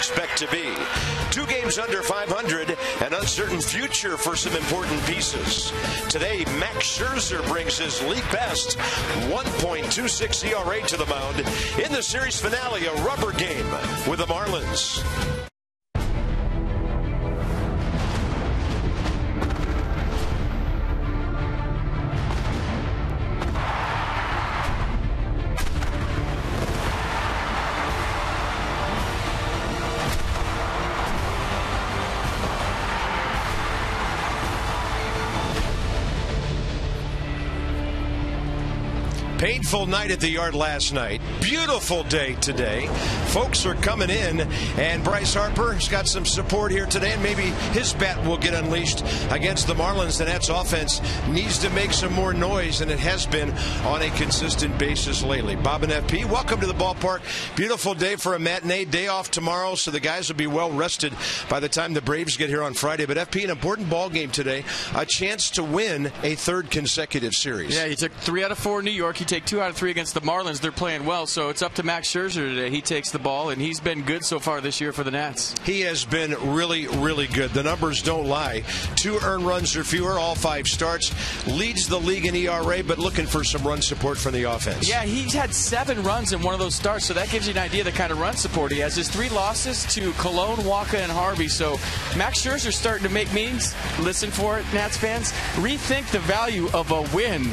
expect to be. 2 games under 500, an uncertain future for some important pieces. Today, Max Scherzer brings his league best 1.26 ERA to the mound in the series finale, a rubber game with the Marlins. Painful night at the yard last night. Beautiful day today. Folks are coming in, and Bryce Harper's got some support here today, and maybe his bat will get unleashed against the Marlins. The Nats offense needs to make some more noise, and it has been on a consistent basis lately. Bob and FP, welcome to the ballpark. Beautiful day for a matinee. Day off tomorrow, so the guys will be well rested by the time the Braves get here on Friday. But FP, an important ball game today. A chance to win a 3rd consecutive series. Yeah, he took 3 out of 4 in New York. He take 2 out of 3 against the Marlins. They're playing well, so it's up to Max Scherzer today. He takes the ball, and he's been good so far this year for the Nats. He has been really, really good. The numbers don't lie. 2 earned runs or fewer, all 5 starts. Leads the league in ERA, but looking for some run support from the offense. Yeah, he's had 7 runs in one of those starts, so that gives you an idea of the kind of run support he has. His 3 losses to Cologne, Waka, and Harvey. So Max Scherzer's starting to make meetings. Listen for it, Nats fans. Rethink the value of a win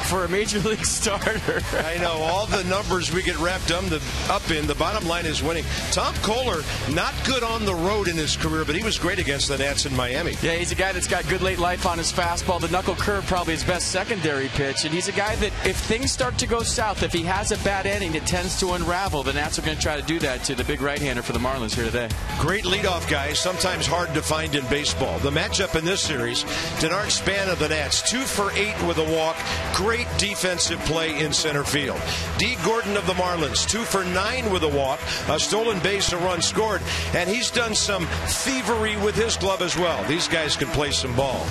for a major league starter. I know, all the numbers we get wrapped up in, the bottom line is winning. Tom Kohler, not good on the road in his career, but he was great against the Nats in Miami. Yeah, he's a guy that's got good late life on his fastball. The knuckle curve probably his best secondary pitch, and he's a guy that if things start to go south, if he has a bad inning, it tends to unravel. The Nats are going to try to do that to the big right-hander for the Marlins here today. Great leadoff guy, sometimes hard to find in baseball. The matchup in this series, Denard Span of the Nats, 2 for 8 with a walk. Great defensive play in center field. D. Gordon of the Marlins, 2 for 9 with a walk, a stolen base, a run scored, and he's done some thievery with his glove as well. These guys can play some ball.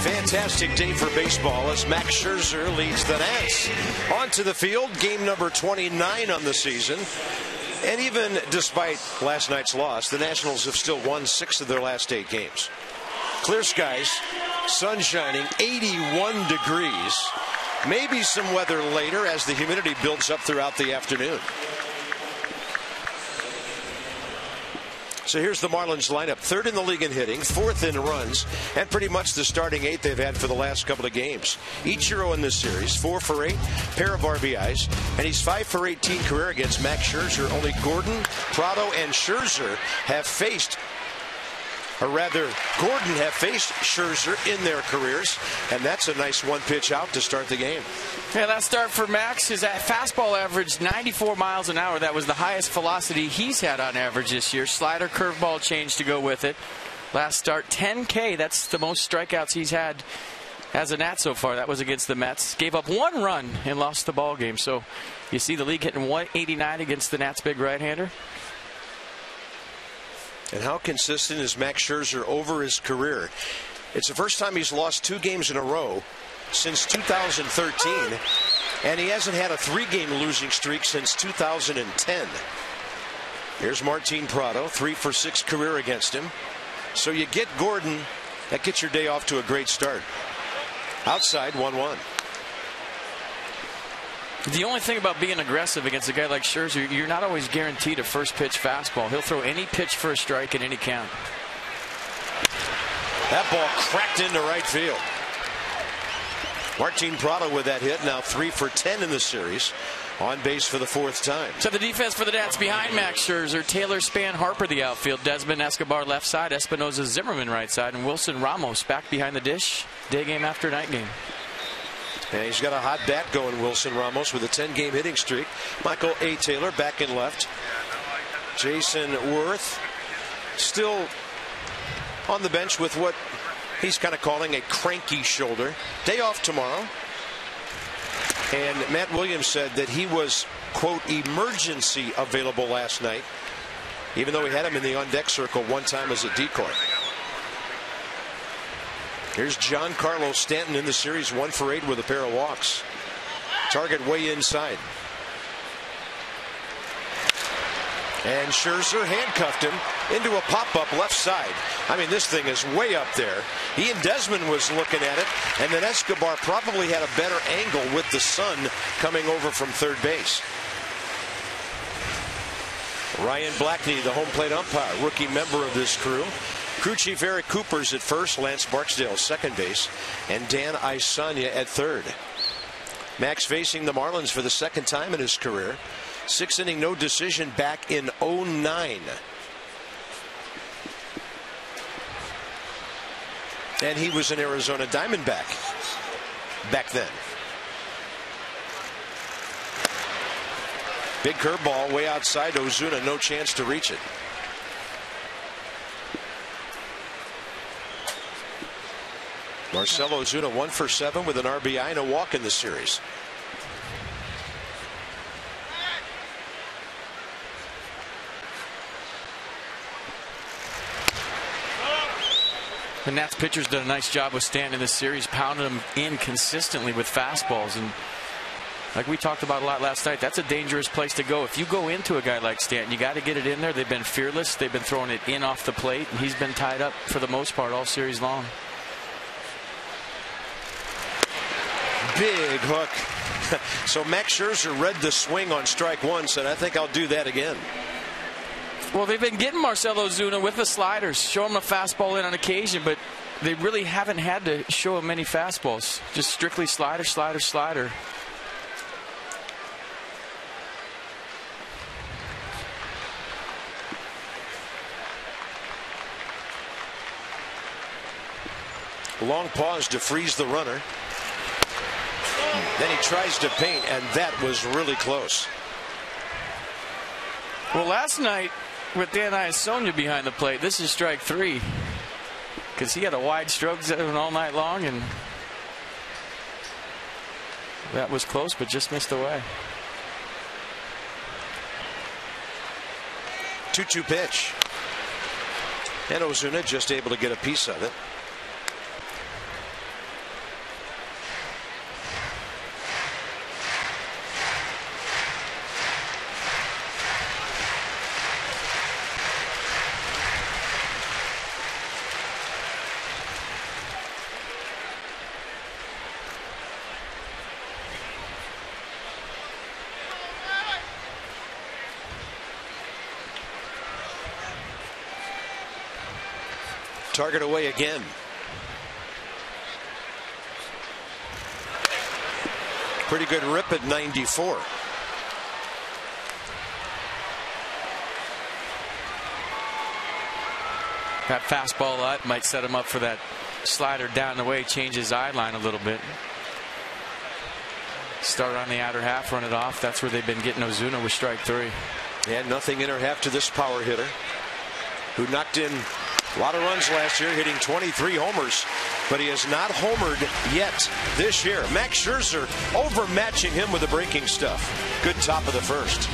Fantastic day for baseball as Max Scherzer leads the Nats onto the field. Game number 29 on the season. And even despite last night's loss, the Nationals have still won 6 of their last 8 games. Clear skies, sun shining, 81 degrees. Maybe some weather later as the humidity builds up throughout the afternoon. So here's the Marlins lineup. 3rd in the league in hitting, 4th in runs, and pretty much the starting 8 they've had for the last couple of games. Ichiro in this series, 4 for 8, pair of RBIs, and he's 5 for 18 career against Max Scherzer. Only Gordon, Prado, and Scherzer have faced, or rather, Gordon have faced Scherzer in their careers, and that's a nice one-pitch out to start the game. Yeah, that start for Max. His fastball averaged 94 miles an hour. That was the highest velocity he's had on average this year. Slider, curveball change to go with it. Last start, 10K. That's the most strikeouts he's had as a Nat so far. That was against the Mets. Gave up 1 run and lost the ball game. So you see the league hitting 189 against the Nats' big right-hander. And how consistent is Max Scherzer over his career? It's the first time he's lost 2 games in a row since 2013, and he hasn't had a 3-game losing streak since 2010. Here's Martin Prado, 3 for 6 career against him. So you get Gordon, that gets your day off to a great start. Outside, 1-1. The only thing about being aggressive against a guy like Scherzer, you're not always guaranteed a first pitch fastball. He'll throw any pitch for a strike in any count. That ball cracked into right field. Martin Prado with that hit, now 3 for 10 in the series. On base for the 4th time. So the defense for the Nats behind Max Scherzer, Taylor, Span, Harper the outfield, Desmond, Escobar left side, Espinosa, Zimmerman right side, and Wilson Ramos back behind the dish, day game after night game. And he's got a hot bat going, Wilson Ramos, with a 10-game hitting streak. Michael A. Taylor back in left. Jason Worth still on the bench with what he's kind of calling a cranky shoulder. Day off tomorrow. And Matt Williams said that he was, quote, emergency available last night, even though he had him in the on-deck circle one time as a decoy. Here's Giancarlo Stanton in the series, 1 for 8 with a pair of walks. Target way inside. And Scherzer handcuffed him into a pop-up left side. I mean, this thing is way up there. Ian Desmond was looking at it, and then Escobar probably had a better angle with the sun coming over from third base. Ryan Blackney, the home plate umpire, rookie member of this crew. Crew chief Eric Cooper's at first, Lance Barksdale second base, and Dan Isanya at third. Max facing the Marlins for the 2nd time in his career. 6-inning no decision back in 2009. And he was an Arizona Diamondback back then. Big curveball way outside Ozuna, no chance to reach it. Marcell Ozuna 1 for 7 with an RBI and a walk in the series. The Nats pitcher's done a nice job with Stanton in this series, pounding him in consistently with fastballs. And like we talked about a lot last night, that's a dangerous place to go. If you go into a guy like Stanton, you got to get it in there. They've been fearless. They've been throwing it in off the plate, and he's been tied up for the most part all series long. Big hook. So Max Scherzer read the swing on strike 1, said, I think I'll do that again. Well, they've been getting Marcell Ozuna with the sliders, show him a fastball in on occasion, but they really haven't had to show him many fastballs. Just strictly slider, slider, slider. Long pause to freeze the runner. Then he tries to paint, and that was really close. Well, last night with Dan Iasonia behind the plate, this is strike 3, because he had a wide stroke zone all night long, and that was close, but just missed away. 2-2 pitch, and Ozuna just able to get a piece of it. Target away again. Pretty good rip at 94. That fastball up might set him up for that slider down the way, change his eye line a little bit. Start on the outer half, run it off. That's where they've been getting Ozuna with strike 3. And nothing inner half to this power hitter, who knocked in a lot of runs last year, hitting 23 homers, but he has not homered yet this year. Max Scherzer overmatching him with the breaking stuff. Good top of the first.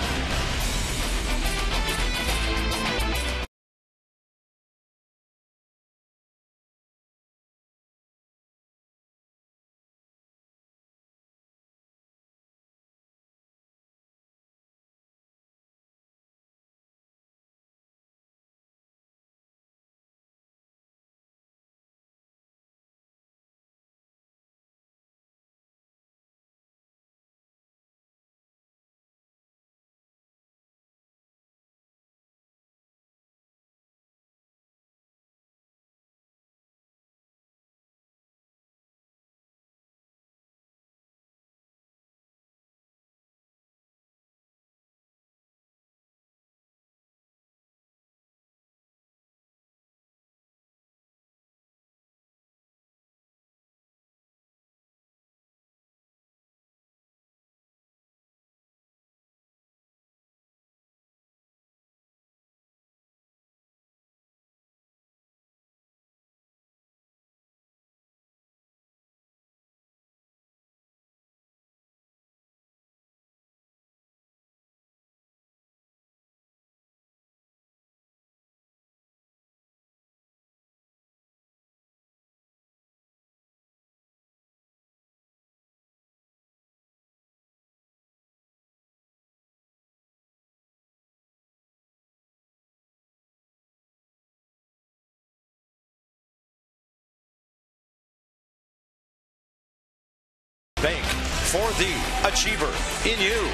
Bank for the achiever in you.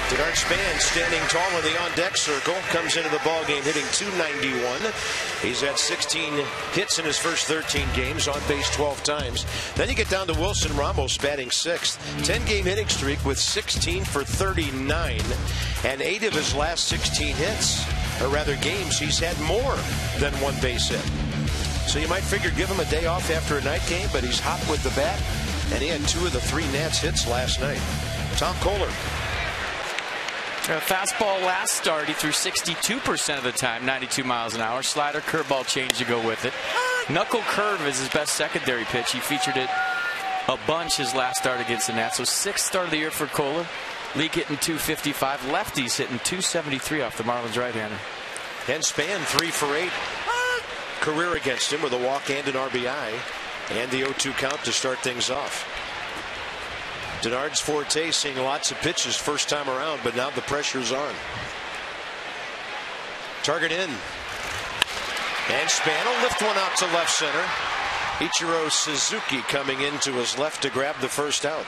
Denard Span standing tall in the on-deck circle, comes into the ball game hitting .291. He's had 16 hits in his first 13 games, on base 12 times. Then you get down to Wilson Ramos batting 6th. 10-game hitting streak with 16 for 39, and 8 of his last 16 hits, or rather games, he's had more than one base hit. So you might figure give him a day off after a night game, but he's hot with the bat, and he had 2 of the 3 Nats hits last night. Tom Kohler. Fastball last start, he threw 62% of the time, 92 miles an hour. Slider, curveball change to go with it. Knuckle curve is his best secondary pitch. He featured it a bunch his last start against the Nats. So 6th start of the year for Kohler. League hitting .255. Lefties hitting .273 off the Marlins right-hander. And Span 3 for 8. Career against him with a walk and an RBI, and the 0-2 count to start things off. Denard's forte, seeing lots of pitches first time around, but now the pressure's on. Target in, and Span will lift one out to left center. Ichiro Suzuki coming into his left to grab the first out.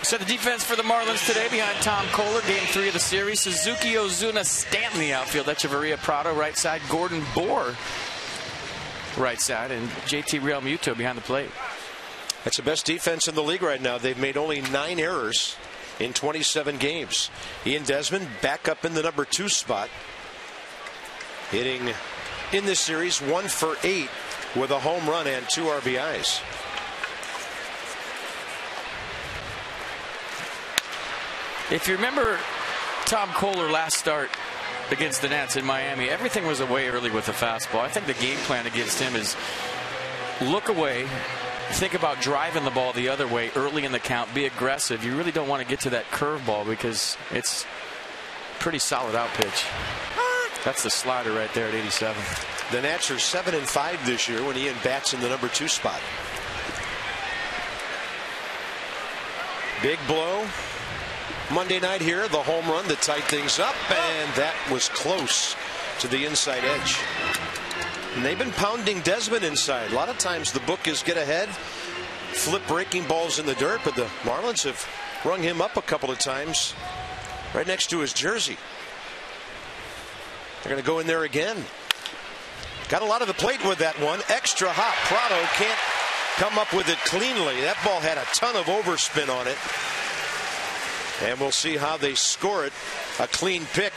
So the defense for the Marlins today behind Tom Kohler, game 3 of the series. Suzuki, Ozuna, Stanton the outfield. Echeverria, Prado right side. Gordon Bohr right side, and JT Realmuto behind the plate. That's the best defense in the league right now. They've made only 9 errors in 27 games. Ian Desmond back up in the number 2 spot, hitting in this series 1 for 8 with a home run and 2 RBIs. If you remember Tom Kohler last start against the Nats in Miami, everything was away early with the fastball. I think the game plan against him is look away, think about driving the ball the other way early in the count, be aggressive. You really don't want to get to that curveball because it's pretty solid out pitch. That's the slider right there at 87. The Nats are 7-5 this year when Ian bats in the number 2 spot. Big blow Monday night here, the home run to tie things up, and that was close to the inside edge. And they've been pounding Desmond inside. A lot of times the bookies get ahead, flip breaking balls in the dirt, but the Marlins have rung him up a couple of times right next to his jersey. They're going to go in there again. Got a lot of the plate with that one. Extra hot. Prado can't come up with it cleanly. That ball had a ton of overspin on it. And we'll see how they score it. A clean pick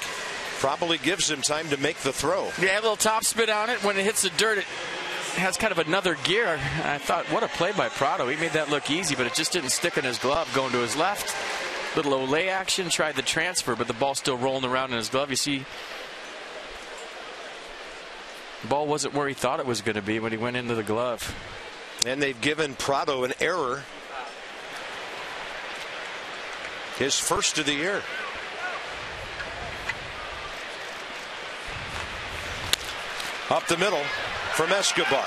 probably gives him time to make the throw. Yeah, a little top spin on it. When it hits the dirt, it has kind of another gear. I thought, what a play by Prado. He made that look easy, but it just didn't stick in his glove. Going to his left. Little Olay action. Tried the transfer, but the ball's still rolling around in his glove. You see, the ball wasn't where he thought it was going to be when he went into the glove. And they've given Prado an error. His first of the year. Up the middle from Escobar.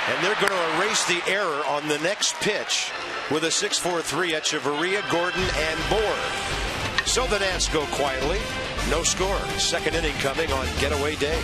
And they're going to erase the error on the next pitch with a 6-4-3 Echeverria, Gordon, and Bohr. So the Nats go quietly. No score. Second inning coming on getaway day.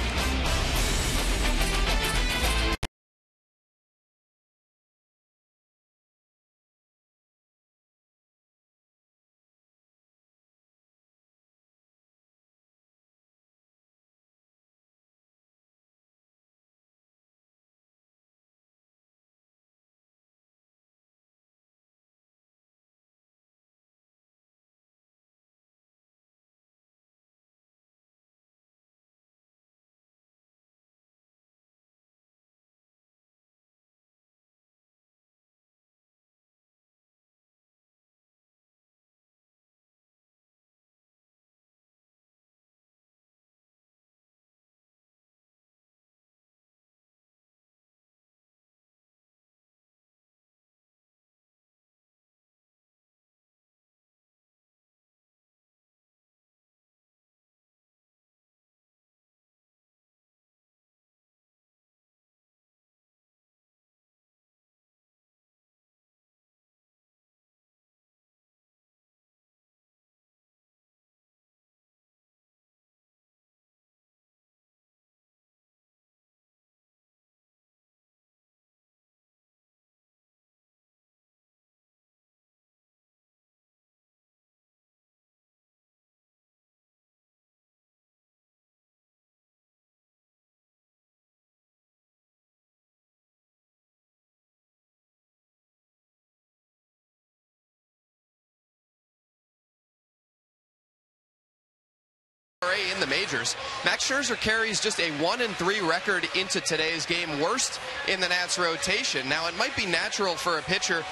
In the majors, Max Scherzer carries just a 1-3 record into today's game, worst in the Nats rotation. Now, it might be natural for a pitcher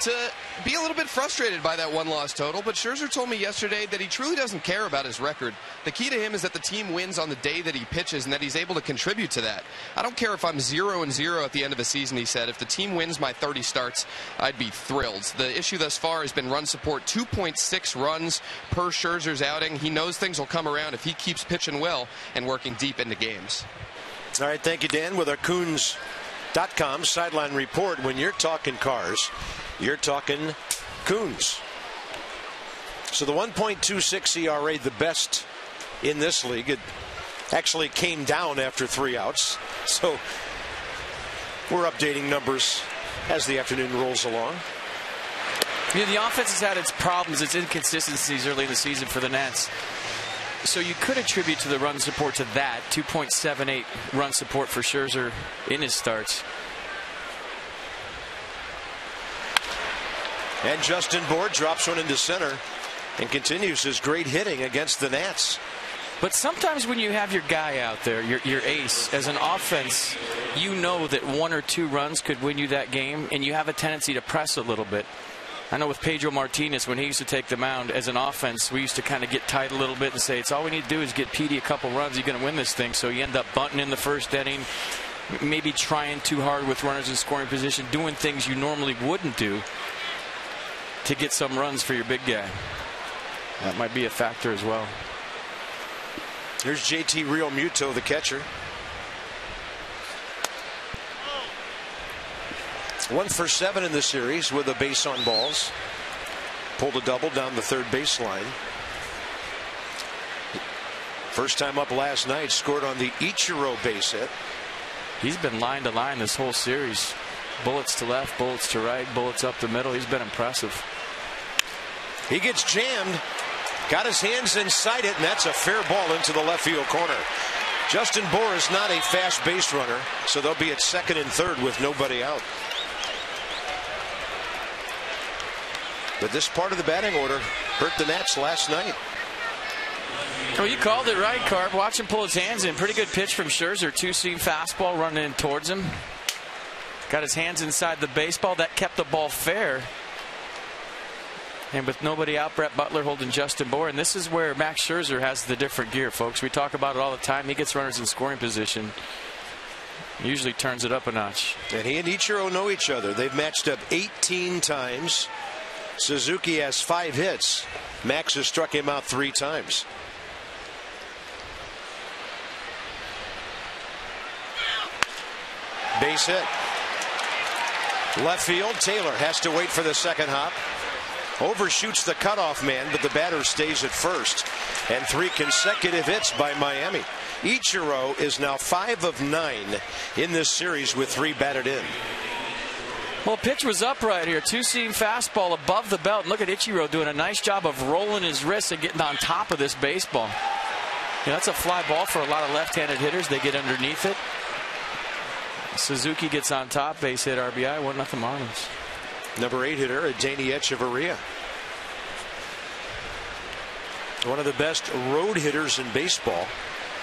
to be a little bit frustrated by that one-loss total, but Scherzer told me yesterday that he truly doesn't care about his record. The key to him is that the team wins on the day that he pitches and that he's able to contribute to that. I don't care if I'm 0-0 at the end of the season, he said. If the team wins my 30 starts, I'd be thrilled. The issue thus far has been run support, 2.6 runs per Scherzer's outing. He knows things will come around if he keeps pitching well and working deep into games. All right, thank you, Dan, with our Coons.com sideline report. When you're talking cars, you're talking Coons. So the 1.26 ERA, the best in this league. It actually came down after 3 outs. So we're updating numbers as the afternoon rolls along. You know, the offense has had its problems, its inconsistencies early in the season for the Nats. So you could attribute to the run support to that. 2.78 run support for Scherzer in his starts. And Justin Bohr drops one into center and continues his great hitting against the Nats. But sometimes when you have your guy out there, your ace, as an offense, you know that 1 or 2 runs could win you that game, and you have a tendency to press a little bit. I know with Pedro Martinez, when he used to take the mound as an offense, we used to kind of get tight a little bit and say, it's all we need to do is get Petey a couple runs, you're going to win this thing. So you end up bunting in the first inning, maybe trying too hard with runners in scoring position, doing things you normally wouldn't do to get some runs for your big guy. That might be a factor as well. Here's JT Realmuto, the catcher. 1 for 7 in the series with a base on balls. Pulled a double down the third baseline. First time up last night, scored on the Ichiro base hit. He's been line to line this whole series. Bullets to left, bullets to right, bullets up the middle. He's been impressive. He gets jammed. Got his hands inside it, and that's a fair ball into the left field corner. Justin Bour is not a fast base runner, so they'll be at second and third with nobody out. But this part of the batting order hurt the Nats last night. Well, you called it right, Carp. Watch him pull his hands in. Pretty good pitch from Scherzer. Two-seam fastball running in towards him. Got his hands inside the baseball. That kept the ball fair. And with nobody out, Brett Butler holding Justin Bour. And this is where Max Scherzer has the different gear, folks. We talk about it all the time. He gets runners in scoring position. Usually turns it up a notch. And he and Ichiro know each other. They've matched up 18 times. Suzuki has 5 hits. Max has struck him out 3 times. Base hit. Left field. Taylor has to wait for the second hop. Overshoots the cutoff man, but the batter stays at first. And 3 consecutive hits by Miami. Ichiro is now 5 of 9 in this series with 3 batted in. Well, pitch was up right here. Two-seam fastball above the belt. And look at Ichiro doing a nice job of rolling his wrists and getting on top of this baseball. You know, that's a fly ball for a lot of left-handed hitters. They get underneath it. Suzuki gets on top. Base hit, RBI. 1-0 Marlins. Number 8 hitter, Adeiny Echeverria. One of the best road hitters in baseball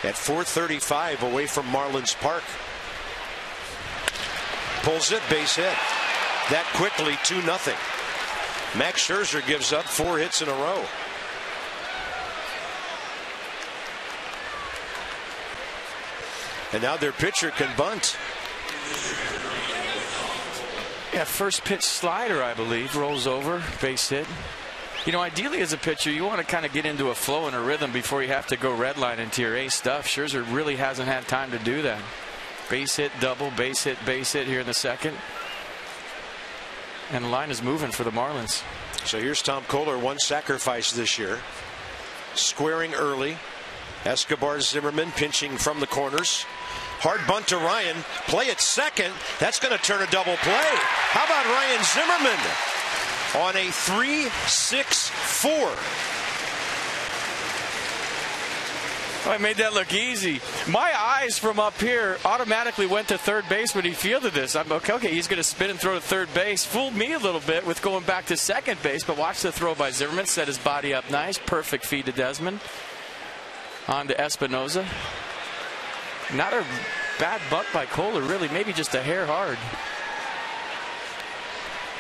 at .435 away from Marlins Park. Pulls it, base hit. That quickly, 2-0. Max Scherzer gives up 4 hits in a row. And now their pitcher can bunt. Yeah, first pitch slider, I believe, rolls over, base hit. You know, ideally as a pitcher, you want to kind of get into a flow and a rhythm before you have to go redline into your ace stuff. Scherzer really hasn't had time to do that. Base hit, double, base hit here in the second. And the line is moving for the Marlins. So here's Tom Kohler, 1 sacrifice this year. Squaring early. Escobar Zimmerman pinching from the corners. Hard bunt to Ryan. Play at second. That's going to turn a double play. How about Ryan Zimmerman on a 3-6-4? Oh, I made that look easy. My eyes from up here automatically went to third base when he fielded this. I'm okay, he's going to spin and throw to third base. Fooled me a little bit with going back to second base, but watch the throw by Zimmerman. Set his body up nice. Perfect feed to Desmond. On to Espinoza. Not a bad bunt by Kohler, really. Maybe just a hair hard.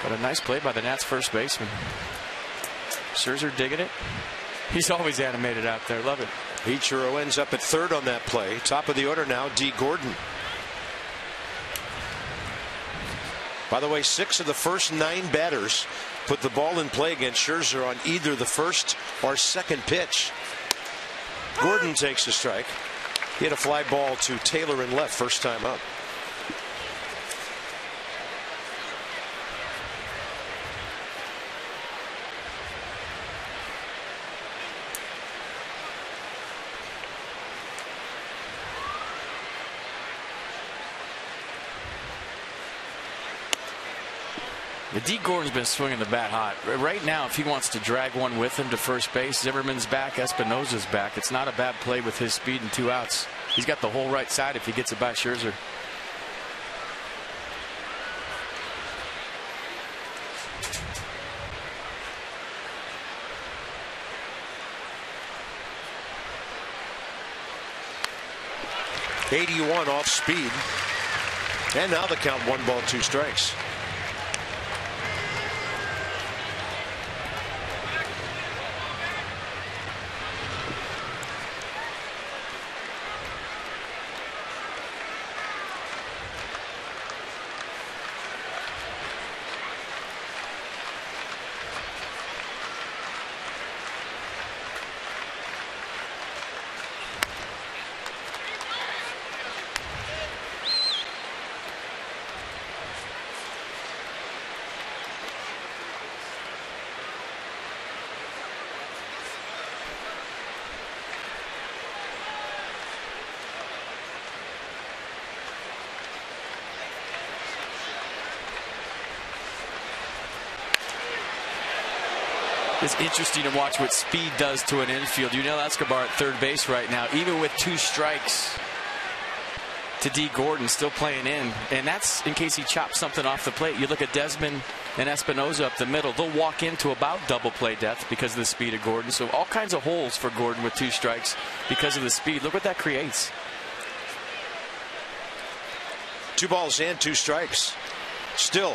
But a nice play by the Nats first baseman. Scherzer digging it. He's always animated out there. Love it. Ichiro ends up at third on that play. Top of the order now, D. Gordon. By the way, 6 of the first 9 batters put the ball in play against Scherzer on either the first or second pitch. Gordon takes a strike. He had a fly ball to Taylor in left first time up. The D. Gordon's been swinging the bat hot. Right now, if he wants to drag one with him to first base, Zimmerman's back, Espinoza's back. It's not a bad play with his speed and 2 outs. He's got the whole right side if he gets it by Scherzer. .81 off speed. And now the count, 1 ball, 2 strikes. It's interesting to watch what speed does to an infield. You know Escobar at third base right now, even with 2 strikes to D. Gordon, still playing in. And that's in case he chops something off the plate. You look at Desmond and Espinosa up the middle. They'll walk into about double play death because of the speed of Gordon. So all kinds of holes for Gordon with 2 strikes because of the speed. Look what that creates. 2 balls and 2 strikes. Still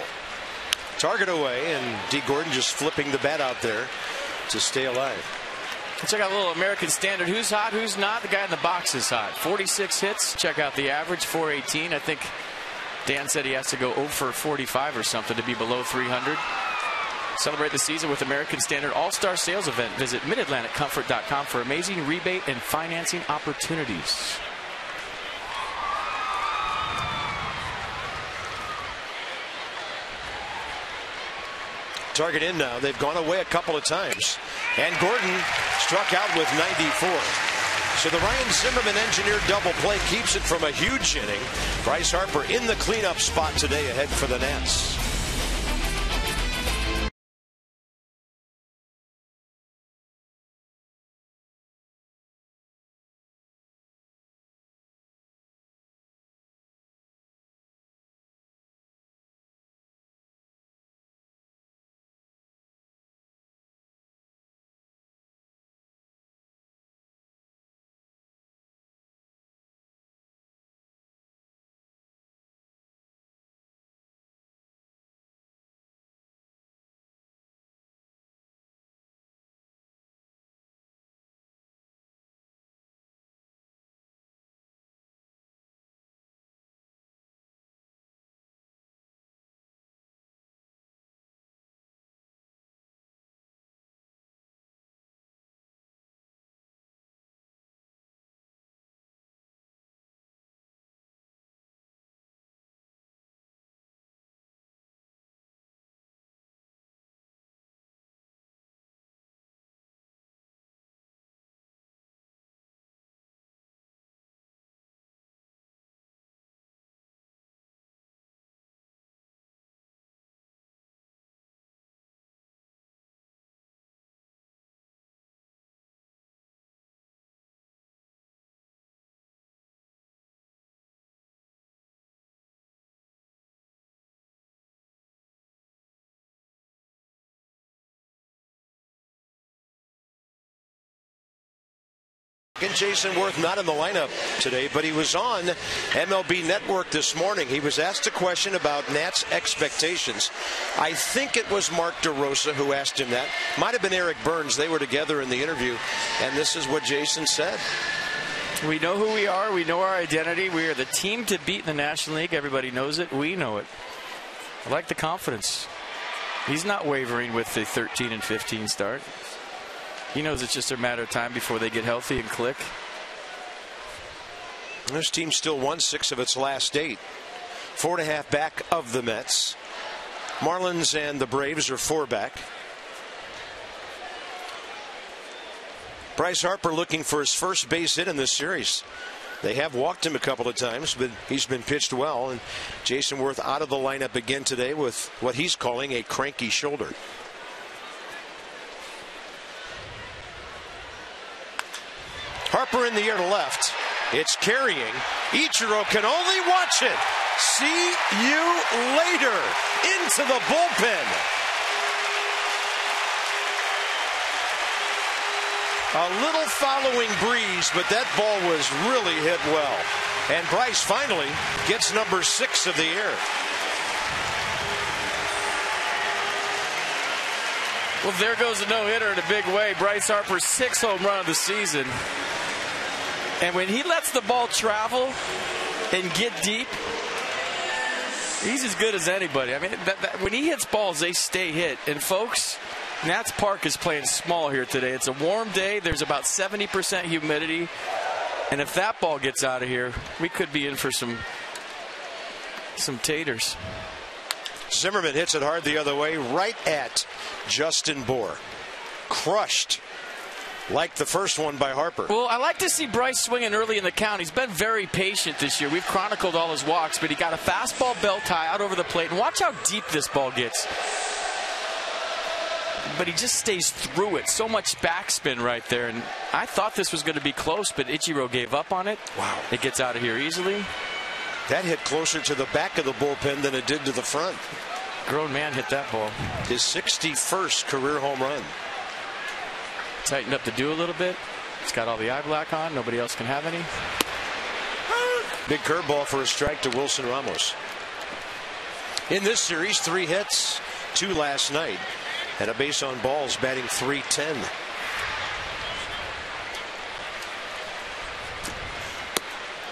target away, and D. Gordon just flipping the bat out there to stay alive. Let's check out a little American Standard. Who's hot, who's not? The guy in the box is hot. 46 hits. Check out the average, 418. I think Dan said he has to go 0 for 45 or something to be below 300. Celebrate the season with American Standard All-Star Sales Event. Visit MidAtlanticComfort.com for amazing rebate and financing opportunities. Target in now. They've gone away a couple of times. And Gordon struck out with 94. So the Ryan Zimmerman engineered double play keeps it from a huge inning. Bryce Harper in the cleanup spot today ahead for the Nats. And Jason Worth not in the lineup today, but he was on MLB Network this morning. He was asked a question about Nats expectations. I think it was Mark DeRosa who asked him that. Might have been Eric Burns. They were together in the interview, and this is what Jason said. We know who we are. We know our identity. We are the team to beat in the National League. Everybody knows it. We know it. I like the confidence. He's not wavering with the 13-15 start. He knows it's just a matter of time before they get healthy and click. This team still won 6 of its last 8. 4.5 back of the Mets. Marlins and the Braves are 4 back. Bryce Harper looking for his first base hit in this series. They have walked him a couple of times, but he's been pitched well. And Jason Worth out of the lineup again today with what he's calling a cranky shoulder. Harper in the air to left. It's carrying. Ichiro can only watch it. See you later. Into the bullpen. A little following breeze, but that ball was really hit well. And Bryce finally gets number 6 of the year. Well, there goes a no-hitter in a big way. Bryce Harper's 6th home run of the season. And when he lets the ball travel and get deep, he's as good as anybody. I mean, when he hits balls, they stay hit. And folks, Nats Park is playing small here today. It's a warm day. There's about 70% humidity. And if that ball gets out of here, we could be in for some taters. Zimmerman hits it hard the other way, right at Justin Bour. Crushed. Like the first one by Harper. Well, I like to see Bryce swinging early in the count. He's been very patient this year. We've chronicled all his walks, but he got a fastball belt tie out over the plate. And watch how deep this ball gets. but he just stays through it. So much backspin right there. And I thought this was going to be close, but Ichiro gave up on it. Wow. It gets out of here easily. That hit closer to the back of the bullpen than it did to the front. Grown man hit that ball. His 61st career home run. Tightened up the dew a little bit. He's got all the eye black on. Nobody else can have any. Big curveball for a strike to Wilson Ramos. In this series, 3 hits, 2 last night, and a base on balls, batting .310.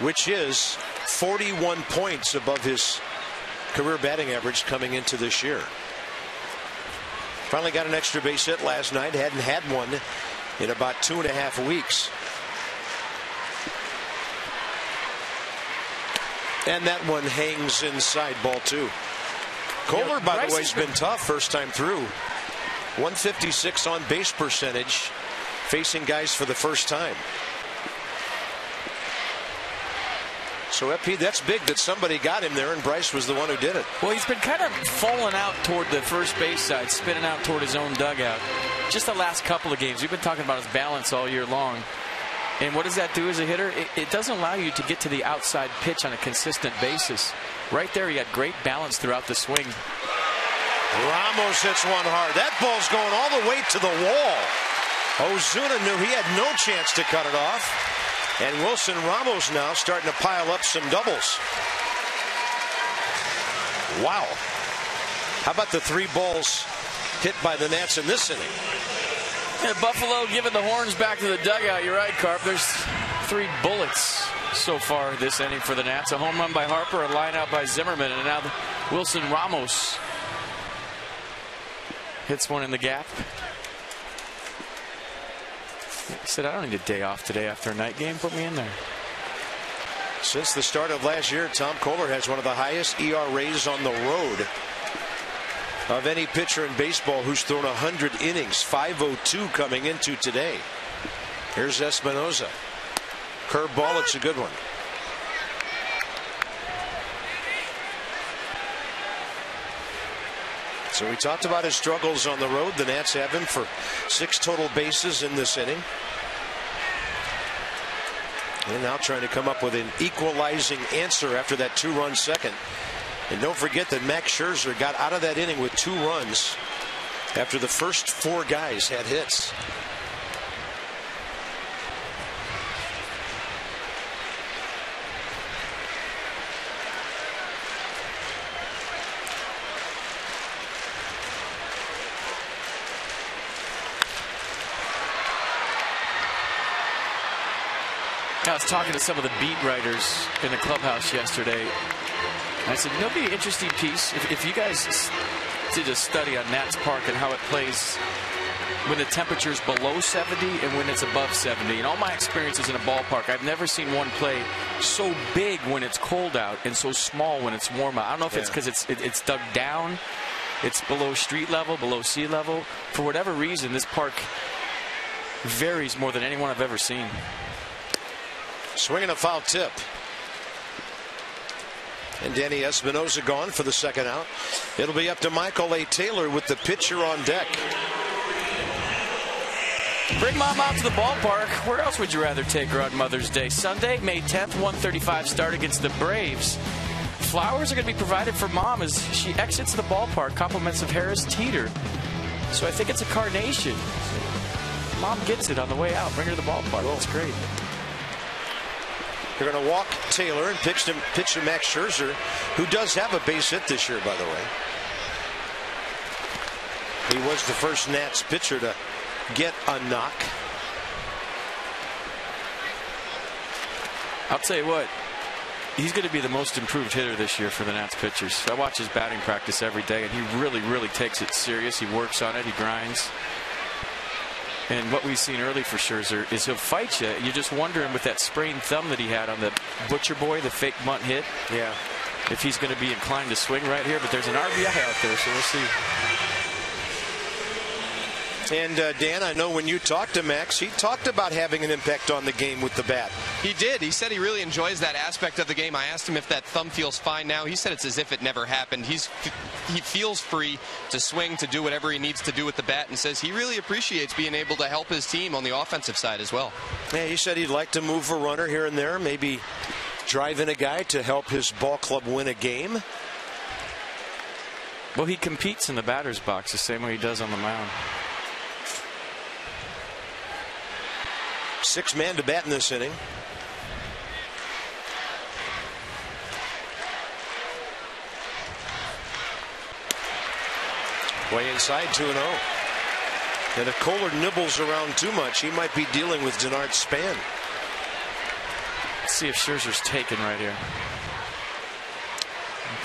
Which is 41 points above his career batting average coming into this year. Finally got an extra base hit last night. Hadn't had one in about 2.5 weeks. And that one hangs inside, ball 2. Kohler, by the way, has been tough first time through. 156 on base percentage, facing guys for the first time. So FP, that's big that somebody got him there, and Bryce was the one who did it. Well, he's been kind of falling out toward the first base side, spinning out toward his own dugout. Just the last couple of games, we've been talking about his balance all year long. And what does that do as a hitter? It doesn't allow you to get to the outside pitch on a consistent basis. Right there, he had great balance throughout the swing. Ramos hits one hard. That ball's going all the way to the wall. Ozuna knew he had no chance to cut it off. And Wilson Ramos now starting to pile up some doubles. Wow. How about the 3 balls hit by the Nats in this inning? Yeah, Buffalo giving the horns back to the dugout. You're right, Carp. There's 3 bullets so far this inning for the Nats. A home run by Harper, a line out by Zimmerman, and now Wilson Ramos hits one in the gap. He said, I don't need a day off today after a night game. Put me in there. Since the start of last year, Tom Kohler has one of the highest ERAs on the road of any pitcher in baseball who's thrown 100 innings. 502 coming into today. Here's Espinosa. Curveball, it's a good one. So we talked about his struggles on the road. The Nats have him for 6 total bases in this inning. And now trying to come up with an equalizing answer after that 2-run second. And don't forget that Max Scherzer got out of that inning with 2 runs after the first 4 guys had hits. I was talking to some of the beat writers in the clubhouse yesterday. And I said, you know, it'd be an interesting piece if you guys did a study on Nats Park and how it plays when the temperature is below 70 and when it's above 70. In all my experiences in a ballpark, I've never seen one play so big when it's cold out and so small when it's warm out. I don't know if it's because it's dug down, it's below street level, below sea level. For whatever reason, this park varies more than anyone I've ever seen. Swinging a foul tip. And Danny Espinosa gone for the second out. It'll be up to Michael A. Taylor with the pitcher on deck. Bring mom out to the ballpark. Where else would you rather take her on Mother's Day? Sunday, May 10th, 1:35 start against the Braves. Flowers are going to be provided for mom as she exits the ballpark. Compliments of Harris Teeter. So I think it's a carnation. Mom gets it on the way out. Bring her to the ballpark. That's great. They're going to walk Taylor and pitch to Max Scherzer, who does have a base hit this year, by the way. He was the first Nats pitcher to get a knock. I'll tell you what, he's going to be the most improved hitter this year for the Nats pitchers. I watch his batting practice every day, and he really, really takes it serious. He works on it. He grinds. And what we've seen early for Scherzer is he'll fight you. You're just wondering with that sprained thumb that he had on the Butcher Boy, the fake bunt hit. Yeah. If he's going to be inclined to swing right here. But there's an RBI out there, so we'll see. And Dan, I know when you talked to Max, he talked about having an impact on the game with the bat. He did. He said he really enjoys that aspect of the game. I asked him if that thumb feels fine now. He said it's as if it never happened. He feels free to swing, to do whatever he needs to do with the bat, and says he really appreciates being able to help his team on the offensive side as well. Yeah, he said he'd like to move a runner here and there, maybe drive in a guy to help his ball club win a game. Well, he competes in the batter's box the same way he does on the mound. 6 men to bat in this inning. Way inside, 2-0. And if Kohler nibbles around too much, he might be dealing with Denard's span. Let's see if Scherzer's taken right here.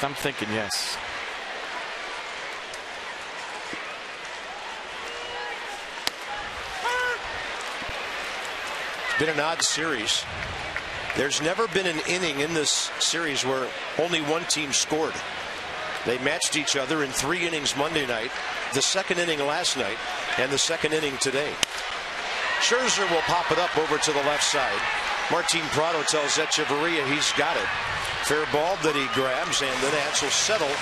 I'm thinking yes. Been an odd series. There's never been an inning in this series where only one team scored. They matched each other in 3 innings Monday night, the 2nd inning last night, and the 2nd inning today. Scherzer will pop it up over to the left side. Martin Prado tells Echeverria he's got it. Fair ball that he grabs, and the Nats will settle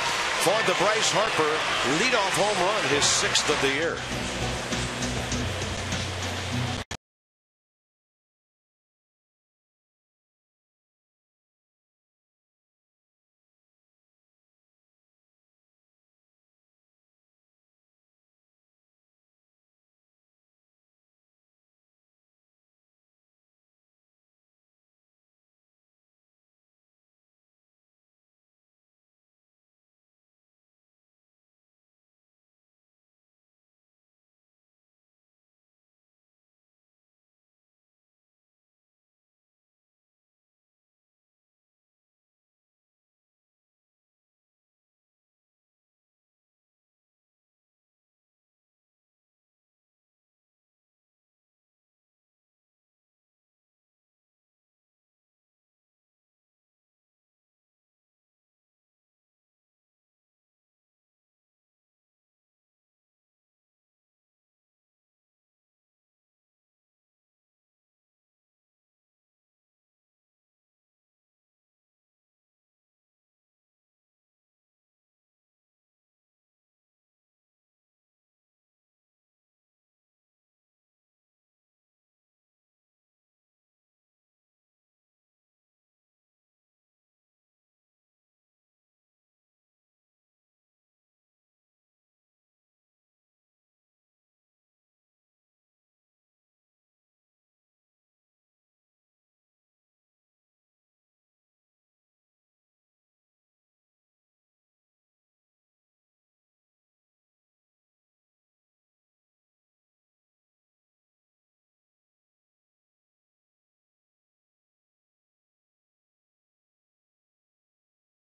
for the Bryce Harper leadoff home run, his 6th of the year.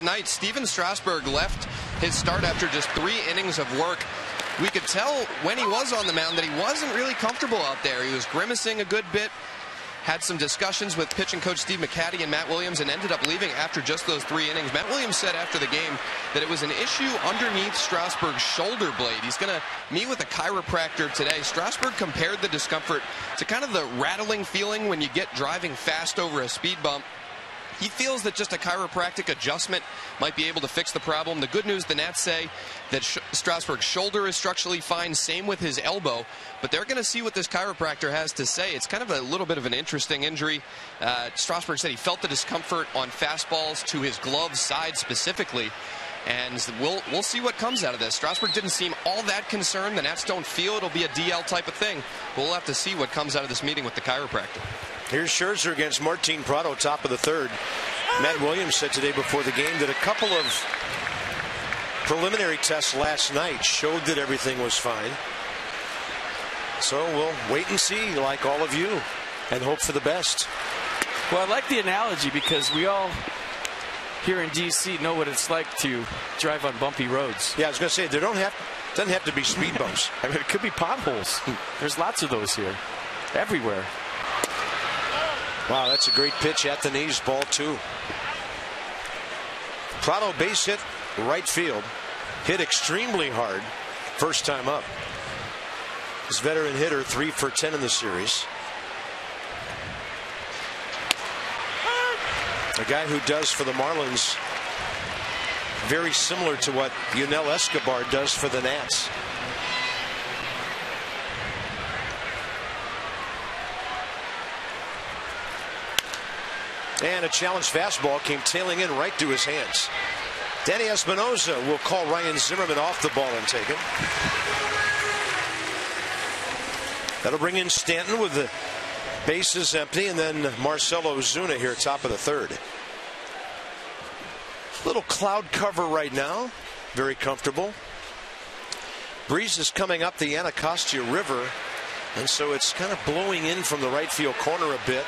Night, Steven Strasburg left his start after just 3 innings of work. We could tell when he was on the mound that he wasn't really comfortable out there. He was grimacing a good bit, had some discussions with pitching coach Steve McCatty and Matt Williams, and ended up leaving after just those 3 innings. Matt Williams said after the game that it was an issue underneath Strasburg's shoulder blade. He's going to meet with a chiropractor today. Strasburg compared the discomfort to kind of the rattling feeling when you get driving fast over a speed bump. He feels that just a chiropractic adjustment might be able to fix the problem. The good news, the Nats say that Strasburg's shoulder is structurally fine, same with his elbow, but they're going to see what this chiropractor has to say. It's kind of a little bit of an interesting injury. Strasburg said he felt the discomfort on fastballs to his glove side specifically, and we'll see what comes out of this. Strasburg didn't seem all that concerned. The Nats don't feel it'll be a DL type of thing. We'll have to see what comes out of this meeting with the chiropractor. Here's Scherzer against Martin Prado, top of the 3rd. Matt Williams said today before the game that a couple of preliminary tests last night showed that everything was fine. So we'll wait and see, like all of you, and hope for the best. Well, I like the analogy because we all here in D.C. know what it's like to drive on bumpy roads. Yeah, I was going to say, doesn't have to be speed bumps. I mean, it could be potholes. There's lots of those here, everywhere. Wow, that's a great pitch at the knees, ball 2. Prado base hit right field, hit extremely hard first time up. This veteran hitter 3 for 10 in the series. A guy who does for the Marlins very similar to what Yunel Escobar does for the Nats. And a challenge fastball came tailing in right to his hands. Danny Espinosa will call Ryan Zimmerman off the ball and take it. That'll bring in Stanton with the bases empty, and then Marcelo Ozuna here, top of the third. Little cloud cover right now. Very comfortable. Breeze is coming up the Anacostia River, and so it's kind of blowing in from the right field corner a bit.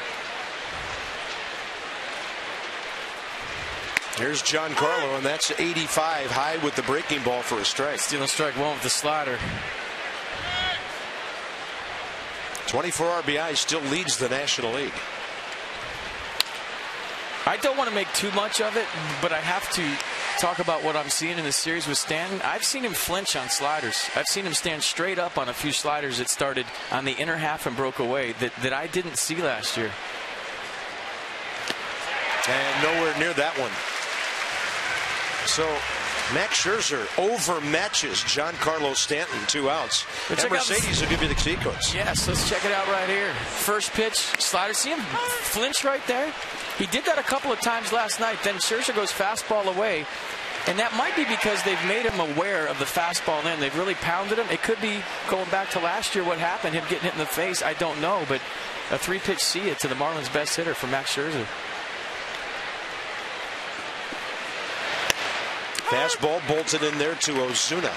Here's Giancarlo, and that's 85 high with the breaking ball for a strike. Stealing strike one with the slider. 24 RBI, still leads the National League. I don't want to make too much of it, but I have to talk about what I'm seeing in the series with Stanton. I've seen him flinch on sliders. I've seen him stand straight up on a few sliders that started on the inner half and broke away that I didn't see last year. And nowhere near that one. So Max Scherzer overmatches Giancarlo Stanton, 2 outs. And Mercedes will give you the sequence. Yes, let's check it out right here. First pitch, slider. See him flinch right there? He did that a couple of times last night. Then Scherzer goes fastball away. And that might be because they've made him aware of the fastball then. They've really pounded him. It could be going back to last year what happened, him getting hit in the face. I don't know, but a 3-pitch see it to the Marlins' best hitter for Max Scherzer. Fastball bolted in there to Ozuna.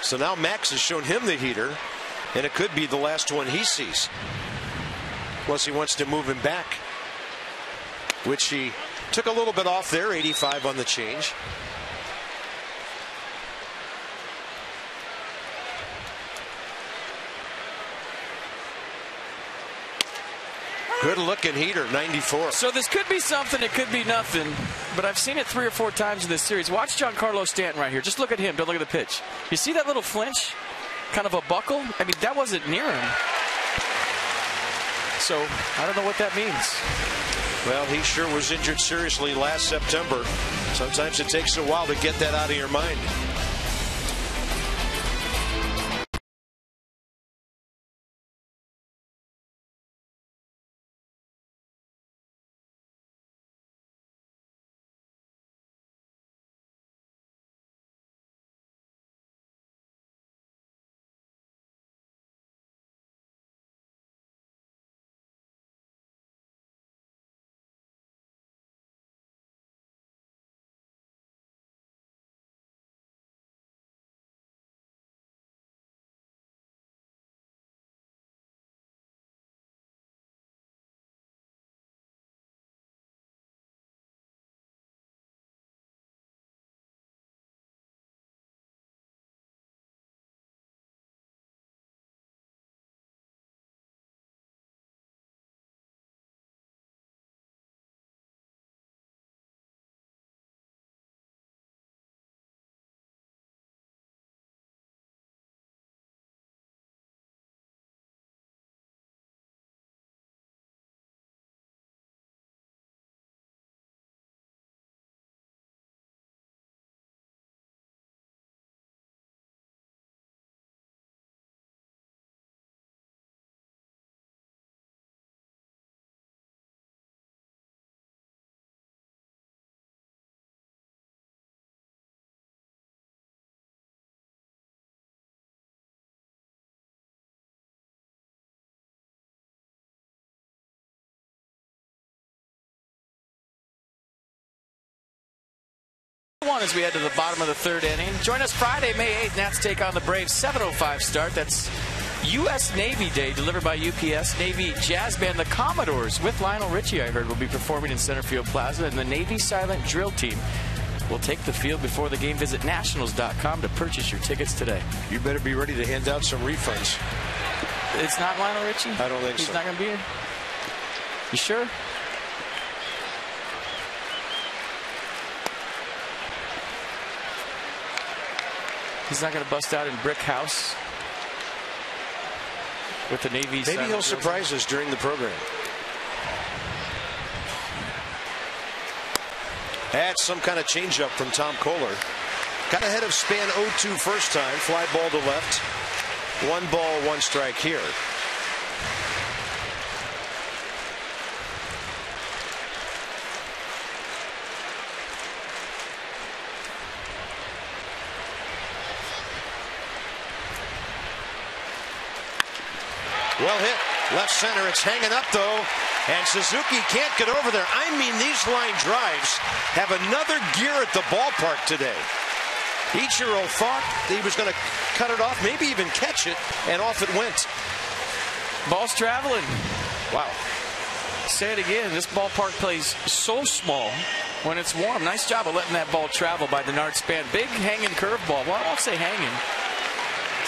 So now Max has shown him the heater, and it could be the last one he sees. Plus he wants to move him back, which he took a little bit off there, 85 on the change. Good looking heater, 94. So this could be something, it could be nothing, but I've seen it 3 or 4 times in this series. Watch Giancarlo Stanton right here. Just look at him. Don't look at the pitch. You see that little flinch? Kind of a buckle? I mean, that wasn't near him. So I don't know what that means. Well, he sure was injured seriously last September. Sometimes it takes a while to get that out of your mind. As we head to the bottom of the 3rd inning. Join us Friday, May 8th. Nats take on the Braves. 7:05 start. That's U.S. Navy Day, delivered by UPS. Navy Jazz Band, the Commodores, with Lionel Richie, I heard, will be performing in Centerfield Plaza. And the Navy Silent Drill Team will take the field before the game. Visit nationals.com to purchase your tickets today. You better be ready to hand out some refunds. It's not Lionel Richie? I don't think so. He's not going to be here? You sure? He's not going to bust out in Brick House with the Navy. Maybe he'll surprise us during the program. That's some kind of changeup from Tom Kohler. Got ahead of Span 0-2 first time. Fly ball to left. 1 ball, 1 strike here. Well hit. Left center. It's hanging up, though. And Suzuki can't get over there. I mean, these line drives have another gear at the ballpark today. Ichiro thought he was going to cut it off, maybe even catch it, and off it went. Ball's traveling. Wow. Say it again. This ballpark plays so small when it's warm. Nice job of letting that ball travel by Denard Span. Big hanging curveball. Well, I won't say hanging,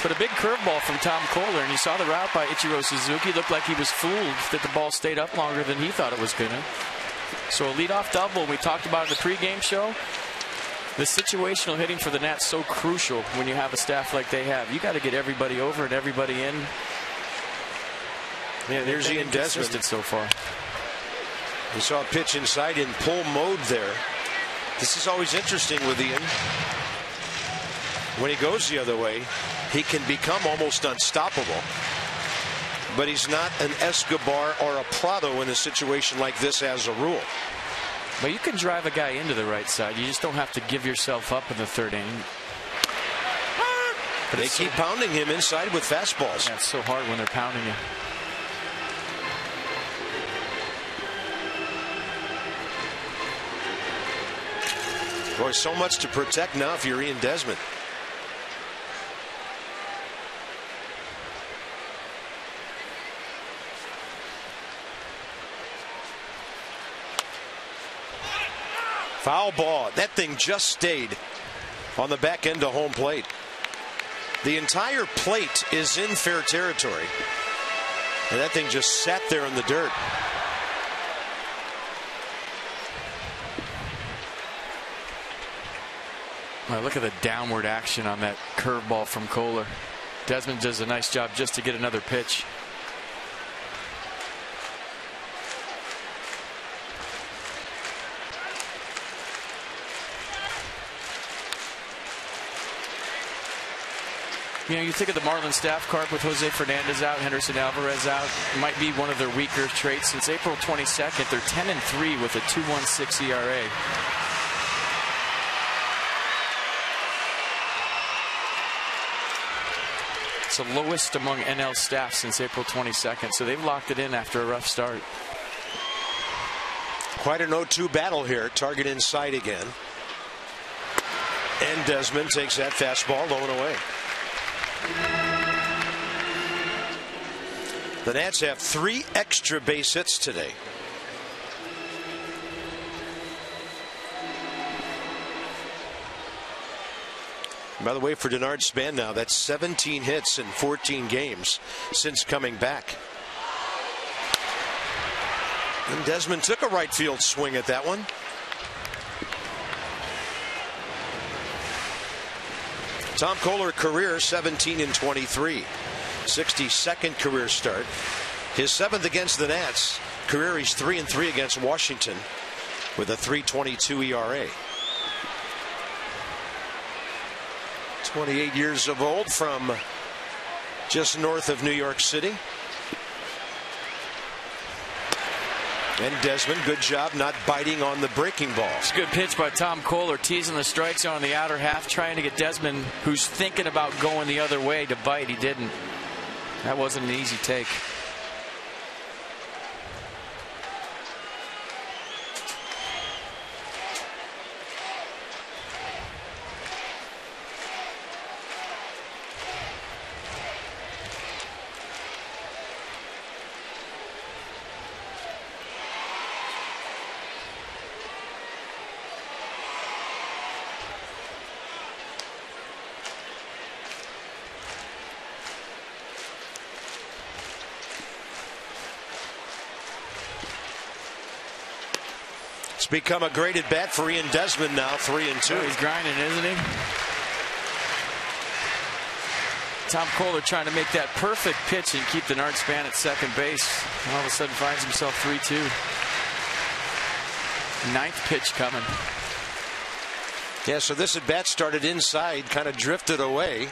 but a big curveball from Tom Kohler. And you saw the route by Ichiro Suzuki. Looked like he was fooled that the ball stayed up longer than he thought it was going to. So a leadoff double. We talked about in the pregame show. The situational hitting for the Nats so crucial when you have a staff like they have. You got to get everybody over and everybody in. Yeah, there's Ian Desmond so far. You saw a pitch inside in pull mode there. This is always interesting with Ian. When he goes the other way, he can become almost unstoppable. But he's not an Escobar or a Prado in a situation like this as a rule. But you can drive a guy into the right side. You just don't have to give yourself up in the third inning. But they keep pounding him inside with fastballs. That's so hard when they're pounding you. Boy, so much to protect now if you're Ian Desmond. Foul ball. That thing just stayed on the back end of home plate. The entire plate is in fair territory. And that thing just sat there in the dirt. Well, look at the downward action on that curveball from Kohler. Desmond does a nice job just to get another pitch. You know, you think of the Marlins staff, Carp, with Jose Fernandez out, Henderson Alvarez out. It might be one of their weaker traits. Since April 22nd, they're 10-3 with a 2.16 ERA. It's the lowest among NL staff since April 22nd, so they've locked it in after a rough start. Quite an 0-2 battle here. Target inside again. And Desmond takes that fastball low and away. The Nats have 3 extra base hits today. By the way, for Denard Span now, that's 17 hits in 14 games since coming back. And Desmond took a right field swing at that one. Tom Kohler career 17-23. 62nd career start. His 7th against the Nats. Career he's 3-3 against Washington with a 3.22 ERA. 28 years of old from just north of New York City. And Desmond, good job not biting on the breaking ball. It's a good pitch by Tom Kohler, teasing the strike zone on the outer half, trying to get Desmond, who's thinking about going the other way, to bite. He didn't. That wasn't an easy take. It's become a great at bat for Ian Desmond now, 3-2. Oh, he's grinding, isn't he? Tom Kohler trying to make that perfect pitch and keep Denard Span at second base. All of a sudden finds himself 3-2. 9th pitch coming. Yeah, so this at bat started inside, kind of drifted away.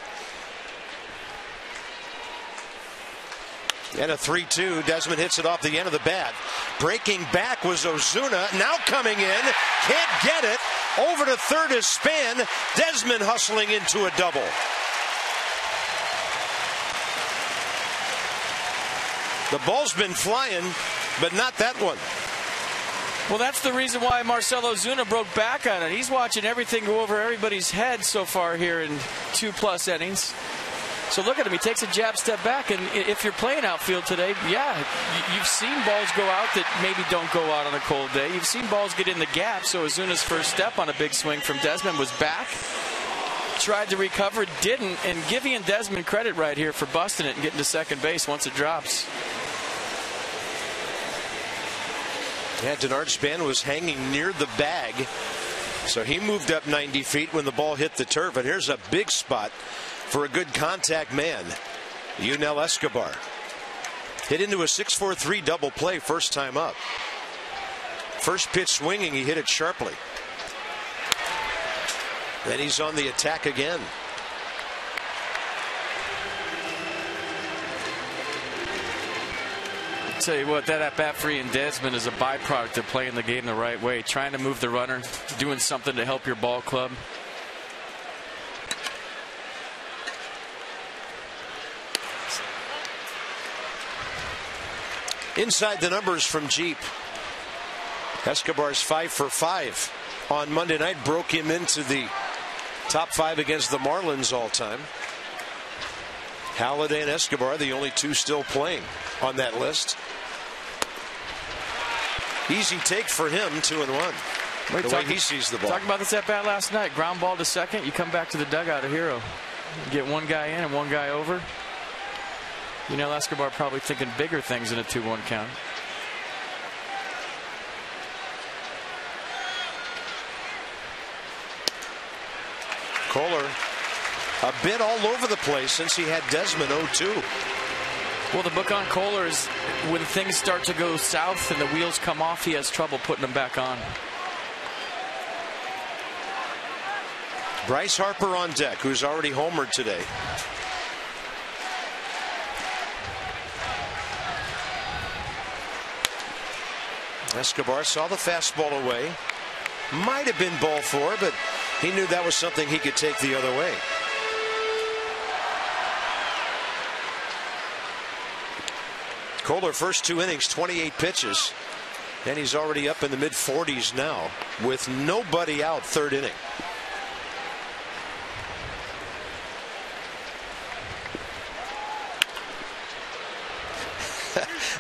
And a 3-2. Desmond hits it off the end of the bat. Breaking back was Ozuna. Now coming in. Can't get it. Over to third is Span. Desmond hustling into a double. The ball's been flying, but not that one. Well, that's the reason why Marcell Ozuna broke back on it. He's watching everything go over everybody's head so far here in 2+ innings. So look at him. He takes a jab step back, and if you're playing outfield today, yeah, you've seen balls go out that maybe don't go out on a cold day. You've seen balls get in the gap, so Ozuna's first step on a big swing from Desmond was back. Tried to recover, didn't, and giving Desmond credit right here for busting it and getting to second base once it drops. Yeah, Denard Span was hanging near the bag, so he moved up 90 feet when the ball hit the turf. And here's a big spot for a good contact man, Yunel Escobar. Hit into a 6-4-3 double play first time up. First pitch swinging, he hit it sharply. Then he's on the attack again. Tell you what, that at-bat free in Desmond is a byproduct of playing the game the right way, trying to move the runner, doing something to help your ball club. Inside the numbers from Jeep. Escobar's 5 for 5 on Monday night, broke him into the top 5 against the Marlins all time. Halladay and Escobar, the only two still playing on that list. Easy take for him, 2-1. The way he sees the ball. Talking about this at bat last night. Ground ball to second. You come back to the dugout, a hero. You get one guy in and one guy over. You know, Escobar probably thinking bigger things in a 2-1 count. Kohler a bit all over the place since he had Desmond 0-2. Well, the book on Kohler is when things start to go south and the wheels come off, he has trouble putting them back on. Bryce Harper on deck, who's already homered today. Escobar saw the fastball away. Might have been ball 4, but he knew that was something he could take the other way. Kohler, first 2 innings, 28 pitches, and he's already up in the mid-40s now with nobody out, third inning.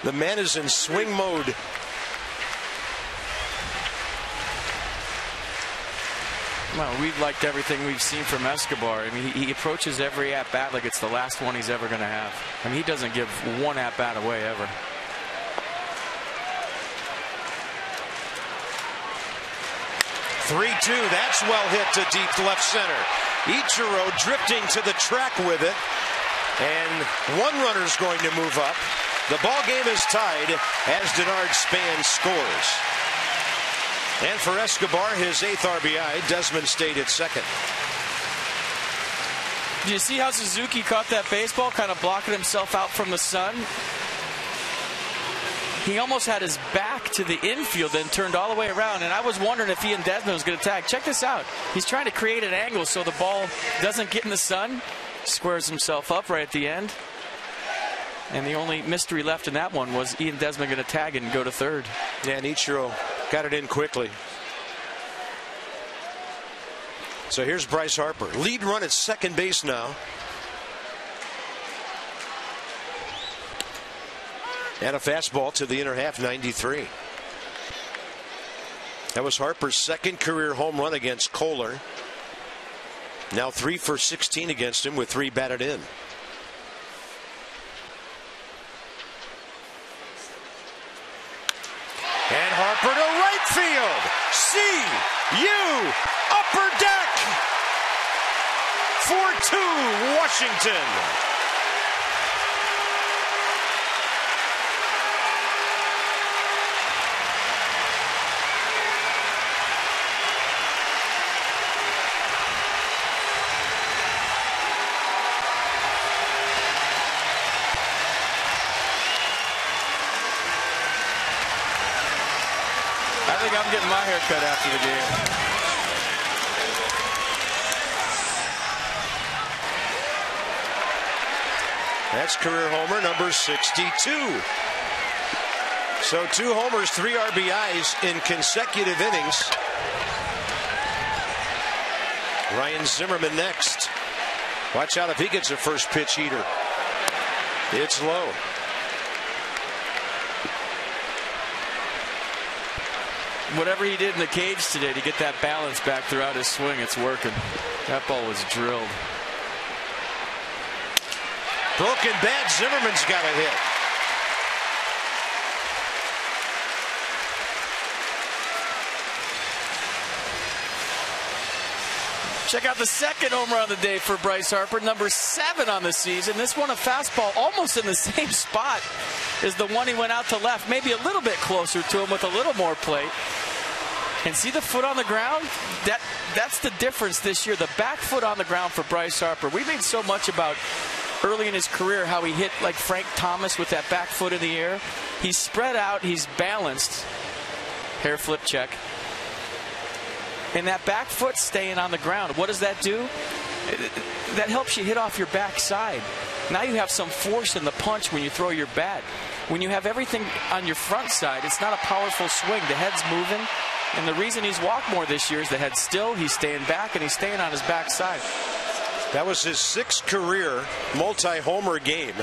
The man is in swing mode. Well, we've liked everything we've seen from Escobar. I mean, he approaches every at-bat like it's the last one he's ever going to have. I mean, he doesn't give one at-bat away ever. "3-2, that's well hit to deep left center. Ichiro drifting to the track with it, and one runner's going to move up. The ball game is tied as Denard Span scores. And for Escobar, his 8th RBI. Desmond stayed at second. Do you see how Suzuki caught that baseball, kind of blocking himself out from the sun? He almost had his back to the infield and turned all the way around, and I was wondering if he and Desmond was going to tag. Check this out. He's trying to create an angle so the ball doesn't get in the sun. Squares himself up right at the end. And the only mystery left in that one was Ian Desmond going to tag and go to third. Yeah, and Ichiro got it in quickly. So here's Bryce Harper. Lead run at second base now. And a fastball to the inner half, 93. That was Harper's second career home run against Kohler. Now 3 for 16 against him with 3 batted in. And Harper to right field. C.U. upper deck. 4-2 Washington. my haircut after the game. That's career homer number 62. So 2 homers, 3 RBIs in consecutive innings. Ryan Zimmerman next. Watch out if he gets a first pitch heater. It's low. Whatever he did in the cage today to get that balance back throughout his swing, it's working. That ball was drilled. Broken bat. Zimmerman's got a hit. Check out the second home run of the day for Bryce Harper, number 7 on the season. This one, a fastball almost in the same spot as the one he went out to left, maybe a little bit closer to him with a little more plate. And see the foot on the ground? That's the difference this year, the back foot on the ground for Bryce Harper. We made so much about early in his career how he hit like Frank Thomas with that back foot in the air. He's spread out, he's balanced. Hair flip check. And that back foot staying on the ground, what does that do? That helps you hit off your backside. Now you have some force in the punch when you throw your bat. When you have everything on your front side, it's not a powerful swing. The head's moving. And the reason he's walked more this year is the head's still, he's staying back, and he's staying on his backside. That was his 6th career multi-homer game.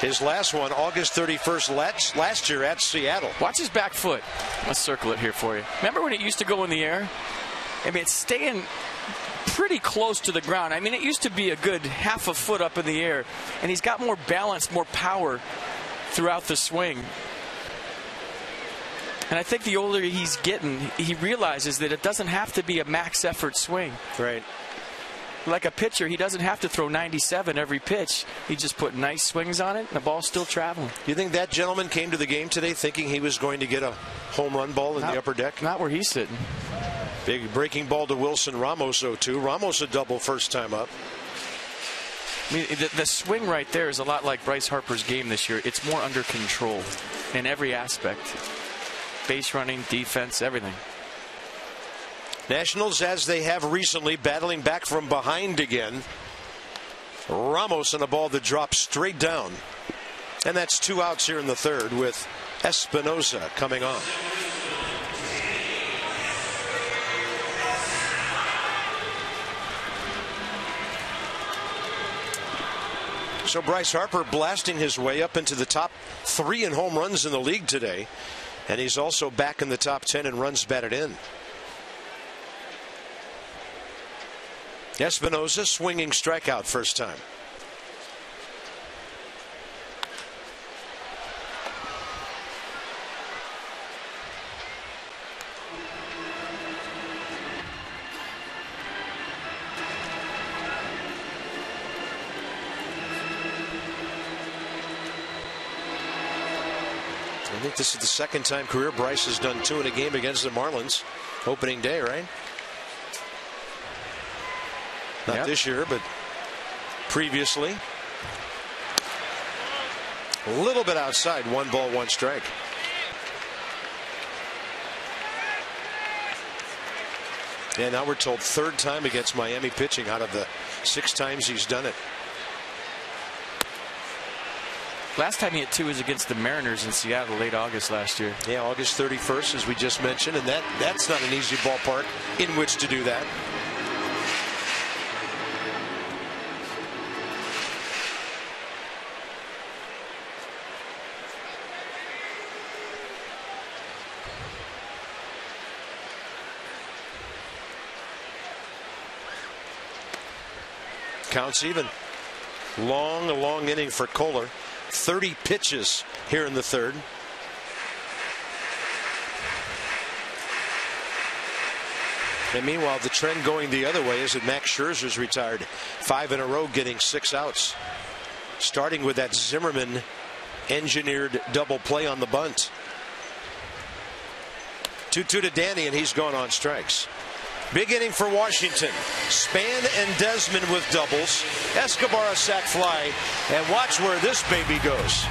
His last one, August 31st last year at Seattle. Watch his back foot. Let's circle it here for you. Remember when it used to go in the air? I mean, it's staying pretty close to the ground. I mean, it used to be a good half a foot up in the air, and he's got more balance, more power throughout the swing. And I think the older he's getting, he realizes that it doesn't have to be a max effort swing. Right. Like a pitcher, he doesn't have to throw 97 every pitch. He just put nice swings on it, and the ball's still traveling. You think that gentleman came to the game today thinking he was going to get a home run ball in the upper deck? Not where he's sitting. Big breaking ball to Wilson Ramos, 0-2. Ramos a double first time up. I mean, the swing right there is a lot like Bryce Harper's game this year. It's more under control in every aspect. Base running, defense, everything. Nationals, as they have recently, battling back from behind again. Ramos on a ball that drops straight down. And that's 2 outs here in the third with Espinosa coming on. So Bryce Harper blasting his way up into the top 3 in home runs in the league today. And he's also back in the top 10 in runs batted in. Espinosa swinging strikeout first time. I think this is the second time career Bryce has done 2 in a game against the Marlins. Opening day, right? Not this year, but previously. A little bit outside. 1 ball, 1 strike. And now we're told 3rd time against Miami pitching out of the 6 times he's done it. Last time he hit 2 was against the Mariners in Seattle late August last year. Yeah, August 31st, as we just mentioned, and that's not an easy ballpark in which to do that. Counts even. Long inning for Kohler. 30 pitches here in the third. And meanwhile, the trend going the other way is that Max Scherzer's retired 5 in a row, getting 6 outs. Starting with that Zimmerman engineered double play on the bunt. 2-2 to Danny, and he's gone on strikes. Big inning for Washington. Span and Desmond with doubles. Escobar a sac fly. And watch where this baby goes.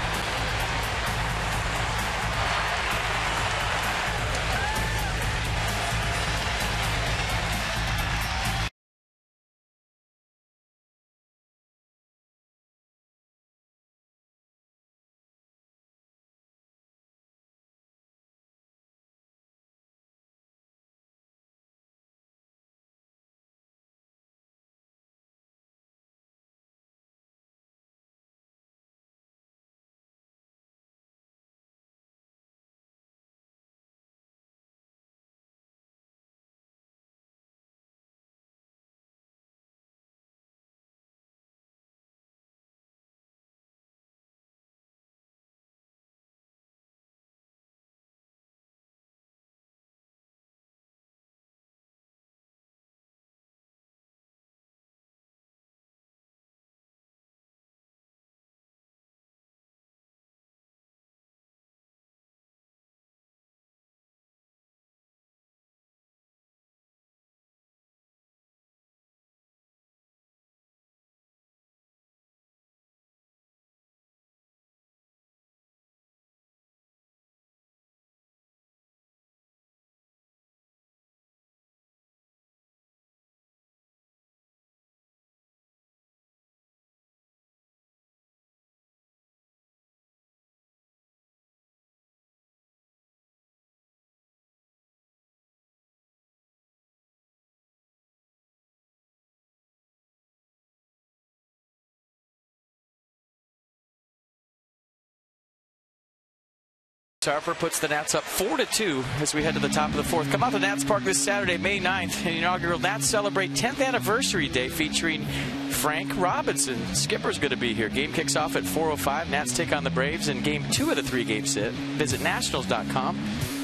Harper puts the Nats up 4-2 as we head to the top of the fourth. Come out to Nats Park this Saturday, May 9th. An inaugural Nats Celebrate 10th Anniversary Day featuring Frank Robinson. Skipper's going to be here. Game kicks off at 4:05. Nats take on the Braves in Game 2 of the 3-game set. Visit Nationals.com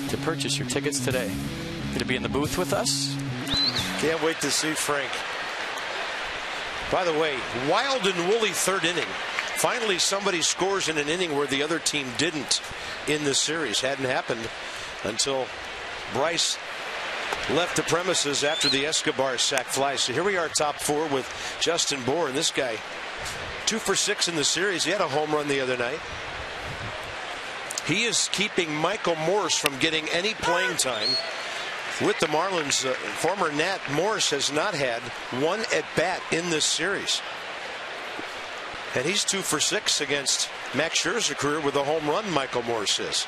to purchase your tickets today. Going to be in the booth with us. Can't wait to see Frank. By the way, wild and woolly third inning. Finally, somebody scores in an inning where the other team didn't in the series. Hadn't happened until Bryce left the premises after the Escobar sac fly. So here we are, top four with Justin Bour, and this guy 2 for 6 in the series. He had a home run the other night. He is keeping Michael Morse from getting any playing time with the Marlins. Former Nat Morse has not had one at bat in this series. And he's 2 for 6 against Max Scherzer's career with a home run. Michael Morse is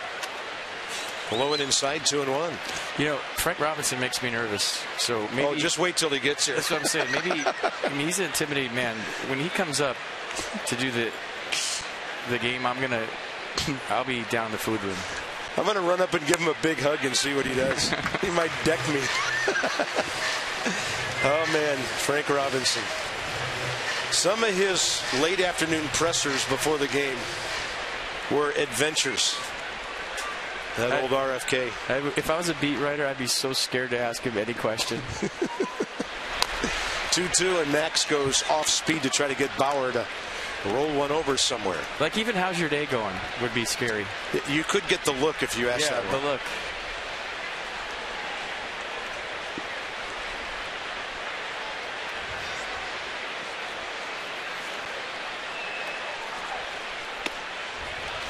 low and inside, 2-1. You know, Frank Robinson makes me nervous. So maybe just wait till he gets here. That's what I'm saying. Maybe he's an intimidating man. When he comes up to do the game, I'll be down the food room. I'm going to run up and give him a big hug and see what he does. He might deck me. Oh man, Frank Robinson. Some of his late afternoon pressers before the game were adventures. That old RFK. If I was a beat writer, I'd be so scared to ask him any question. 2-2, and Max goes off speed to try to get Bauer to roll one over somewhere. Like even how's your day going would be scary. You could get the look if you asked that one. The look.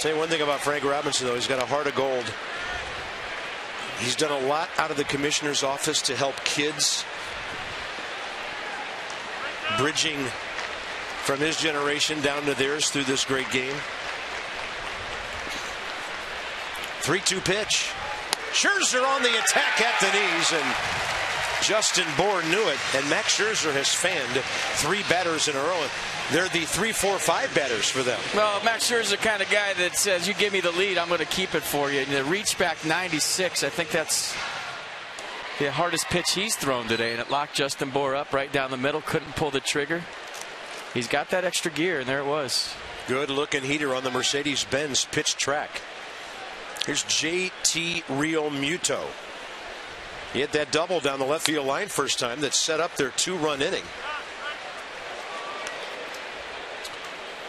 Tell you one thing about Frank Robinson, though, he's got a heart of gold. He's done a lot out of the commissioner's office to help kids, bridging from his generation down to theirs through this great game. 3-2 pitch. Scherzer on the attack at the knees, and Justin Bour knew it. And Max Scherzer has fanned 3 batters in a row. They're the 3, 4, 5 batters for them. Well, Max Scherzer is the kind of guy that says, you give me the lead, I'm going to keep it for you. And the reach back 96, I think that's the hardest pitch he's thrown today. And it locked Justin Bour up right down the middle. Couldn't pull the trigger. He's got that extra gear, and there it was. Good looking heater on the Mercedes-Benz pitch track. Here's JT Realmuto. He hit that double down the left field line first time that set up their 2-run inning.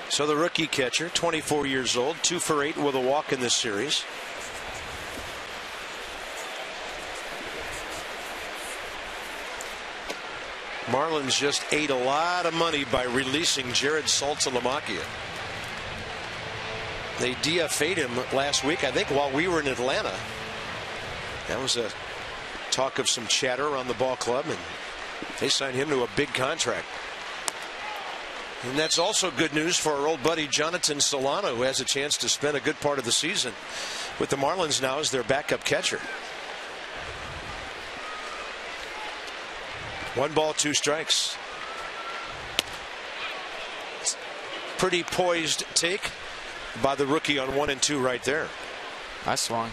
So the rookie catcher, 24 years old, 2 for 8 with a walk in this series. Marlins just ate a lot of money by releasing Jared Saltalamacchia. They DFA'd him last week, I think, while we were in Atlanta. That was a talk of some chatter around the ball club, and they signed him to a big contract. And that's also good news for our old buddy Jonathan Solano, who has a chance to spend a good part of the season with the Marlins now as their backup catcher. 1 ball, 2 strikes. Pretty poised take by the rookie on 1 and 2 right there. I swung.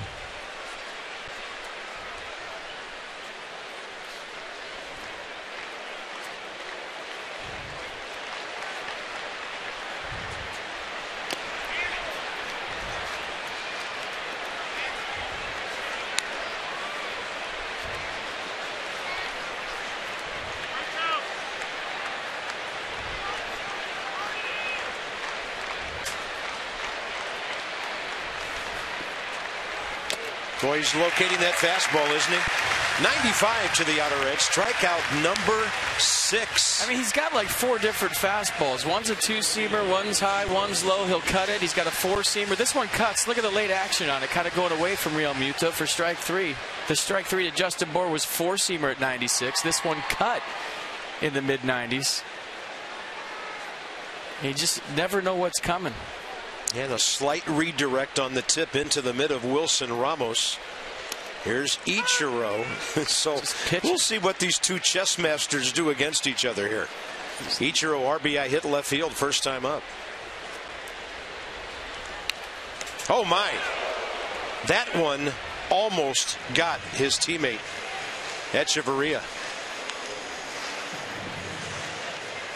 Boy, he's locating that fastball, isn't he? 95 to the outer edge. Strikeout number 6. I mean, he's got like 4 different fastballs. One's a 2-seamer, one's high, one's low. He'll cut it. He's got a 4-seamer. This one cuts. Look at the late action on it. Kind of going away from Realmuto for strike 3. The strike 3 to Justin Bour was 4-seamer at 96. This one cut in the mid-90s. You just never know what's coming. And a slight redirect on the tip into the mid of Wilson Ramos. Here's Ichiro. So we'll see what these two chess masters do against each other here. Ichiro RBI hit left field first time up. Oh my. That one almost got his teammate Echeverria.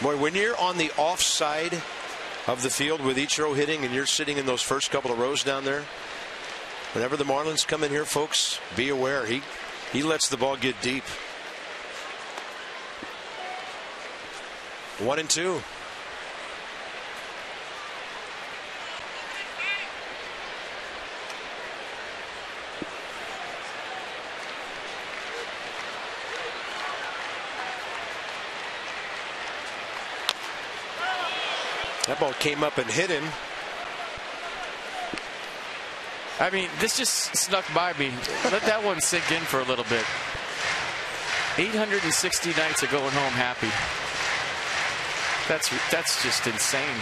Boy, when you're on the offside of the field with Ichiro hitting and you're sitting in those first couple of rows down there, whenever the Marlins come in here, folks, be aware. He lets the ball get deep. 1-2. That ball came up and hit him. I mean, this just snuck by me. Let that one sink in for a little bit. 860 nights of going home happy. That's just insane.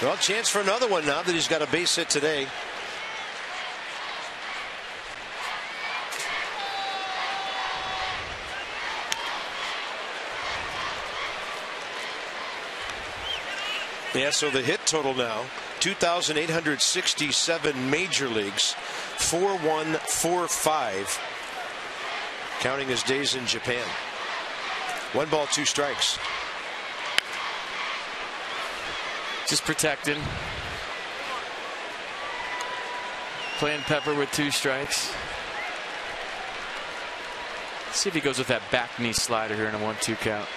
Well, chance for another one now that he's got a base hit today. Yeah, so the hit total now, 2,867 major leagues, 4-1-4-5, counting his days in Japan. 1 ball, 2 strikes. Just protecting. Playing Pepper with 2 strikes. Let's see if he goes with that back knee slider here in a 1-2 count.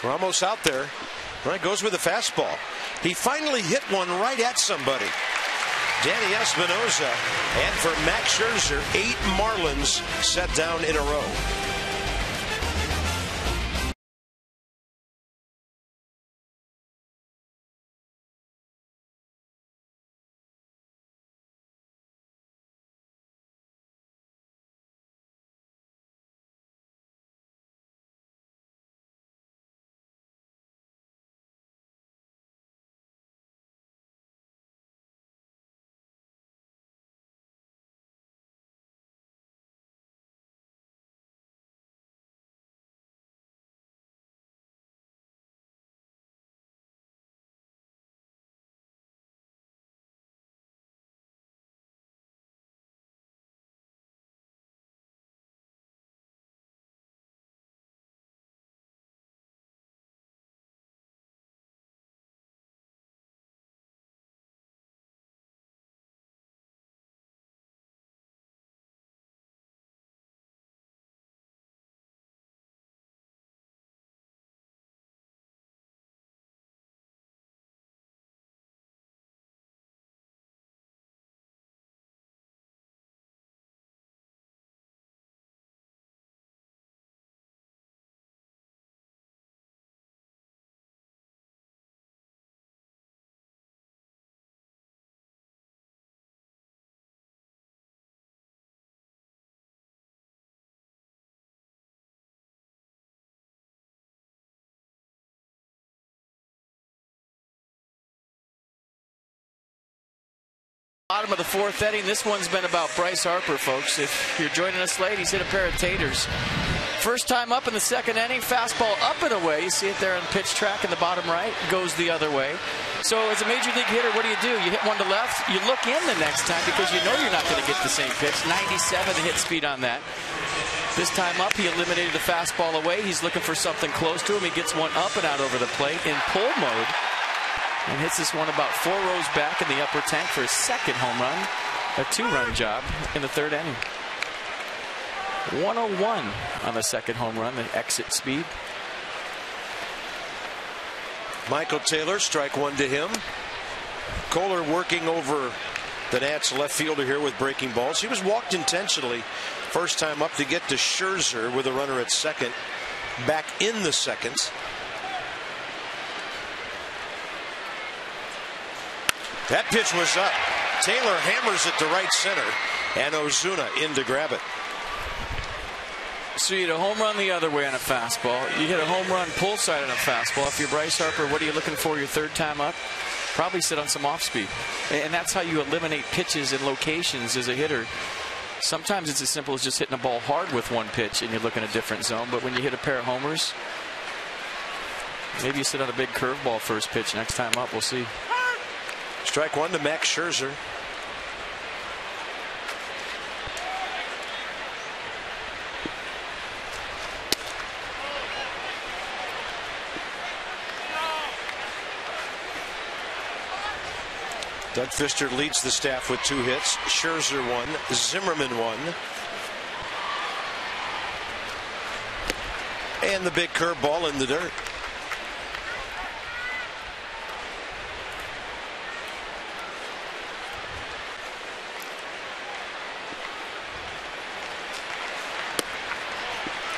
Ramos out there. Right, goes with a fastball. He finally hit one right at somebody. Danny Espinosa. And for Max Scherzer, 8 Marlins set down in a row. Bottom of the 4th inning. This one's been about Bryce Harper, folks. If you're joining us late, he's hit a pair of taters. First time up in the 2nd inning, fastball up and away. You see it there on the pitch track in the bottom right. Goes the other way. So as a major league hitter, what do? You hit one to left. You look in the next time because you know you're not going to get the same pitch. 97 the hit speed on that. This time up, he eliminated the fastball away. He's looking for something close to him. He gets one up and out over the plate in pull mode. And hits this one about 4 rows back in the upper tank for his 2nd home run. A 2-run job in the 3rd inning. 101 on the 2nd home run, the exit speed. Michael Taylor, strike 1 to him. Kohler working over the Nats left fielder here with breaking balls. He was walked intentionally first time up to get to Scherzer with a runner at 2nd. Back in the 2nd. That pitch was up. Taylor hammers it to right center, and Ozuna in to grab it. So you hit a home run the other way on a fastball. You hit a home run pull side on a fastball. If you're Bryce Harper, what are you looking for your 3rd time up? Probably sit on some off speed. And that's how you eliminate pitches and locations as a hitter. Sometimes it's as simple as just hitting a ball hard with one pitch and you look in a different zone. But when you hit a pair of homers, Maybe you sit on a big curveball first pitch next time up. We'll see. Strike one to Max Scherzer. Doug Fister leads the staff with 2 hits. Scherzer 1, Zimmerman 1. And the big curveball in the dirt.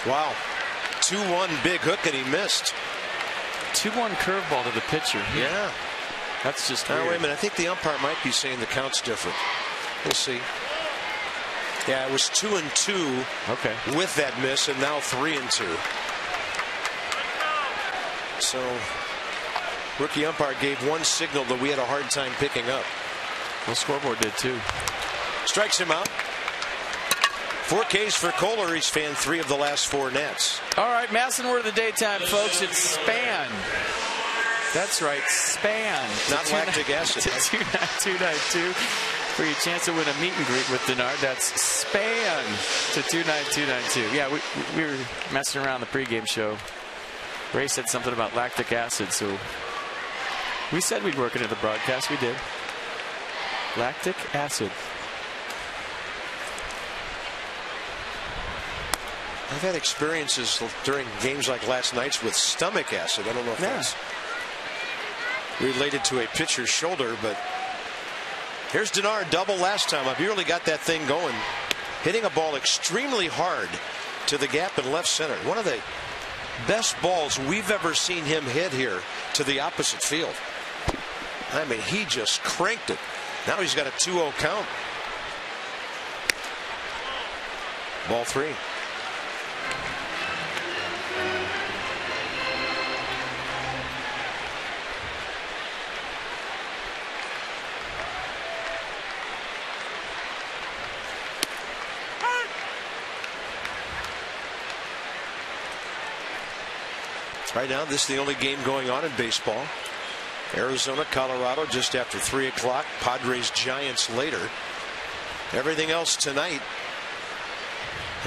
Wow. 2-1 big hook and he missed. 2-1 curveball to the pitcher. Yeah. That's just weird. Weird. Wait a minute. I think the umpire might be saying the count's different. We'll see. Yeah, it was 2-2 with that miss, and now 3-2. So, rookie umpire gave one signal that we had a hard time picking up. Well, scoreboard did too. Strikes him out. 4 Ks for Kohler. He's fanned 3 of the last 4 nets. All right, Masson word of the daytime, folks. It's span. That's right, span. Not lactic acid. To 29292 for your chance to win a meet and greet with Denard. That's span to 29292. Yeah, we were messing around the pregame show. Ray said something about lactic acid, so we said we'd work it into the broadcast. We did. Lactic acid. I've had experiences during games like last night's with stomach acid. I don't know if that's related to a pitcher's shoulder, but here's Denard, double last time up. He really got that thing going, hitting a ball extremely hard to the gap in left center. One of the best balls we've ever seen him hit here to the opposite field. I mean, he just cranked it. Now he's got a 2-0 count. Ball 3. Right now, this is the only game going on in baseball. Arizona, Colorado just after 3 o'clock. Padres, Giants later. Everything else tonight.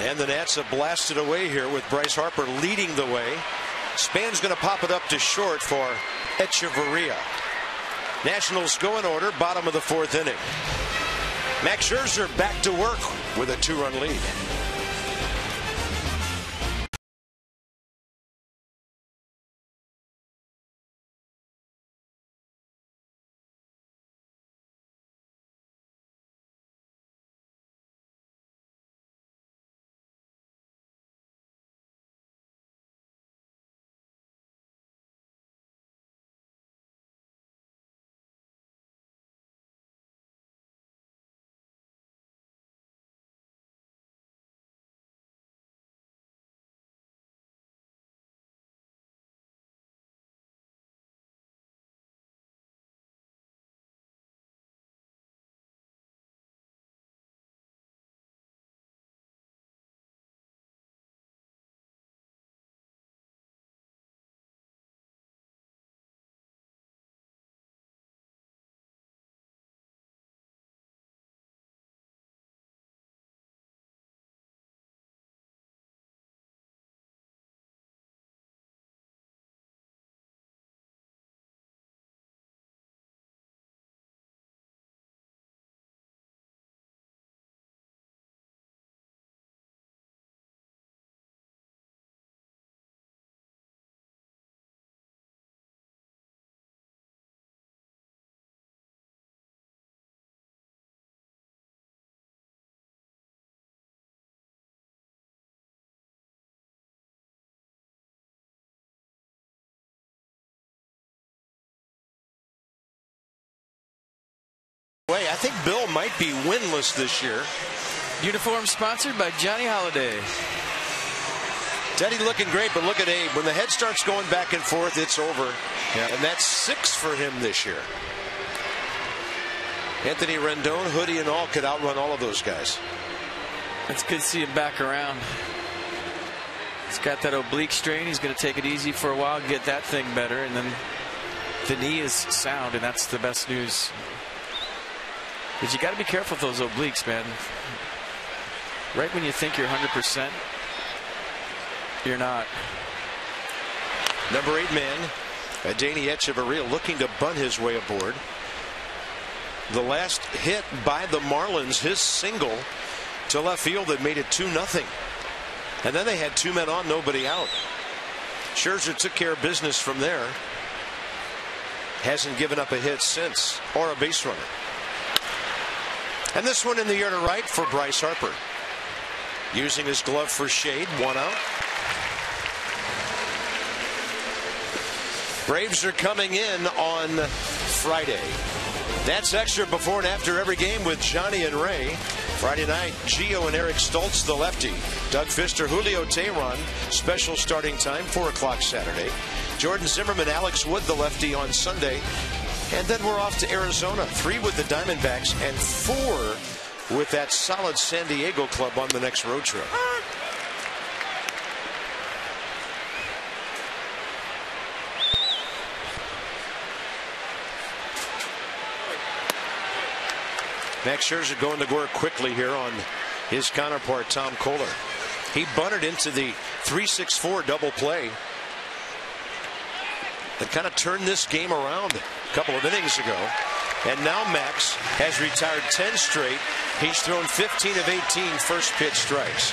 And the Nats have blasted away here with Bryce Harper leading the way. Span's going to pop it up to short for Echeverria. Nationals go in order, bottom of the 4th inning. Max Scherzer back to work with a 2-run lead. I think Bill might be winless this year. Uniform sponsored by Johnny Holiday. Teddy looking great, but look at Abe. When the head starts going back and forth, it's over. Yeah. And that's 6 for him this year. Anthony Rendon, hoodie and all, could outrun all of those guys. It's good to see him back around. He's got that oblique strain. He's going to take it easy for a while, get that thing better, and then the knee is sound, and that's the best news. But you got to be careful with those obliques, man. Right when you think you're 100%, you're not. Number 8 man, Adeiny Echeverria, looking to bunt his way aboard. The last hit by the Marlins, his single to left field that made it 2-0. And then they had 2 men on, nobody out. Scherzer took care of business from there. Hasn't given up a hit since, or a base runner. And this one in the air to right for Bryce Harper. Using his glove for shade, 1 out. Braves are coming in on Friday. That's extra before and after every game with Johnny and Ray. Friday night, Gio and Eric Stoltz, the lefty. Doug Fister, Julio Teheran, special starting time, 4 o'clock Saturday. Jordan Zimmerman, Alex Wood, the lefty, on Sunday. And then we're off to Arizona, 3 with the Diamondbacks and 4 with that solid San Diego club on the next road trip. Max Scherzer going to work quickly here on his counterpart, Tom Kohler. He bunted into the 3-6-4 double play that kind of turned this game around a couple of innings ago. And now Max has retired 10 straight. He's thrown 15 of 18 first pitch strikes.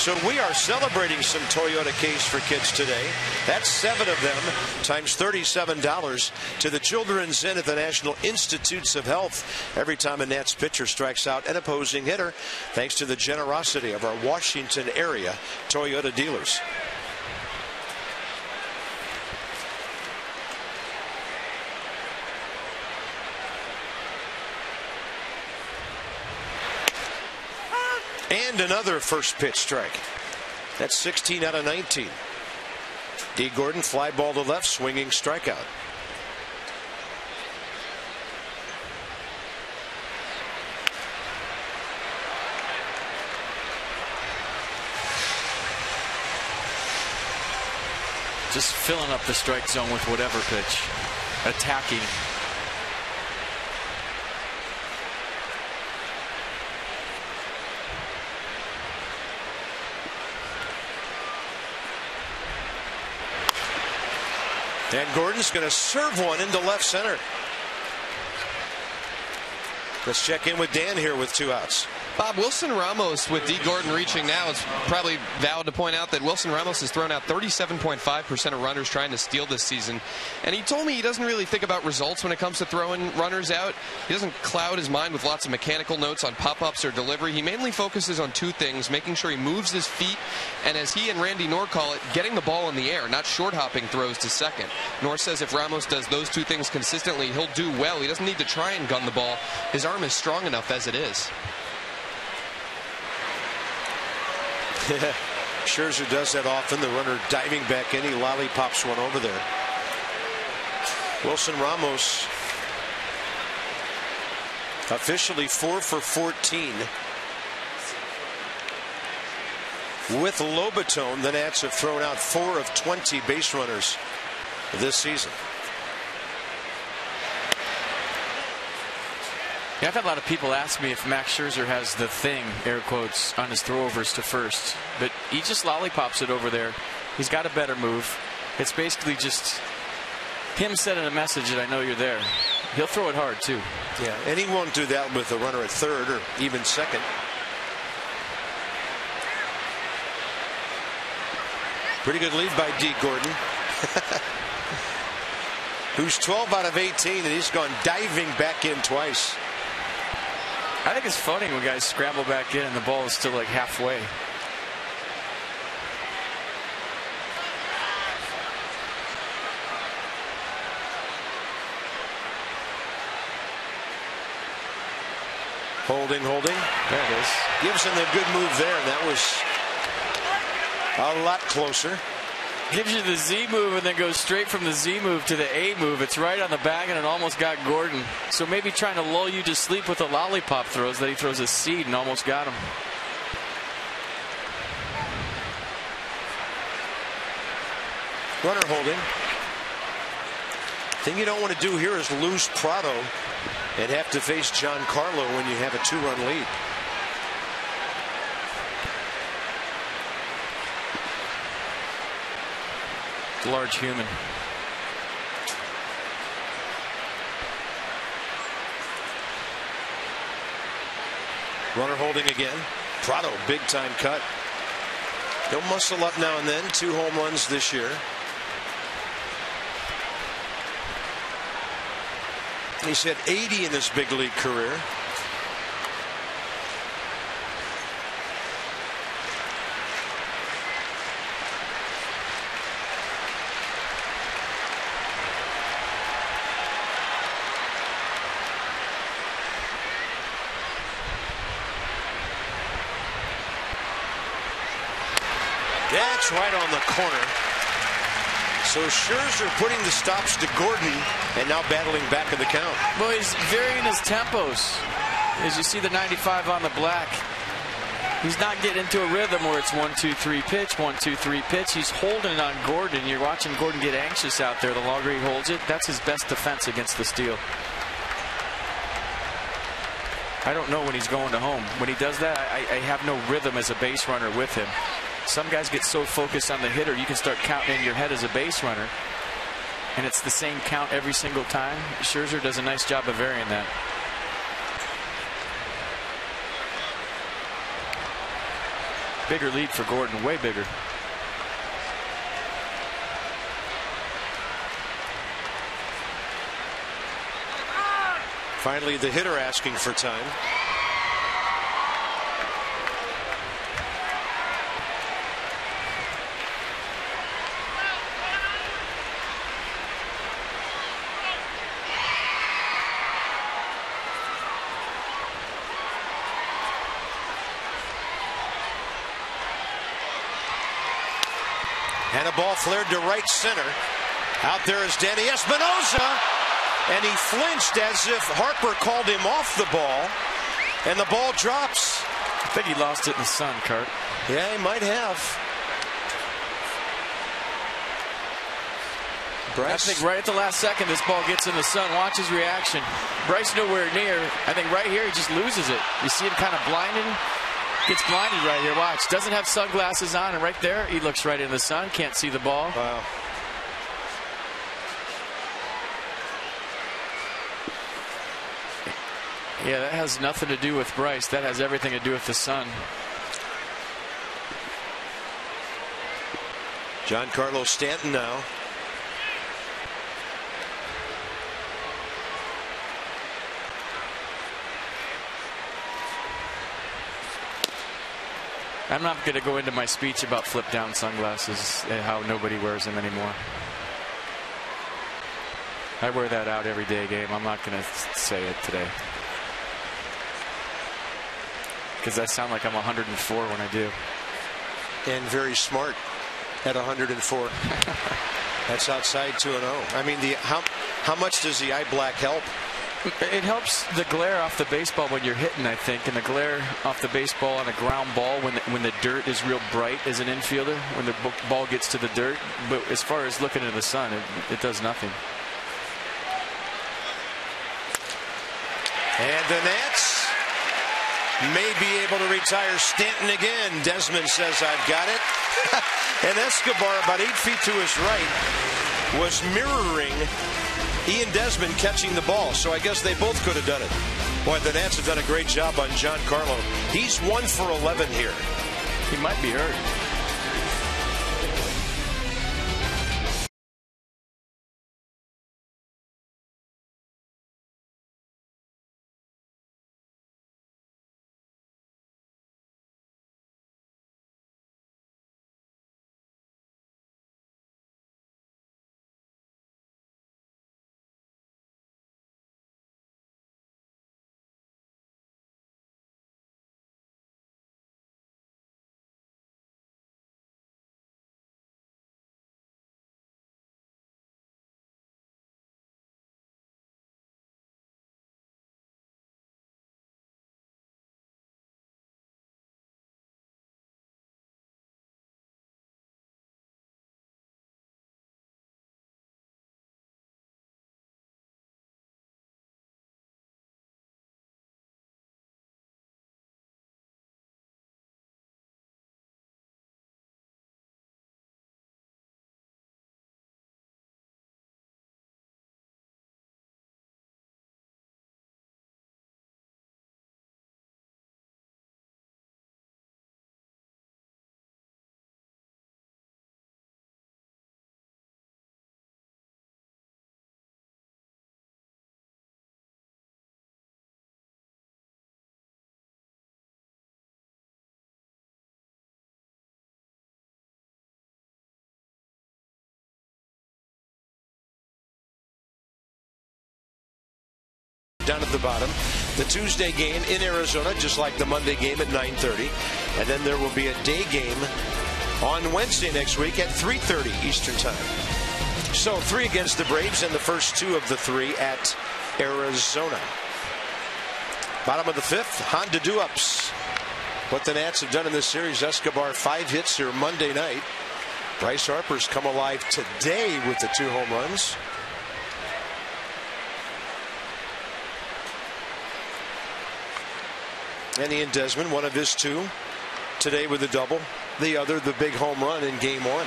So we are celebrating some Toyota Ks for kids today. That's 7 of them times $37 to the Children's Inn at the National Institutes of Health every time a Nats pitcher strikes out an opposing hitter, thanks to the generosity of our Washington area Toyota dealers. And another first pitch strike. That's 16 out of 19. D. Gordon, fly ball to left, swinging strikeout. Just filling up the strike zone with whatever pitch. Attacking. And Gordon's going to serve one into left center. Let's check in with Dan here with 2 outs. Bob, Wilson Ramos with D. Gordon reaching now. It's probably valid to point out that Wilson Ramos has thrown out 37.5% of runners trying to steal this season. And he told me he doesn't really think about results when it comes to throwing runners out. He doesn't cloud his mind with lots of mechanical notes on pop-ups or delivery. He mainly focuses on 2 things, making sure he moves his feet, and as he and Randy Knorr call it, getting the ball in the air, not short-hopping throws to second. Knorr says if Ramos does those 2 things consistently, he'll do well. He doesn't need to try and gun the ball. His arm is strong enough as it is. Scherzer does that often. The runner diving back in, he lollipops one over there. Wilson Ramos officially 4 for 14. With Lobaton, the Nats have thrown out 4 of 20 base runners this season. Yeah, I've had a lot of people ask me if Max Scherzer has the thing, air quotes, on his throwovers to first. But he just lollipops it over there. He's got a better move. It's basically just him sending a message that I know you're there. He'll throw it hard, too. Yeah, and he won't do that with the runner at third or even second. Pretty good lead by D. Gordon. Who's 12 out of 18, and he's gone diving back in twice. I think it's funny when guys scramble back in and the ball is still like halfway. Holding. There it is. Gibson, a good move there, and that was a lot closer. Gives you the Z move and then goes straight from the Z move to the A move. It's right on the bag and it almost got Gordon. So maybe trying to lull you to sleep with the lollipop throws that he throws a seed and almost got him. Runner holding. Thing you don't want to do here is lose Prado and have to face Giancarlo when you have a 2-run lead. Large human. Runner holding again. Prado, big time cut. He'll muscle up now and then. 2 home runs this year. He's hit 80 in his big league career. That's right on the corner. So Scherzer putting the stops to Gordon and now battling back in the count. Well, he's varying his tempos. As you see the 95 on the black, he's not getting into a rhythm where it's 1-2-3 pitch, 1-2-3 pitch. He's holding it on Gordon. You're watching Gordon get anxious out there. The longer he holds it, that's his best defense against the steal. I don't know when he's going to home. When he does that, I have no rhythm as a base runner with him. Some guys get so focused on the hitter, you can start counting in your head as a base runner, and it's the same count every single time. Scherzer does a nice job of varying that. Bigger lead for Gordon, way bigger. Finally, the hitter asking for time. And a ball flared to right center. Out there is Danny Espinosa. And he flinched as if Harper called him off the ball. And the ball drops. I think he lost it in the sun, Kurt. Yeah, he might have. Bryce. I think right at the last second this ball gets in the sun. Watch his reaction. Bryce nowhere near. I think right here he just loses it. You see him kind of blinded. Gets blinded right here. Watch. Doesn't have sunglasses on, and right there he looks right in the sun. Can't see the ball. Wow. Yeah, that has nothing to do with Bryce. That has everything to do with the sun. Giancarlo Stanton now. I'm not going to go into my speech about flip down sunglasses and how nobody wears them anymore. I wear that out every day, Gabe. I'm not going to say it today, because I sound like I'm 104 when I do. And very smart at 104. That's outside 2-0. I mean, how much does the eye black help? It helps the glare off the baseball when you're hitting, I think, and the glare off the baseball on a ground ball when the dirt is real bright as an infielder, when the ball gets to the dirt. But as far as looking into the sun, it does nothing. And the Nats may be able to retire Stanton again. Desmond says, I've got it. And Escobar, about 8 feet to his right, was mirroring Ian Desmond catching the ball. So I guess they both could have done it. Boy, the Nats have done a great job on Giancarlo. He's 1 for 11 here. He might be hurt. down at the bottom. The Tuesday game in Arizona, just like the Monday game at 9:30. And then there will be a day game on Wednesday next week at 3:30 Eastern Time. So 3 against the Braves and the first 2 of the 3 at Arizona. Bottom of the 5th, Honda do-ups. What the Nats have done in this series, Escobar 5 hits here Monday night. Bryce Harper's come alive today with the 2 home runs. And Ian Desmond, one of his 2 today with a double. The other, the big home run in game 1.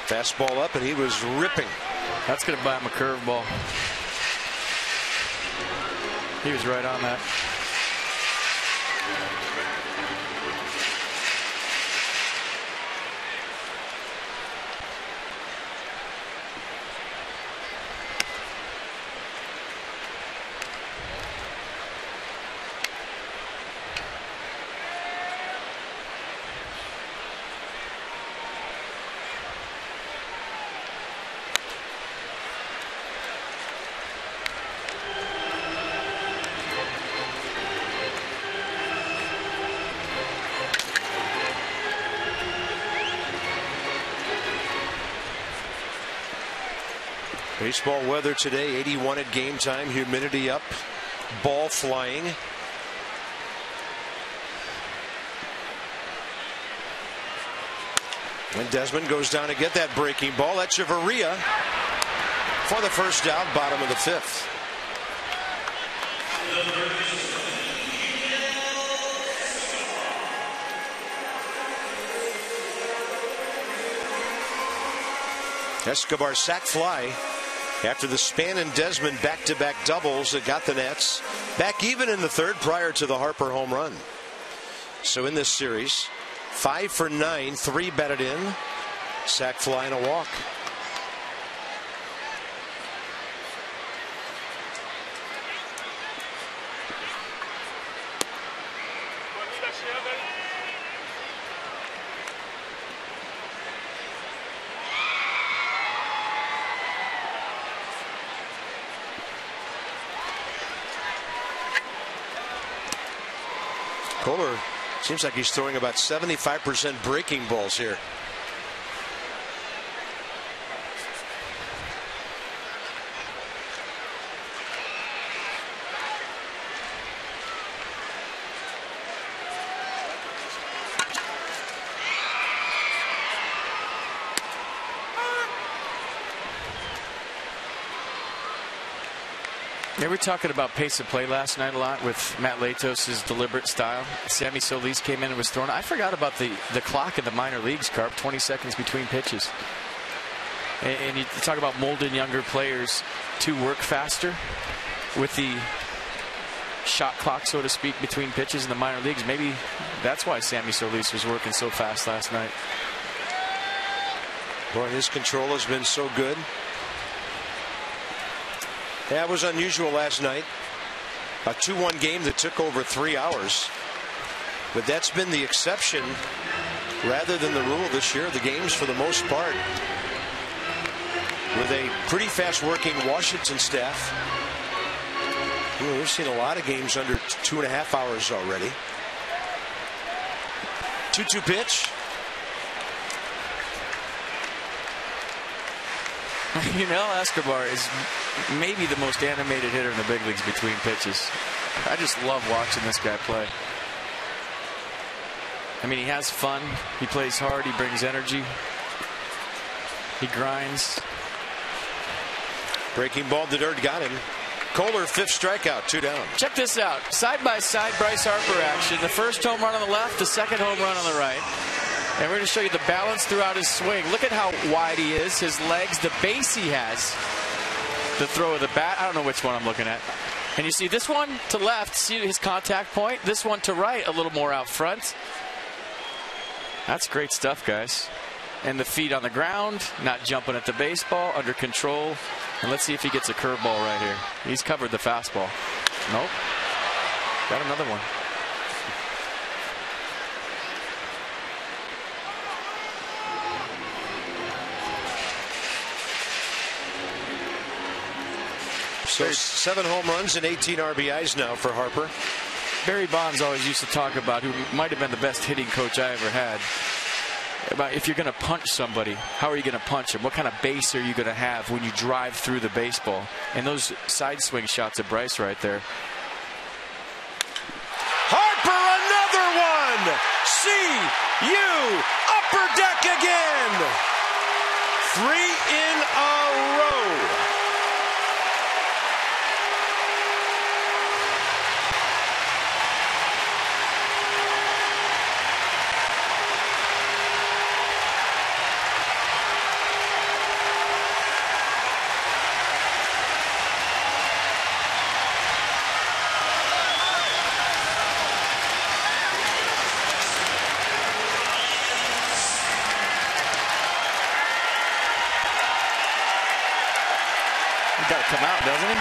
Fastball up, and he was ripping. That's going to buy him a curveball. He was right on that. Baseball weather today, 81 at game time, humidity up, ball flying. When Desmond goes down to get that breaking ball, Echeverria for the first out, bottom of the 5th. Escobar sac fly after the Span and Desmond back-to-back doubles that got the Nats back even in the 3rd prior to the Harper home run. So in this series, 5 for 9, 3 batted in, sac fly and a walk. Kohler seems like he's throwing about 75% breaking balls here. Yeah, we were talking about pace of play last night a lot with Matt Latos' deliberate style. Sammy Solis came in and was throwing. I forgot about the clock in the minor leagues, Carp. 20 seconds between pitches. And you talk about molding younger players to work faster with the shot clock, so to speak, between pitches in the minor leagues. Maybe that's why Sammy Solis was working so fast last night. Boy, his control has been so good. That was unusual last night. A 2-1 game that took over 3 hours. But that's been the exception rather than the rule this year. The games, for the most part, with a pretty fast working Washington staff. We've seen a lot of games under 2.5 hours already. 2-2 pitch. You know, Escobar is maybe the most animated hitter in the big leagues between pitches. I just love watching this guy play. I mean, he has fun. He plays hard. He brings energy. He grinds. Breaking ball to dirt, got him. Kohler, 5th strikeout, 2 down. Check this out. Side-by-side Bryce Harper action. The first home run on the left, the second home run on the right. And we're going to show you the balance throughout his swing. Look at how wide he is, his legs, the base he has, the throw of the bat. I don't know which one I'm looking at. And you see this one to left, see his contact point. This one to right, a little more out front. That's great stuff, guys. And the feet on the ground, not jumping at the baseball, under control. And let's see if he gets a curveball right here. He's covered the fastball. Nope. Got another one. So 7 home runs and 18 RBIs now for Harper. Barry Bonds always used to talk about, who might have been the best hitting coach I ever had, about if you're going to punch somebody, how are you going to punch them? What kind of base are you going to have when you drive through the baseball? And those side swing shots of Bryce right there. Harper, another one! See you upper deck again! 3 in a row. Got to come out, doesn't he?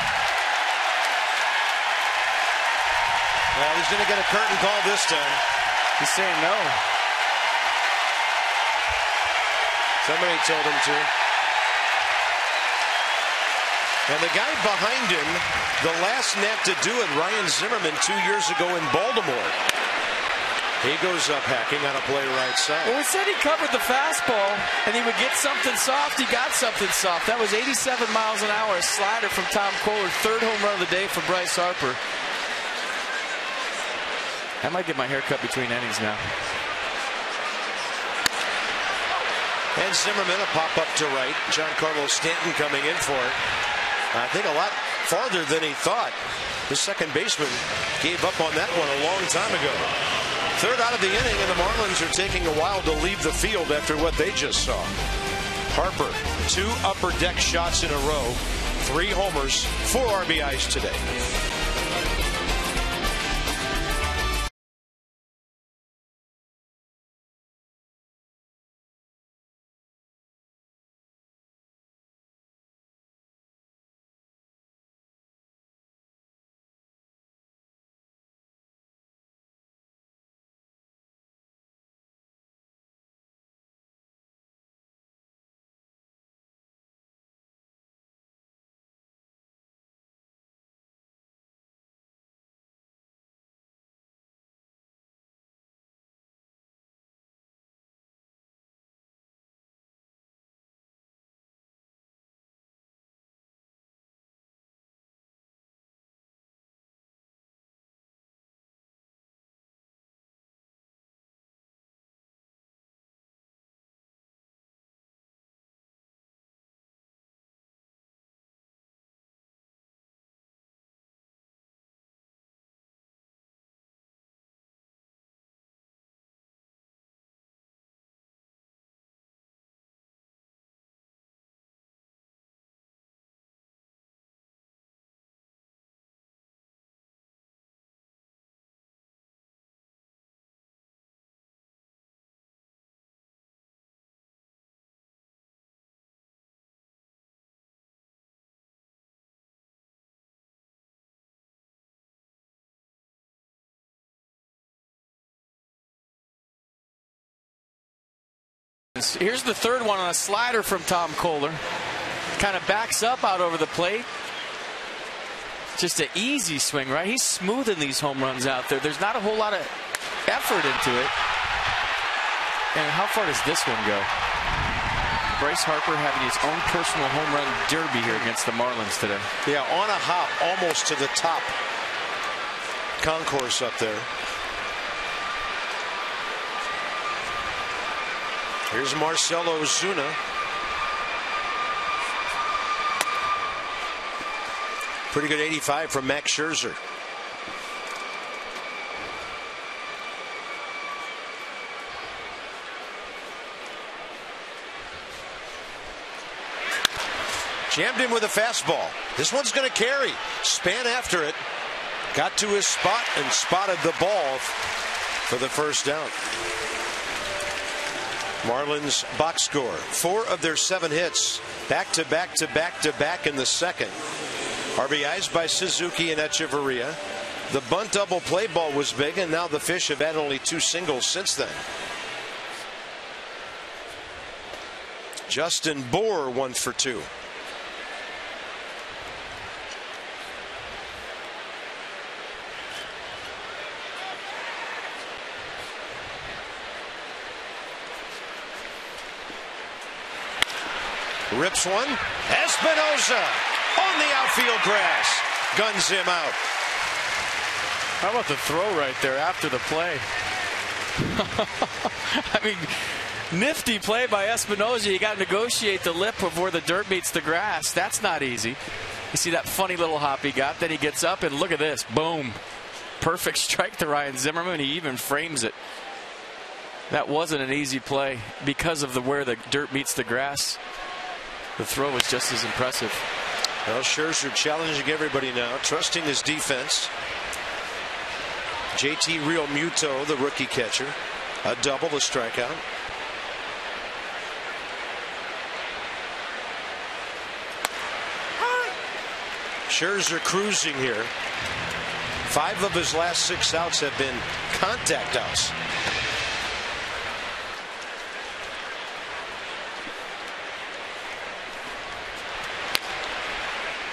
Well, he's going to get a curtain call this time. He's saying no. Somebody told him to. And the guy behind him, the last net to do it, Ryan Zimmerman, 2 years ago in Baltimore. He goes up hacking on a play right side. Well, we said he covered the fastball and he would get something soft. He got something soft. That was 87 miles an hour. A slider from Tom Kohler. 3rd home run of the day for Bryce Harper. I might get my hair cut between innings now. And Zimmerman, a pop up to right. Giancarlo Stanton coming in for it. I think a lot farther than he thought. The second baseman gave up on that one a long time ago. 3rd out of the inning, and the Marlins are taking a while to leave the field after what they just saw. Harper, 2 upper deck shots in a row, 3 homers, 4 RBIs today. Here's the 3rd one on a slider from Tom Kohler. Kind of backs up out over the plate. Just an easy swing, right? He's smoothing these home runs out there. There's not a whole lot of effort into it. And how far does this one go? Bryce Harper having his own personal home run derby here against the Marlins today. Yeah, on a hop, almost to the top concourse up there. Here's Marcell Ozuna. Pretty good 85 from Max Scherzer. Jammed him with a fastball. This one's going to carry. Span after it. Got to his spot and spotted the ball for the first down. Marlins box score. 4 of their 7 hits. Back to back to back to back in the second. RBIs by Suzuki and Echeverria. The bunt double play ball was big, and now the Fish have had only 2 singles since then. Justin Bour 1 for 2. Rips one. Espinosa on the outfield grass. Guns him out. How about the throw right there after the play? I mean, nifty play by Espinosa. You got to negotiate the lip before the dirt meets the grass. That's not easy. You see that funny little hop he got. Then he gets up and look at this. Boom. Perfect strike to Ryan Zimmerman. He even frames it. That wasn't an easy play because of where the dirt meets the grass. The throw was just as impressive. Well, Scherzer challenging everybody now, trusting his defense. JT Real Muto, the rookie catcher, a double, a strikeout. Scherzer cruising here. 5 of his last 6 outs have been contact outs.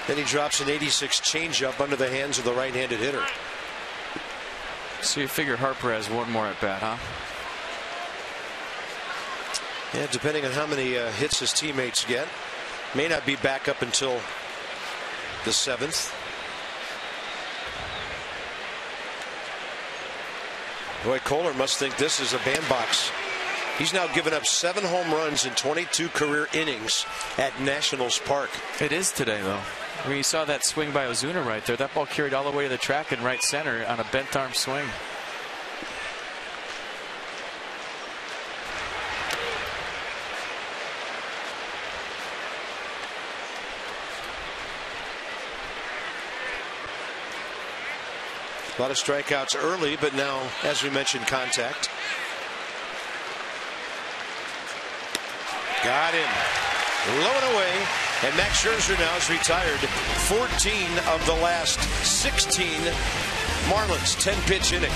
Then he drops an 86 changeup under the hands of the right-handed hitter. So you figure Harper has one more at bat, huh? Yeah, depending on how many hits his teammates get. May not be back up until the 7th. Boy, Kohler must think this is a bandbox. He's now given up 7 home runs in 22 career innings at Nationals Park. It is today, though. I mean, you saw that swing by Ozuna right there. That ball carried all the way to the track in right center on a bent arm swing. A lot of strikeouts early, but now, as we mentioned, contact. Got him. Low and away. And Max Scherzer now is retired. 14 of the last 16 Marlins 10-pitch inning.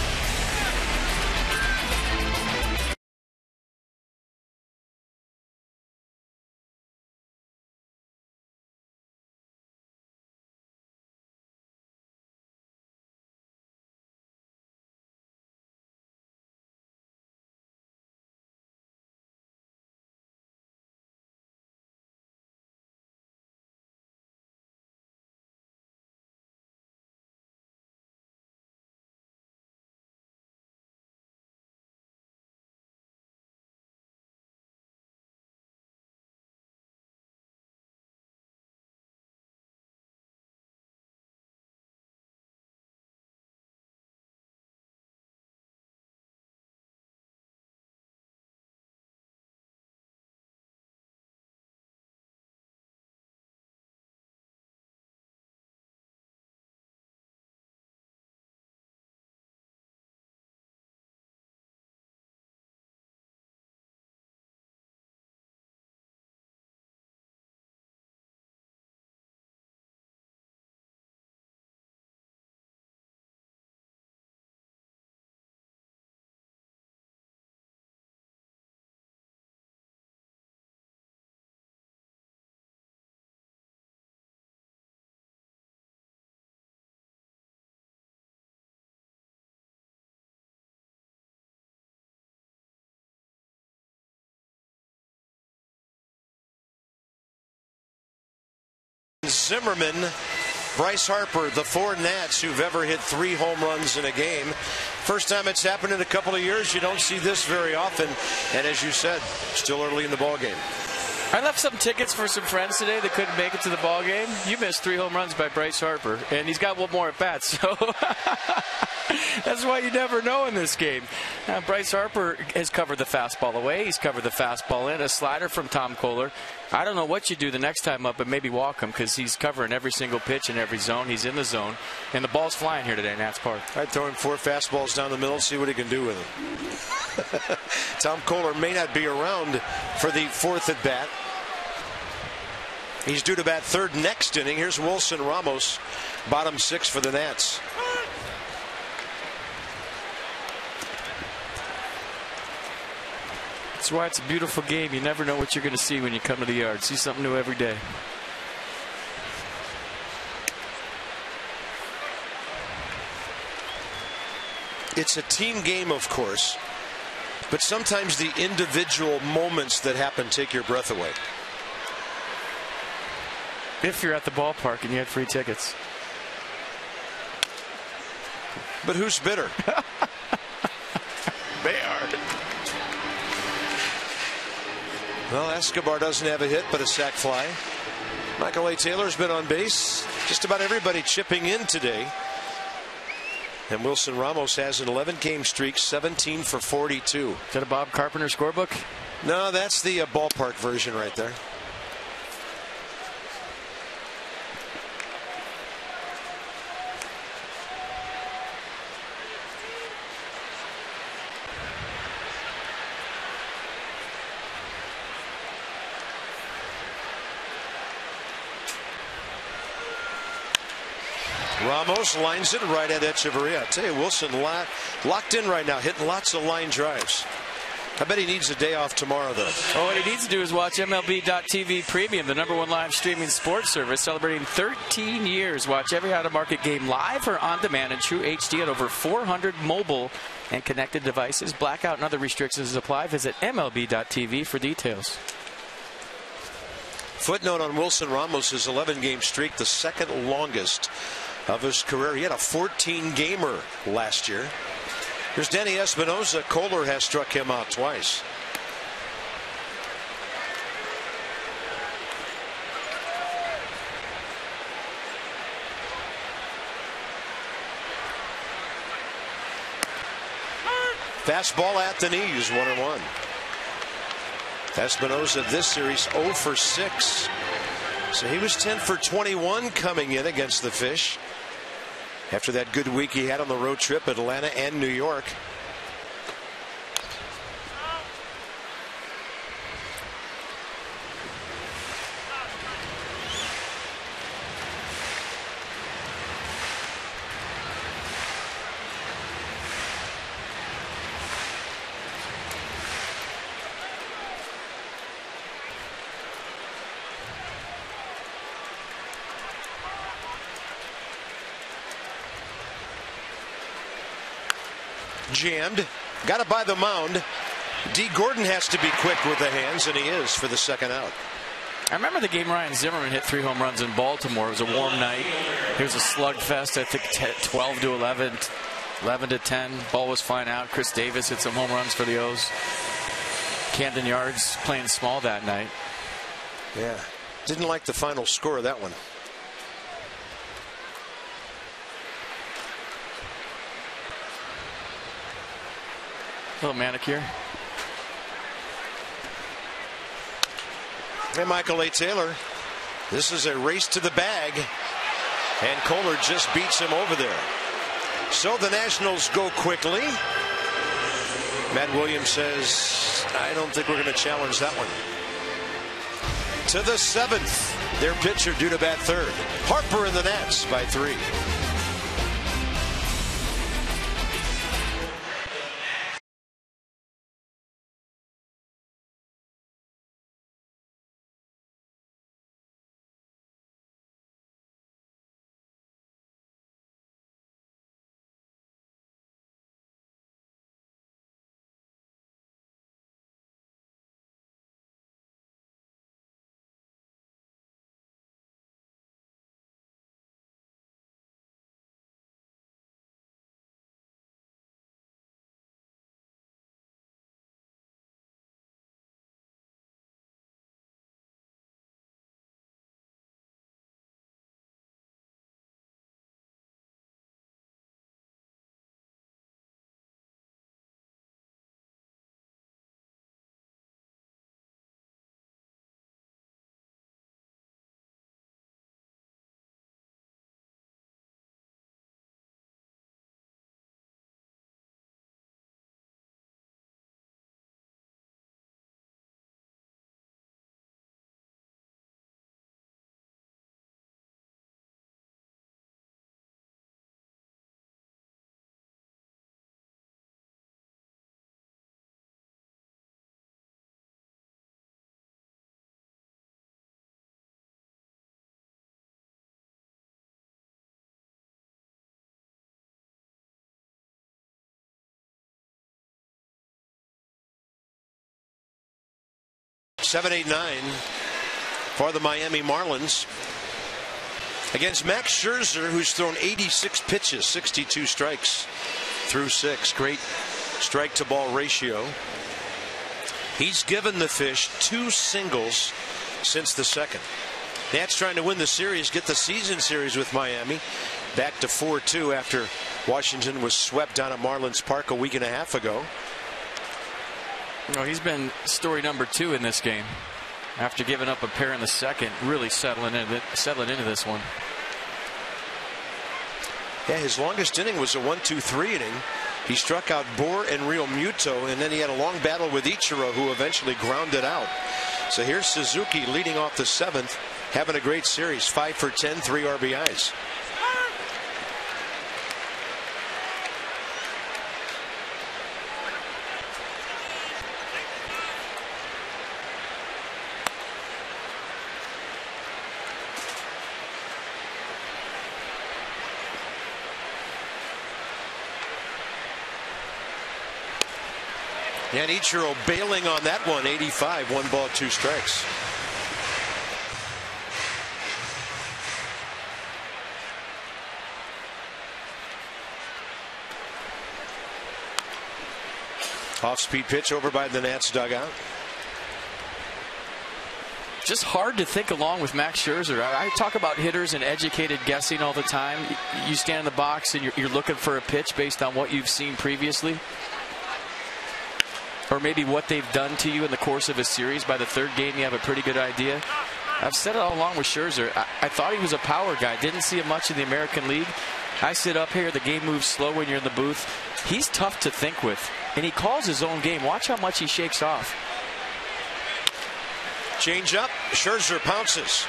Zimmerman, Bryce Harper, the 4 Nats who've ever hit 3 home runs in a game. First time it's happened in a couple of years. You don't see this very often. And as you said, still early in the ball game. I left some tickets for some friends today that couldn't make it to the ball game. You missed 3 home runs by Bryce Harper, and he's got one more at bat. So that's why you never know in this game. Bryce Harper has covered the fastball away. He's covered the fastball in. A slider from Tom Kohler. I don't know what you do the next time up, but maybe walk him because he's covering every single pitch in every zone. He's in the zone, and the ball's flying here today in Nats Park. I'd throw him 4 fastballs down the middle, see what he can do with them. Tom Kohler may not be around for the 4th at bat. He's due to bat 3rd next inning. Here's Wilson Ramos, bottom 6 for the Nats. That's why it's a beautiful game. You never know what you're going to see when you come to the yard. See something new every day. It's a team game, of course, but sometimes the individual moments that happen take your breath away. If you're at the ballpark and you had free tickets. But who's bitter? They are. Well, Escobar doesn't have a hit, but a sac fly. Michael A. Taylor's been on base. Just about everybody chipping in today. And Wilson Ramos has an 11-game streak, 17 for 42. Is that a Bob Carpenter scorebook? No, that's the ballpark version right there. Ramos lines it right at Echeverria. I tell you, Wilson locked in right now, hitting lots of line drives. I bet he needs a day off tomorrow, though. Oh, what he needs to do is watch MLB.TV Premium, the #1 live streaming sports service, celebrating 13 years. Watch every out-of-market game live or on demand in true HD on over 400 mobile and connected devices. Blackout and other restrictions apply. Visit MLB.TV for details. Footnote on Wilson Ramos' 11-game streak, the second longest of his career. He had a 14-gamer last year. Here's Danny Espinosa. Kohler has struck him out twice. Fastball at the knees, 1-1. Espinosa this series 0 for 6. So he was 10 for 21 coming in against the Fish after that good week he had on the road trip, Atlanta and New York. Jammed, got it by the mound. D. Gordon has to be quick with the hands, and he is for the second out. I remember the game Ryan Zimmerman hit 3 home runs in Baltimore. It was a warm night. It was a slugfest. I think 12 to 11, 11 to 10. Ball was flying out. Chris Davis hit some home runs for the O's. Camden Yards playing small that night. Yeah, didn't like the final score of that one. Little manicure. Hey, Michael A. Taylor. This is a race to the bag. And Kohler just beats him over there. So the Nationals go quickly. Matt Williams says, I don't think we're going to challenge that one. To the 7th. Their pitcher due to bat third. Harper in the Nats by 3. (7-8-9) for the Miami Marlins. against Max Scherzer, who's thrown 86 pitches, 62 strikes through 6. Great strike to ball ratio. He's given the Fish 2 singles since the second. Nats trying to win the series, get the season series with Miami back to 4-2 after Washington was swept down at Marlins Park a week and a half ago. No, he's been story number 2 in this game. After giving up a pair in the second, really settling into this one. Yeah, his longest inning was a 1-2-3 inning. He struck out Bohr and Real Muto, and then he had a long battle with Ichiro, who eventually grounded out. So here's Suzuki leading off the 7th, having a great series. 5 for 10, 3 RBIs. And Ichiro bailing on that one. 85, 1 ball, 2 strikes. Off-speed pitch over by the Nats dugout. Just hard to think along with Max Scherzer. I talk about hitters and educated guessing all the time. You stand in the box and you're looking for a pitch based on what you've seen previously, or maybe what they've done to you in the course of a series. By the 3rd game, you have a pretty good idea. I've said it all along with Scherzer. I thought he was a power guy. Didn't see him much in the American League. I sit up here. The game moves slow when you're in the booth. He's tough to think with, and he calls his own game. Watch how much he shakes off. Change up. Scherzer pounces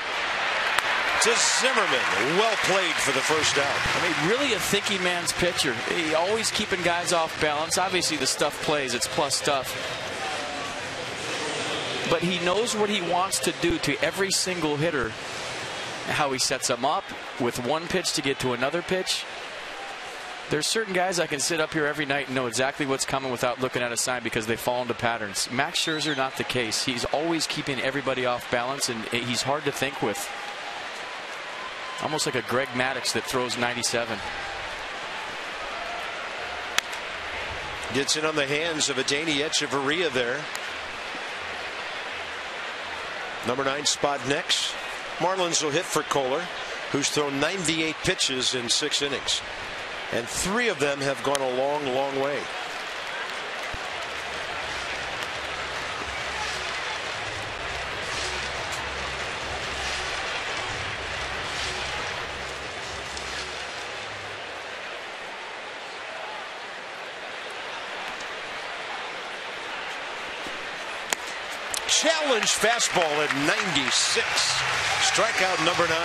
to Zimmerman. Well played for the first out. I mean, really a thinking man's pitcher. He always keeping guys off balance. Obviously, the stuff plays. It's plus stuff. But he knows what he wants to do to every single hitter. How he sets them up with one pitch to get to another pitch. There's certain guys I can sit up here every night and know exactly what's coming without looking at a sign because they fall into patterns. Max Scherzer, not the case. He's always keeping everybody off balance, and he's hard to think with. Almost like a Greg Maddux that throws 97. Gets in on the hands of Adeiny Echeverria there. Number 9 spot next. Marlins will hit for Kohler, who's thrown 98 pitches in 6 innings. And 3 of them have gone a long, long way. Challenge fastball at 96. Strikeout number 9.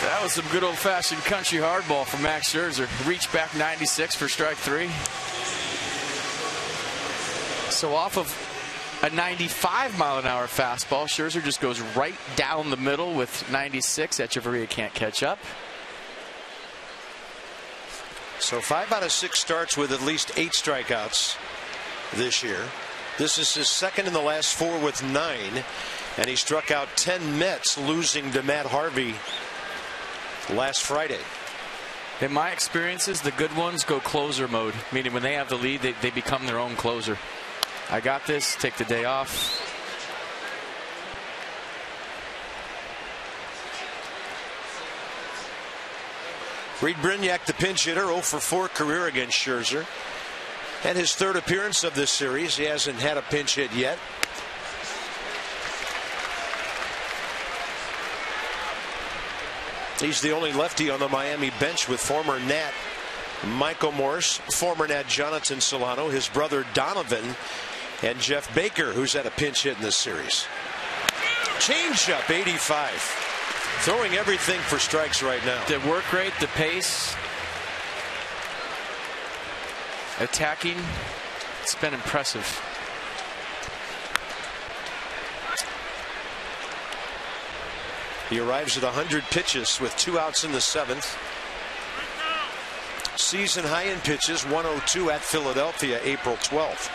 That was some good old-fashioned country hardball from Max Scherzer. Reached back 96 for strike 3. So off of a 95-mile-an-hour fastball, Scherzer just goes right down the middle with 96. Echeverria can't catch up. So 5 out of 6 starts with at least 8 strikeouts this year. This is his second in the last 4 with 9. And he struck out 10 Mets, losing to Matt Harvey last Friday. In my experiences, the good ones go closer mode, meaning when they have the lead, they become their own closer. I got this, take the day off. Reed Brignac, the pinch hitter, 0 for 4 career against Scherzer. And his 3rd appearance of this series. He hasn't had a pinch hit yet. He's the only lefty on the Miami bench with former Nat Michael Morse, former Nat Jonathan Solano, his brother Donovan, and Jeff Baker, who's had a pinch hit in this series. Changeup, 85. Throwing everything for strikes right now. The work rate, the pace, attacking, it's been impressive. He arrives at 100 pitches with 2 outs in the 7th. Season high in pitches, 102 at Philadelphia, April 12th.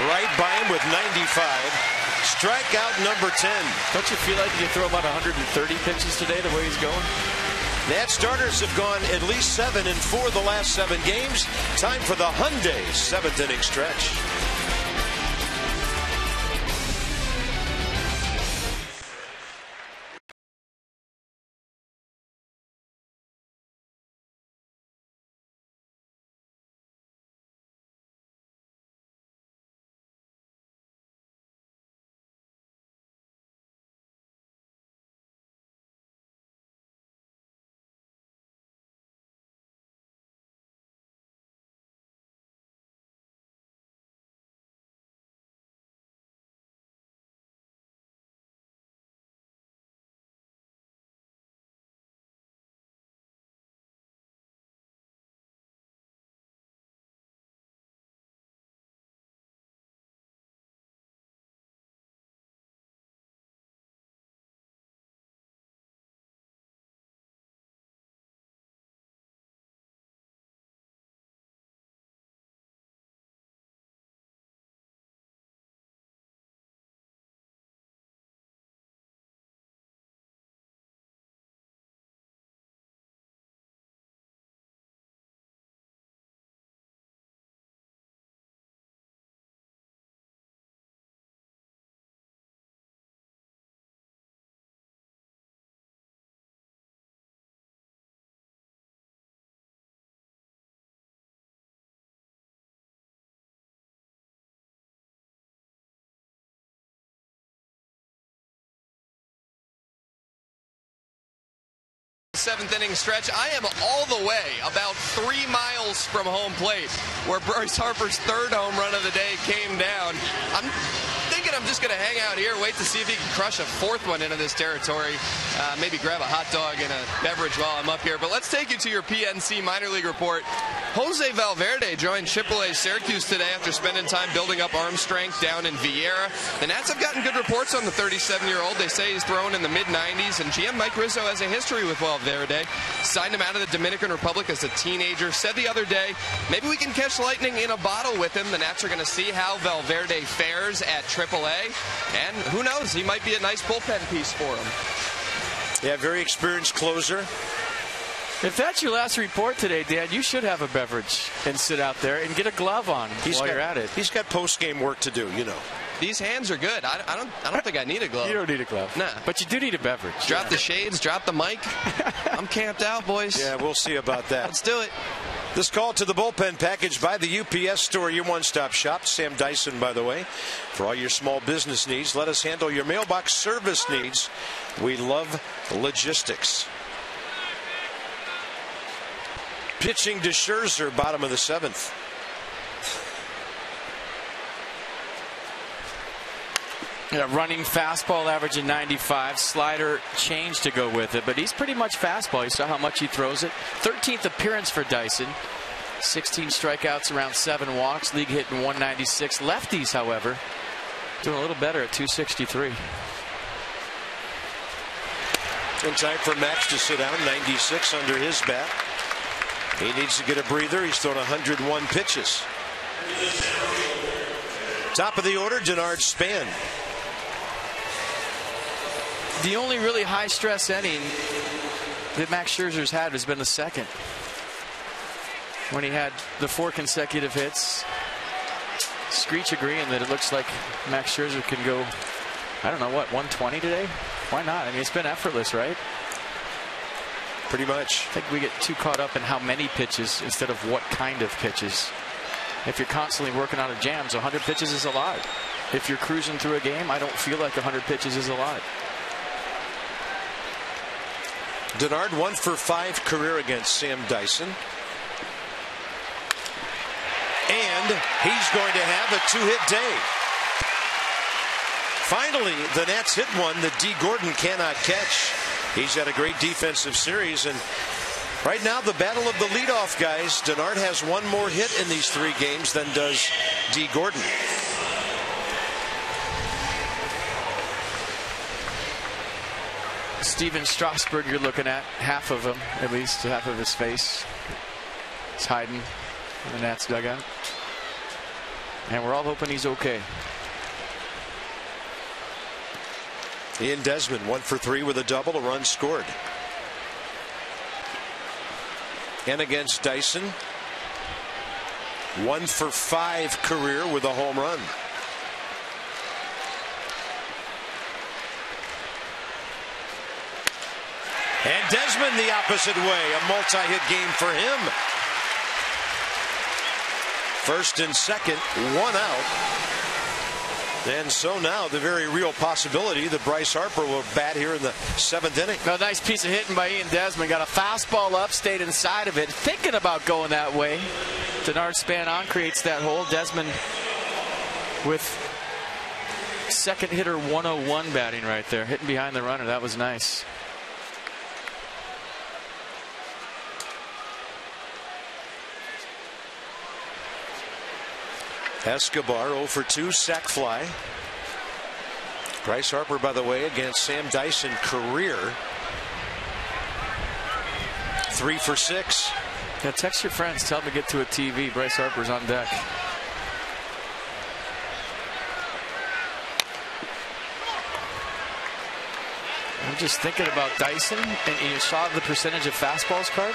Right by him with 95. strikeout number 10. Don't you feel like you can throw about 130 pitches today the way he's going? Nats starters have gone at least 7 in 4 of the last 7 games. Time for the Hyundai 7th inning stretch. Seventh inning stretch. I am all the way about 3 miles from home plate where Bryce Harper's 3rd home run of the day came down. I'm thinking I'm just going to hang out here, wait to see if he can crush a 4th one into this territory. Maybe grab a hot dog and a beverage while I'm up here. But let's take you to your PNC minor league report. Jose Valverde joined AAA Syracuse today after spending time building up arm strength down in Vieira. The Nats have gotten good reports on the 37-year-old. They say he's thrown in the mid-90s, and GM Mike Rizzo has a history with Valverde. Signed him out of the Dominican Republic as a teenager. Said the other day, maybe we can catch lightning in a bottle with him. The Nats are going to see how Valverde fares at AAA, and who knows, he might be a nice bullpen piece for him. Yeah, very experienced closer. If that's your last report today, Dan, you should have a beverage and sit out there and get a glove on while you're at it. He's got post-game work to do, you know. These hands are good. I don't think I need a glove. You don't need a glove. Nah. But you do need a beverage. Drop the shades, drop the mic. I'm camped out, boys. Yeah, we'll see about that. Let's do it. This call to the bullpen package by the UPS Store, your one-stop shop. Sam Dyson, by the way, for all your small business needs. Let us handle your mailbox service needs. We love logistics. Pitching to Scherzer, bottom of the 7th. Yeah, running fastball averaging 95, slider change to go with it, but he's pretty much fastball. You saw how much he throws it. 13th appearance for Dyson. 16 strikeouts, around 7 walks. League hitting 196. Lefties, however, doing a little better at 263. In time for Max to sit down, 96 under his bat. He needs to get a breather. He's thrown 101 pitches. Top of the order, Denard Span. The only really high-stress inning that Max Scherzer's had has been the 2nd, when he had the 4 consecutive hits. Screech agreeing that it looks like Max Scherzer can go, I don't know what, 120 today? Why not? I mean, it's been effortless, right? Pretty much. I think we get too caught up in how many pitches instead of what kind of pitches. If you're constantly working on a jams, 100 pitches is a lot. If you're cruising through a game, I don't feel like 100 pitches is a lot. Denard 1 for 5 career against Sam Dyson. And he's going to have a 2-hit day. Finally, the Nats hit one that D. Gordon cannot catch. He's had a great defensive series, and right now the battle of the leadoff guys. Denard has 1 more hit in these 3 games than does D. Gordon. Steven Strasburg, you're looking at half of him, at least half of his face. He's hiding in the Nats dugout, and we're all hoping he's okay. Ian Desmond 1 for 3 with a double, a run scored. And against Dyson, 1 for 5 career with a home run. And Desmond the opposite way, a multi-hit game for him. First and second, 1 out. And so now the very real possibility that Bryce Harper will bat here in the 7th inning. A nice piece of hitting by Ian Desmond. Got a fastball up, stayed inside of it, thinking about going that way. Denard Span on creates that hole. Desmond with second hitter 101 batting right there, hitting behind the runner. That was nice. Escobar 0 for 2, sac fly. Bryce Harper, by the way, against Sam Dyson, career 3 for 6. Yeah, text your friends, tell them to get to a TV. Bryce Harper's on deck. I'm just thinking about Dyson, and you saw the percentage of fastballs card.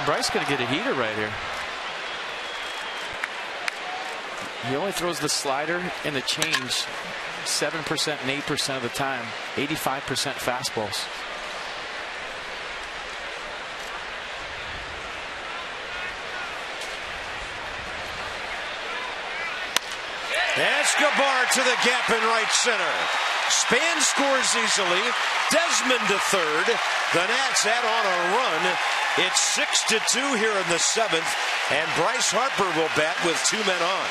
Bryce going to get a heater right here. He only throws the slider and the change 7% and 8% of the time. 85% fastballs. Escobar to the gap in right center. Span scores easily. Desmond to third. The Nats add on a run. It's 6-2 here in the 7th, and Bryce Harper will bat with 2 men on.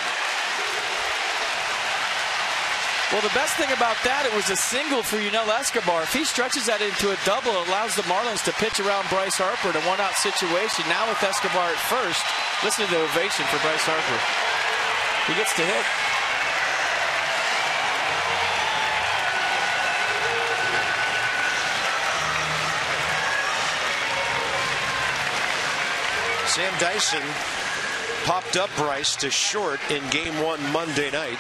Well, the best thing about that, it was a single for Yunel Escobar. If he stretches that into a double, it allows the Marlins to pitch around Bryce Harper in a one-out situation. Now with Escobar at first, listen to the ovation for Bryce Harper. He gets to hit. Sam Dyson popped up Bryce to short in Game 1 Monday night.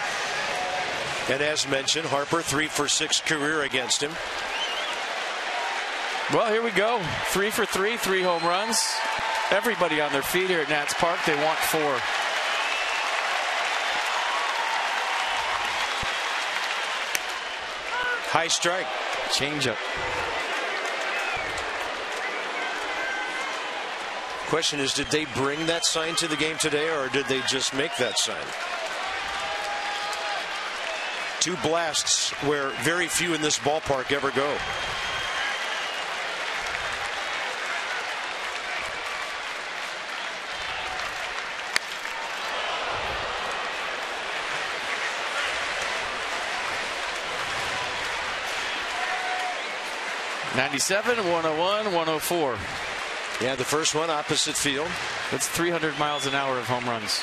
And as mentioned, Harper 3 for 6 career against him. Well, here we go. 3 for 3, 3 home runs. Everybody on their feet here at Nats Park. They want 4. High strike. Changeup. Question is, did they bring that sign to the game today, or did they just make that sign? 2 blasts where very few in this ballpark ever go. '97, 101, 104. Yeah, the first one opposite field. That's 300 miles an hour of home runs.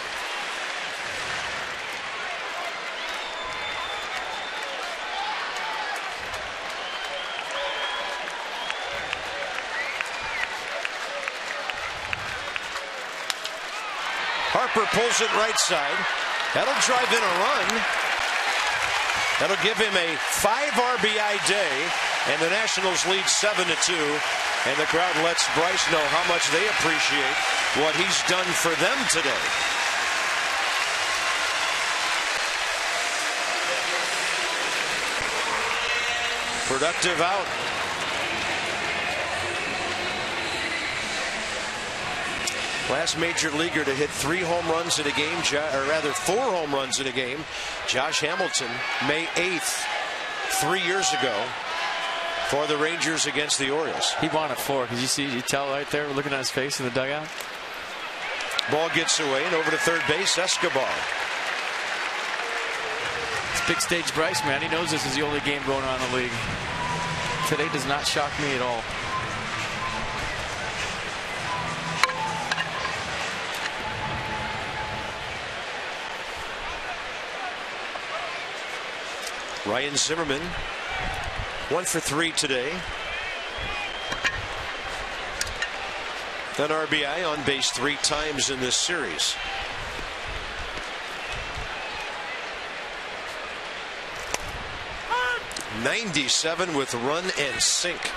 Harper pulls it right side. That'll drive in a run. That'll give him a 5 RBI day, and the Nationals lead 7-2. And the crowd lets Bryce know how much they appreciate what he's done for them today. Productive out. Last major leaguer to hit 3 home runs in a game, or rather 4 home runs in a game, Josh Hamilton, May 8th, 3 years ago, for the Rangers against the Orioles. He wanted 4 because you tell right there, looking at his face in the dugout. Ball gets away and over to third base, Escobar. It's big stage Bryce, man. He knows this is the only game going on in the league. Today does not shock me at all. Ryan Zimmerman, 1 for 3 today. An RBI, on base 3 times in this series. 97 with run and sink.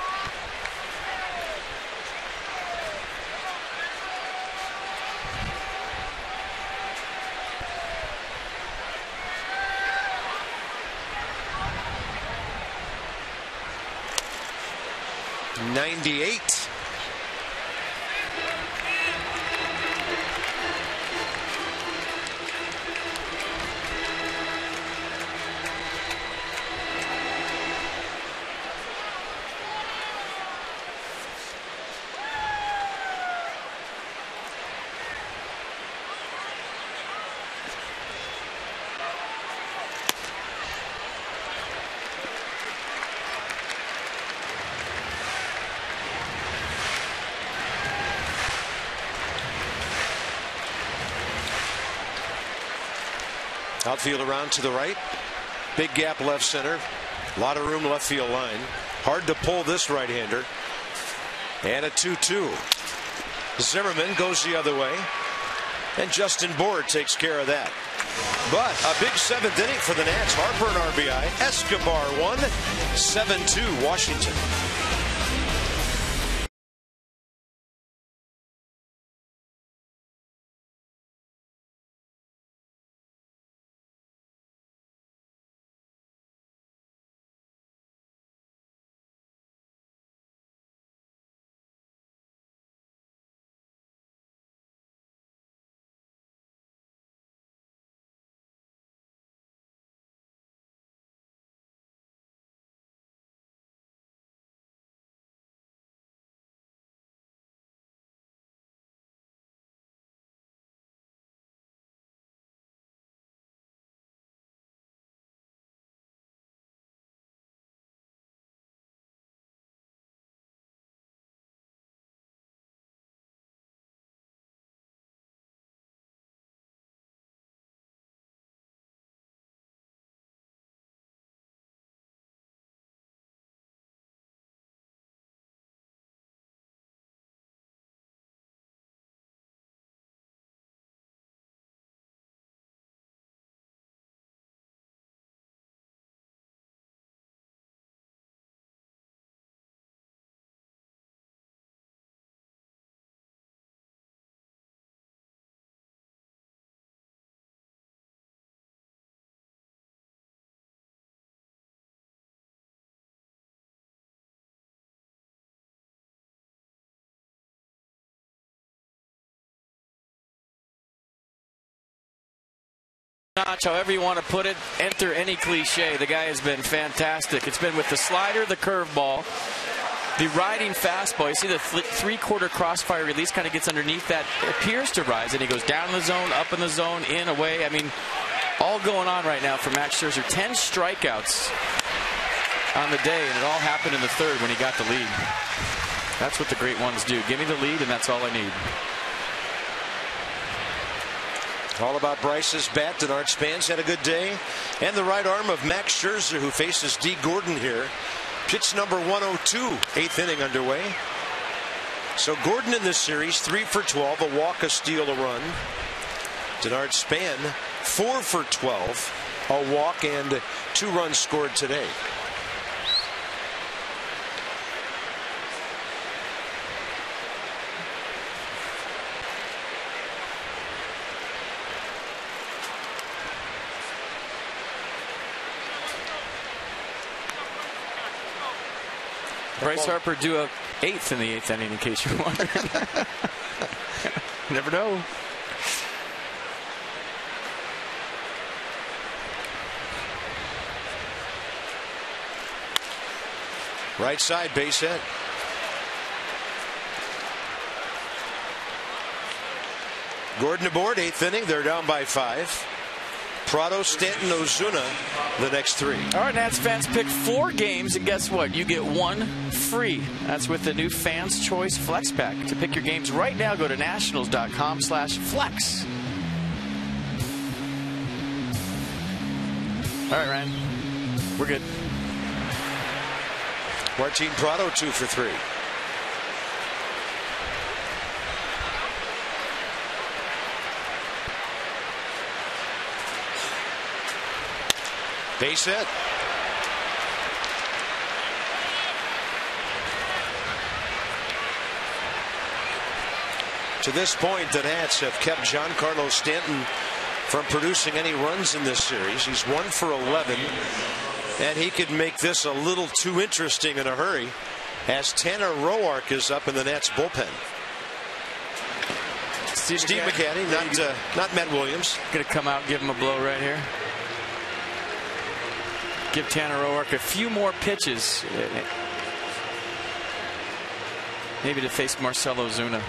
'98. Outfield around to the right. Big gap left center. A lot of room left field line. Hard to pull this right-hander. And a 2-2. Zimmerman goes the other way. And Justin Bourne takes care of that. But a big seventh inning for the Nats. Harper an RBI. Escobar won. 7-2 Washington. However you want to put it, enter any cliche. The guy has been fantastic. It's been with the slider, the curveball, the riding fastball. You see the three-quarter crossfire release kind of gets underneath that. It appears to rise, and he goes down in the zone, up in the zone, in, away. I mean, all going on right now for Max Scherzer. 10 strikeouts on the day, and it all happened in the third when he got the lead. That's what the great ones do. Give me the lead, and that's all I need. All about Bryce's bat. Denard Spans had a good day. And the right arm of Max Scherzer, who faces D. Gordon here. Pitch number 102. Eighth inning underway. So Gordon in this series, 3 for 12. A walk, a steal, a run. Denard Span, 4 for 12. A walk and 2 runs scored today. Bryce Harper do a 8th in the 8th inning, in case you're wondering. Never know. Right side, base hit. Gordon aboard, 8th inning. They're down by 5. Prado, Stanton, Ozuna, the next 3. All right, Nats fans, pick 4 games, and guess what? You get 1 free. That's with the new Fans Choice Flex Pack. To pick your games right now, go to nationals.com/flex. All right, Ryan, we're good. Martin Prado, 2 for 3. Base hit. To this point, the Nats have kept Giancarlo Stanton from producing any runs in this series. He's 1 for 11, and he could make this a little too interesting in a hurry as Tanner Roark is up in the Nats bullpen. Steve McCanny, not Matt Williams. Going to come out and give him a blow right here. Give Tanner Roark a few more pitches. Maybe to face Marcell Ozuna.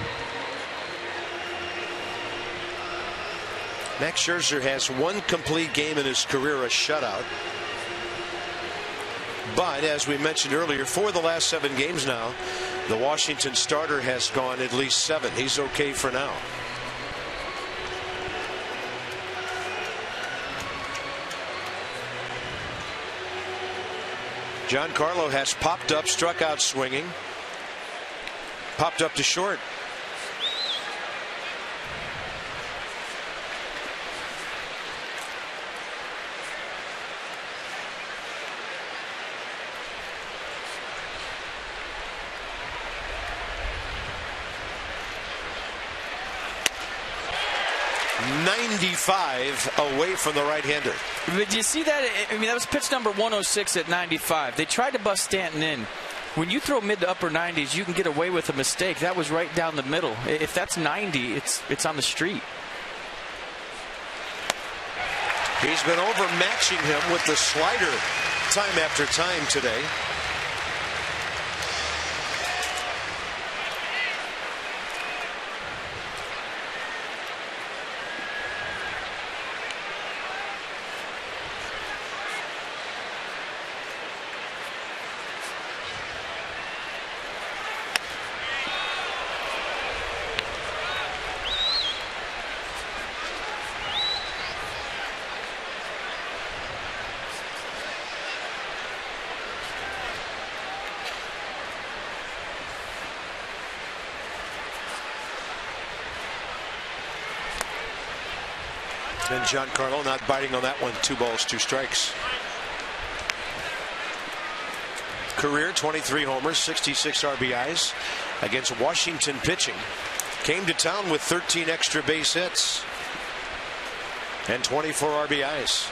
Max Scherzer has 1 complete game in his career, a shutout. But as we mentioned earlier, for the last 7 games now, the Washington starter has gone at least 7. He's okay for now. Giancarlo has popped up, struck out swinging, popped up to short. .95 away from the right-hander. Did you see that? I mean, that was pitch number 106 at 95. They tried to bust Stanton in. When you throw mid to upper 90s, you can get away with a mistake. That was right down the middle. If that's 90, it's on the street. He's been overmatching him with the slider time after time today. And Giancarlo not biting on that one. 2 balls, 2 strikes. Career 23 homers, 66 RBIs against Washington pitching. Came to town with 13 extra base hits and 24 RBIs.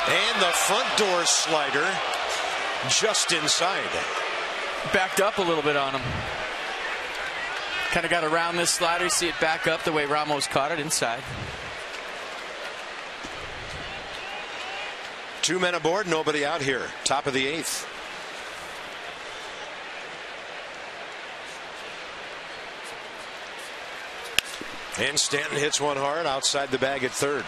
And the front door slider just inside. Backed up a little bit on him. Kind of got around this slider. See it back up the way Ramos caught it inside. 2 men aboard, nobody out here. Top of the 8th. And Stanton hits one hard outside the bag at third.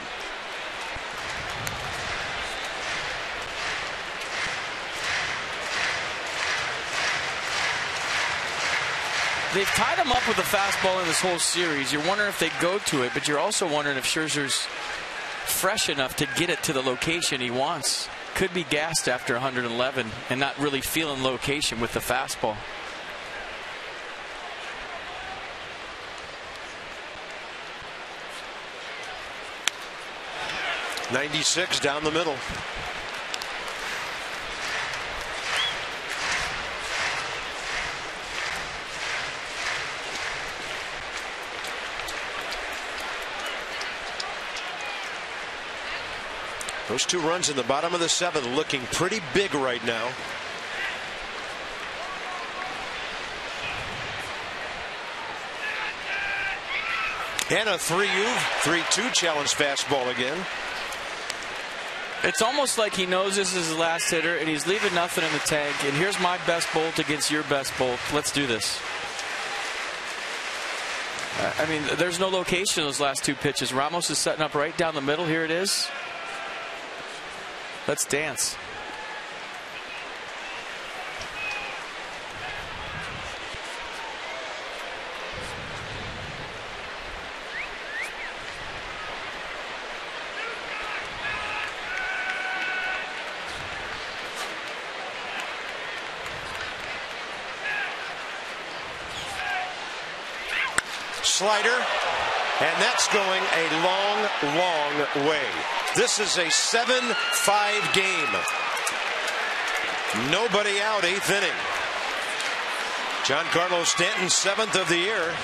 They've tied him up with a fastball in this whole series. You're wondering if they go to it, but you're also wondering if Scherzer's fresh enough to get it to the location he wants. Could be gassed after 111 and not really feeling location with the fastball. .96 down the middle. Those 2 runs in the bottom of the 7th looking pretty big right now. And a 3-2 challenge fastball again. It's almost like he knows this is his last hitter and he's leaving nothing in the tank. And here's my best bolt against your best bolt. Let's do this. I mean, there's no location in those last 2 pitches. Ramos is setting up right down the middle. Here it is. Let's dance. Slider, and that's going a long, long way. This is a 7-5 game. Nobody out, 8th inning. Giancarlo Stanton, 7th of the year,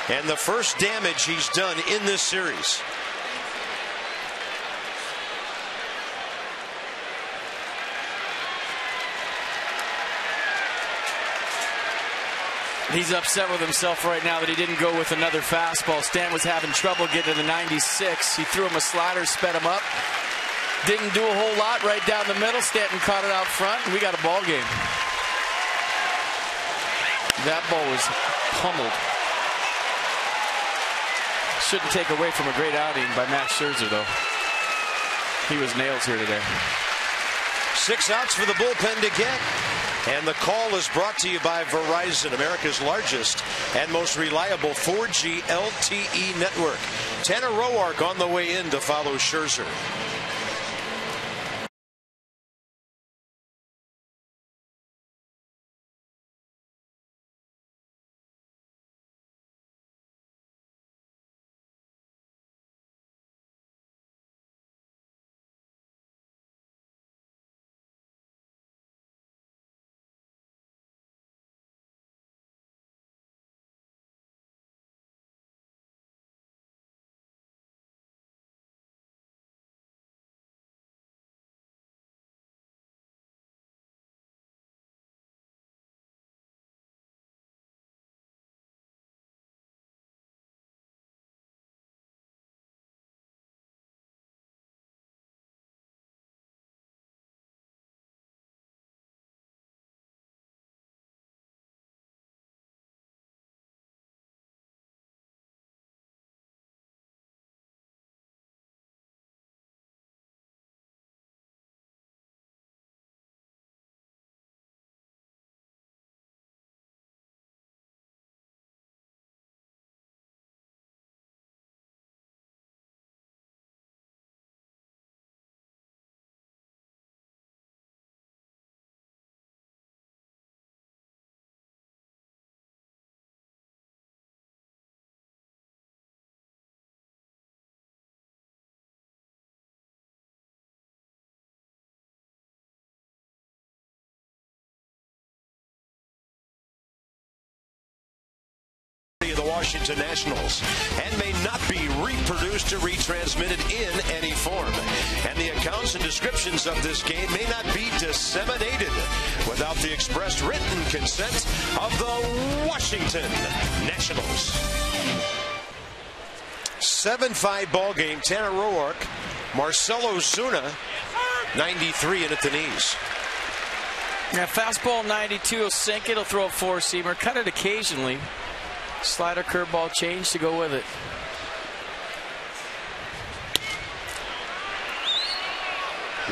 and the first damage he's done in this series. He's upset with himself right now that he didn't go with another fastball. Stanton was having trouble getting to the 96. He threw him a slider, sped him up. Didn't do a whole lot right down the middle. Stanton caught it out front, and we got a ball game. That ball was pummeled. Shouldn't take away from a great outing by Max Scherzer, though. He was nails here today. 6 outs for the bullpen to get. And the call is brought to you by Verizon, America's largest and most reliable 4G LTE network. Tanner Roark on the way in to follow Scherzer. The Washington Nationals and may not be reproduced or retransmitted in any form. And the accounts and descriptions of this game may not be disseminated without the express written consent of the Washington Nationals. 7-5 ball game. Tanner Roark, Marcell Ozuna, 93 in at the knees. Yeah, fastball 92 will sink it. He'll throw a 4-seamer, cut it occasionally. Slider, curveball, change to go with it.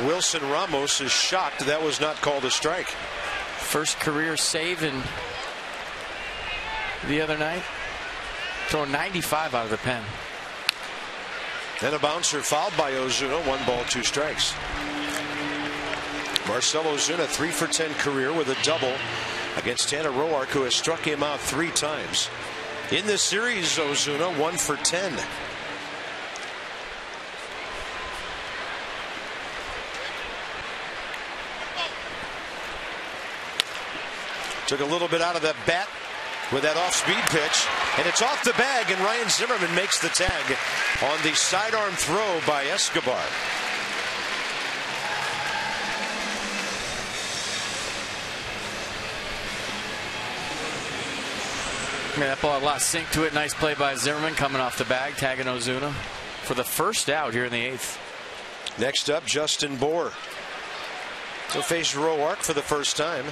Wilson Ramos is shocked that was not called a strike. First career save in the other night. Throwing 95 out of the pen. Then a bouncer fouled by Ozuna. 1 ball, 2 strikes. Marcell Ozuna, 3 for 10 career with a double against Tanner Roark, who has struck him out 3 times. In this series, Ozuna 1 for 10. Took a little bit out of that bat with that off-speed pitch, and it's off the bag, and Ryan Zimmerman makes the tag on the sidearm throw by Escobar. Yeah, that ball had a lot of sink to it. Nice play by Zimmerman coming off the bag, tagging Ozuna for the first out here in the 8th. Next up, Justin Bour. He'll face Roark for the first time.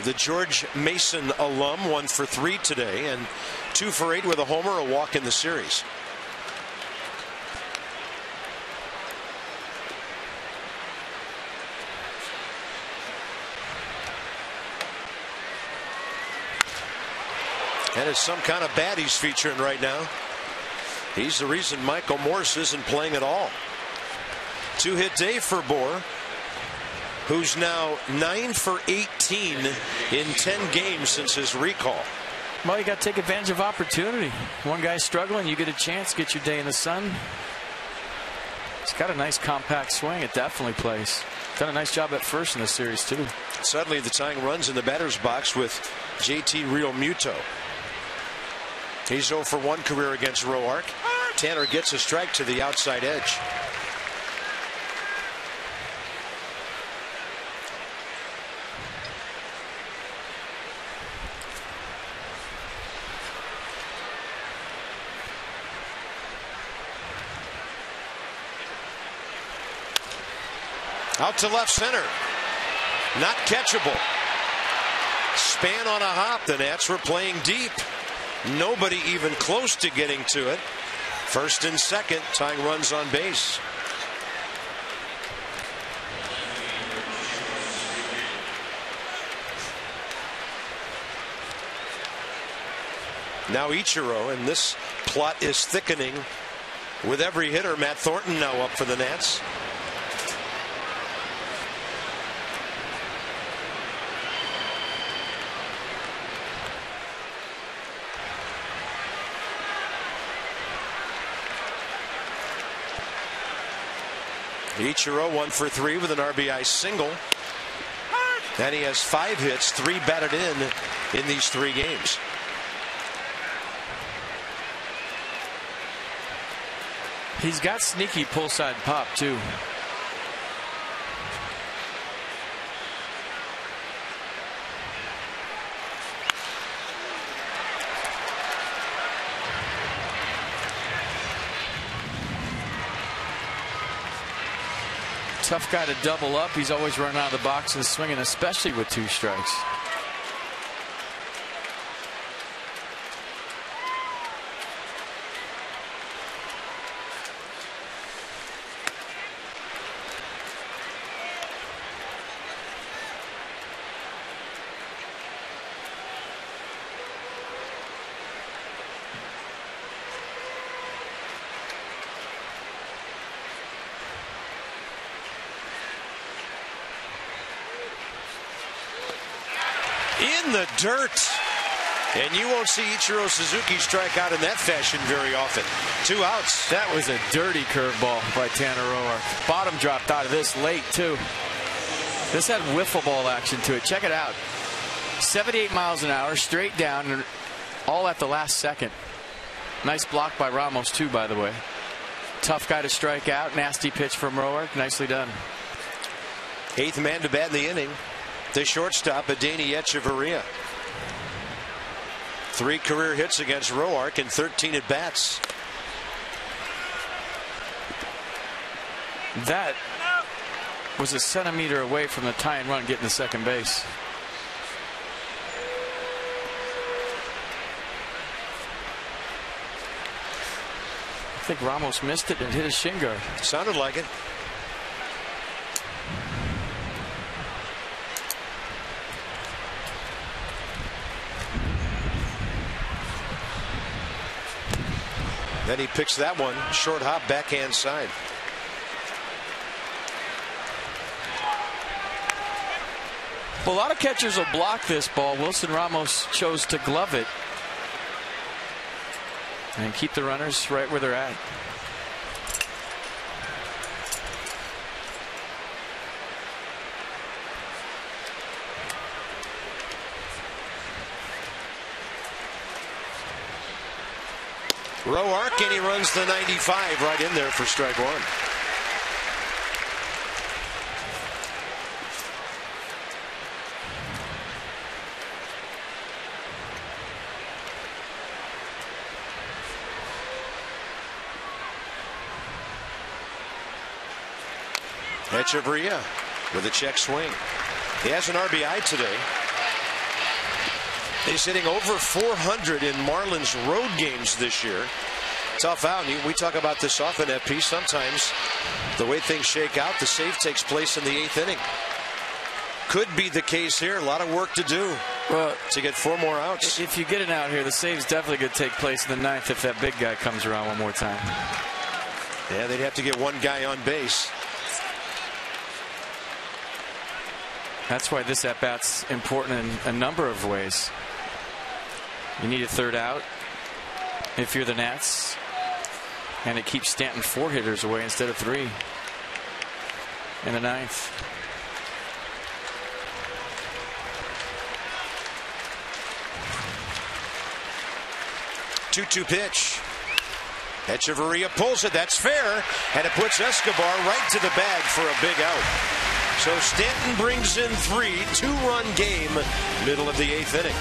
The George Mason alum, 1 for 3 today, and 2 for 8 with a homer, a walk in the series. And it's some kind of bat he's featuring right now. He's the reason Michael Morse isn't playing at all. 2-hit day for Bour, who's now 9 for 18 in 10 games since his recall. Well, you got to take advantage of opportunity. One guy's struggling, you get a chance, get your day in the sun. He's got a nice compact swing. It definitely plays. Done a nice job at first in this series too. Suddenly the tying runs in the batter's box with JT Realmuto. He's 0 for 1 career against Roark. Tanner gets a strike to the outside edge. Out to left center. Not catchable. Span on a hop. The Nats were playing deep. Nobody even close to getting to it. First and second, tying runs on base. Now Ichiro, and this plot is thickening with every hitter. Matt Thornton now up for the Nats. Ichiro 1 for 3 with an RBI single. And he has 5 hits, 3 batted in these 3 games. He's got sneaky pull side pop too. Tough guy to double up. He's always running out of the box and swinging, especially with 2 strikes. In the dirt. And you won't see Ichiro Suzuki strike out in that fashion very often. 2 outs. That was a dirty curveball by Tanner Roark. Bottom dropped out of this late too. This had wiffle ball action to it. Check it out. 78 miles an hour straight down, and all at the last second. Nice block by Ramos too, by the way. Tough guy to strike out. Nasty pitch from Roark. Nicely done. 8th man to bat in the inning. The shortstop, Adeiny Echeverria. 3 career hits against Roark and 13 at bats. That was a centimeter away from the tie and run getting to second base. I think Ramos missed it and hit his shin guard. Sounded like it. Then he picks that one. Short hop, backhand side. Well, a lot of catchers will block this ball. Wilson Ramos chose to glove it and keep the runners right where they're at. Roark, and he runs the 95 right in there for strike 1. Echeverria with a check swing. He has an RBI today. He's hitting over 400 in Marlins road games this year. Tough out. We talk about this often, FP. Sometimes the way things shake out, the save takes place in the 8th inning. Could be the case here. A lot of work to do to get 4 more outs. If you get it out here, the save's definitely going to take place in the 9th if that big guy comes around one more time. Yeah, they'd have to get 1 guy on base. That's why this at-bat's important in a number of ways. You need a 3rd out if you're the Nats. And it keeps Stanton 4 hitters away instead of 3 in the 9th. Two-two pitch. Echeverria pulls it. That's fair. And it puts Escobar right to the bag for a big out. So Stanton brings in 3. 2-run game, middle of the 8th inning.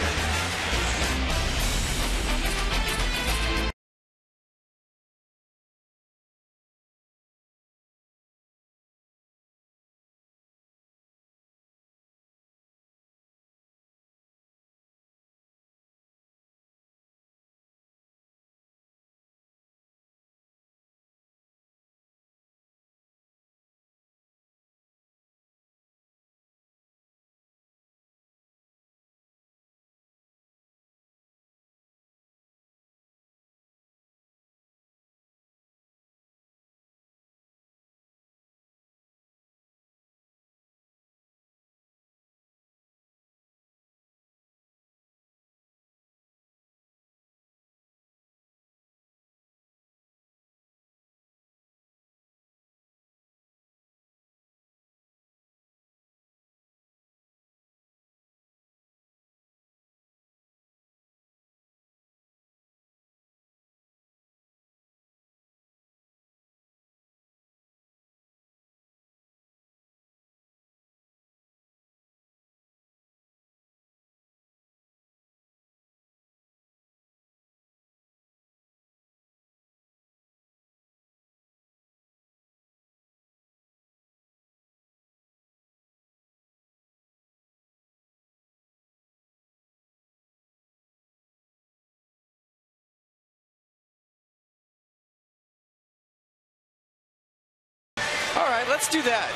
All right, let's do that.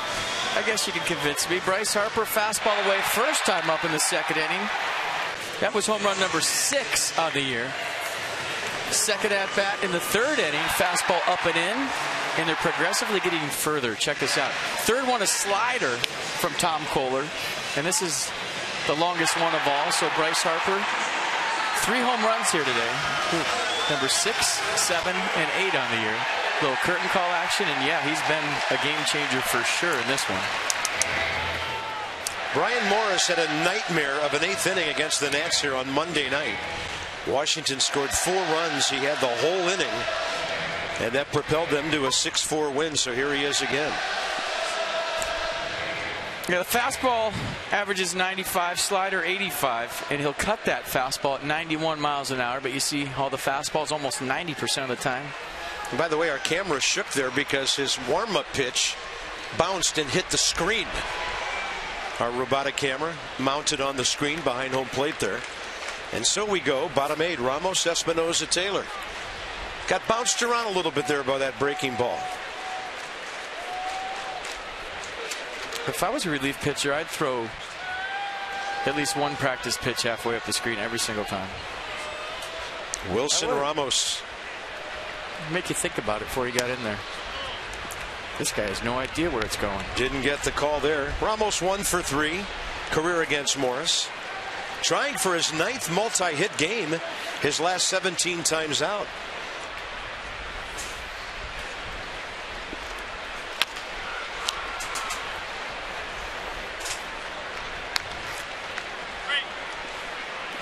I guess you can convince me. Bryce Harper, fastball away, first time up in the 2nd inning. That was home run number 6 on the year. Second at bat in the 3rd inning, fastball up and in, and they're progressively getting further. Check this out. 3rd one, a slider from Tom Kohler, and this is the longest one of all. So Bryce Harper, 3 home runs here today. Number 6, 7, and 8 on the year. Little curtain call action, and yeah, he's been a game changer for sure in this one. Brian Morris had a nightmare of an 8th inning against the Nats here on Monday night. Washington scored 4 runs. He had the whole inning, and that propelled them to a 6-4 win. So here he is again. Yeah, the fastball averages 95, slider 85, and he'll cut that fastball at 91 miles an hour. But you see how the fastball is almost 90% of the time. And by the way, our camera shook there because his warm-up pitch bounced and hit the screen. Our robotic camera mounted on the screen behind home plate there. And so we go, bottom 8, Ramos, Espinosa, Taylor. Got bounced around a little bit there by that breaking ball. If I was a relief pitcher, I'd throw at least one practice pitch halfway up the screen every single time. Wilson Ramos. Make you think about it before you got in there. This guy has no idea where it's going. Didn't get the call there. Ramos 1 for 3. Career against Morris. Trying for his 9th multi-hit game. His last 17 times out.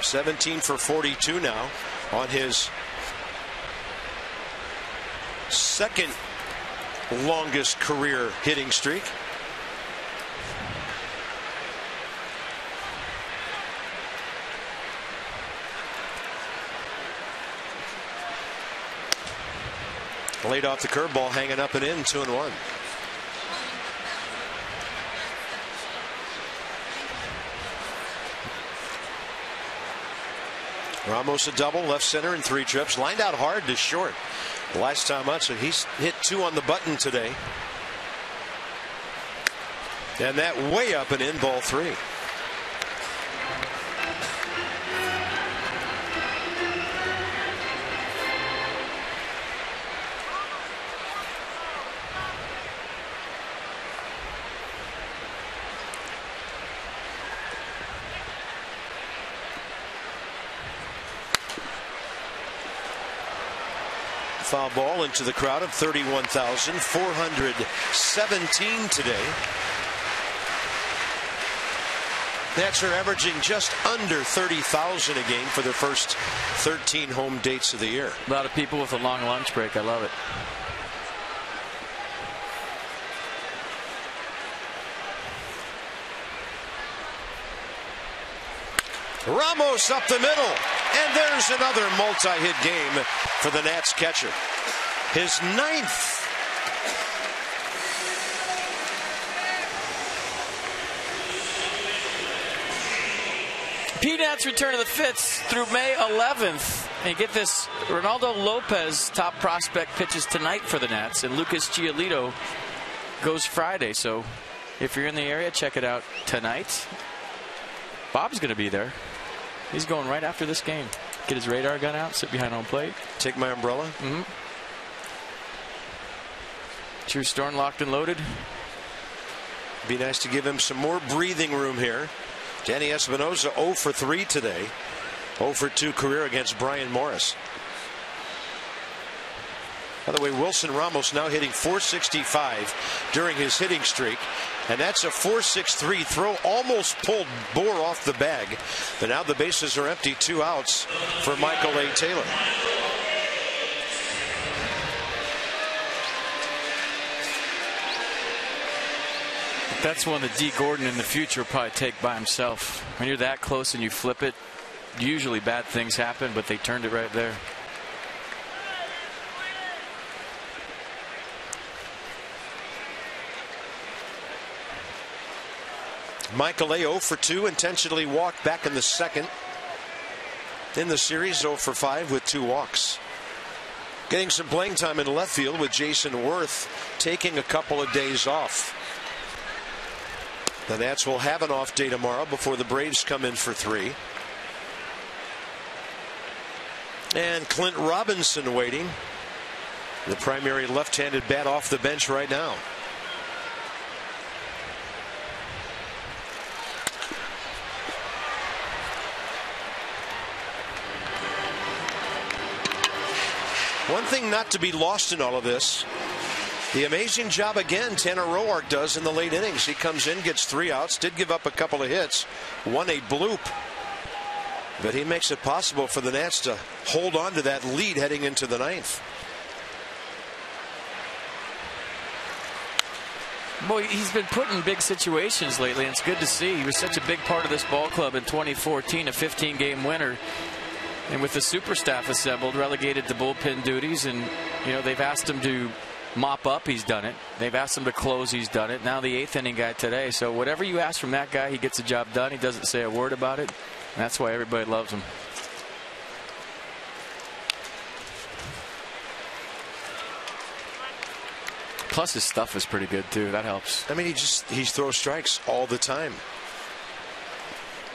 $17 for 42 now on his 2nd longest career hitting streak. Laid off the curveball, hanging up and in, 2-1. Ramos a double, left center in 3 trips, lined out hard to short. The last time out, so he's hit 2 on the button today. And that way up and in, ball 3. Foul ball into the crowd of 31,417 today. Nats are averaging just under 30,000 a game for their first 13 home dates of the year. A lot of people with a long lunch break. I love it. Ramos up the middle, and there's another multi-hit game for the Nats catcher. His 9th. P-Nats return to the Fitz through May 11th. And get this, Ronaldo Lopez, top prospect, pitches tonight for the Nats, and Lucas Giolito goes Friday. So if you're in the area, check it out tonight. Bob's going to be there. He's going right after this game. Get his radar gun out, sit behind home plate. Take my umbrella. Mm-hmm. True Storm locked and loaded. Be nice to give him some more breathing room here. Danny Espinosa 0 for 3 today. 0 for 2 career against Brian Morris. By the way, Wilson Ramos now hitting .465 during his hitting streak. And that's a .463 throw. Almost pulled Bohr off the bag. But now the bases are empty. 2 outs for Michael A. Taylor. That's one that D. Gordon in the future will probably take by himself. When you're that close and you flip it, usually bad things happen, but they turned it right there. Michael A. 0 for 2, intentionally walked back in the second. In the series, 0 for 5 with 2 walks. Getting some playing time in left field with Jason Worth taking a couple of days off. The Nats will have an off day tomorrow before the Braves come in for 3. And Clint Robinson waiting. The primary left-handed bat off the bench right now. One thing not to be lost in all of this, the amazing job again Tanner Roark does in the late innings. He comes in, gets 3 outs, did give up a couple of hits, won a bloop. But he makes it possible for the Nats to hold on to that lead heading into the 9th. Boy, he's been put in big situations lately, and it's good to see. He was such a big part of this ball club in 2014, a 15-game winner. And with the super staff assembled, relegated to bullpen duties, and they've asked him to mop up, he's done it. They've asked him to close, he's done it. Now the 8th inning guy today. So whatever you ask from that guy, he gets the job done. He doesn't say a word about it. And that's why everybody loves him. Plus his stuff is pretty good too. That helps. I mean, he throws strikes all the time.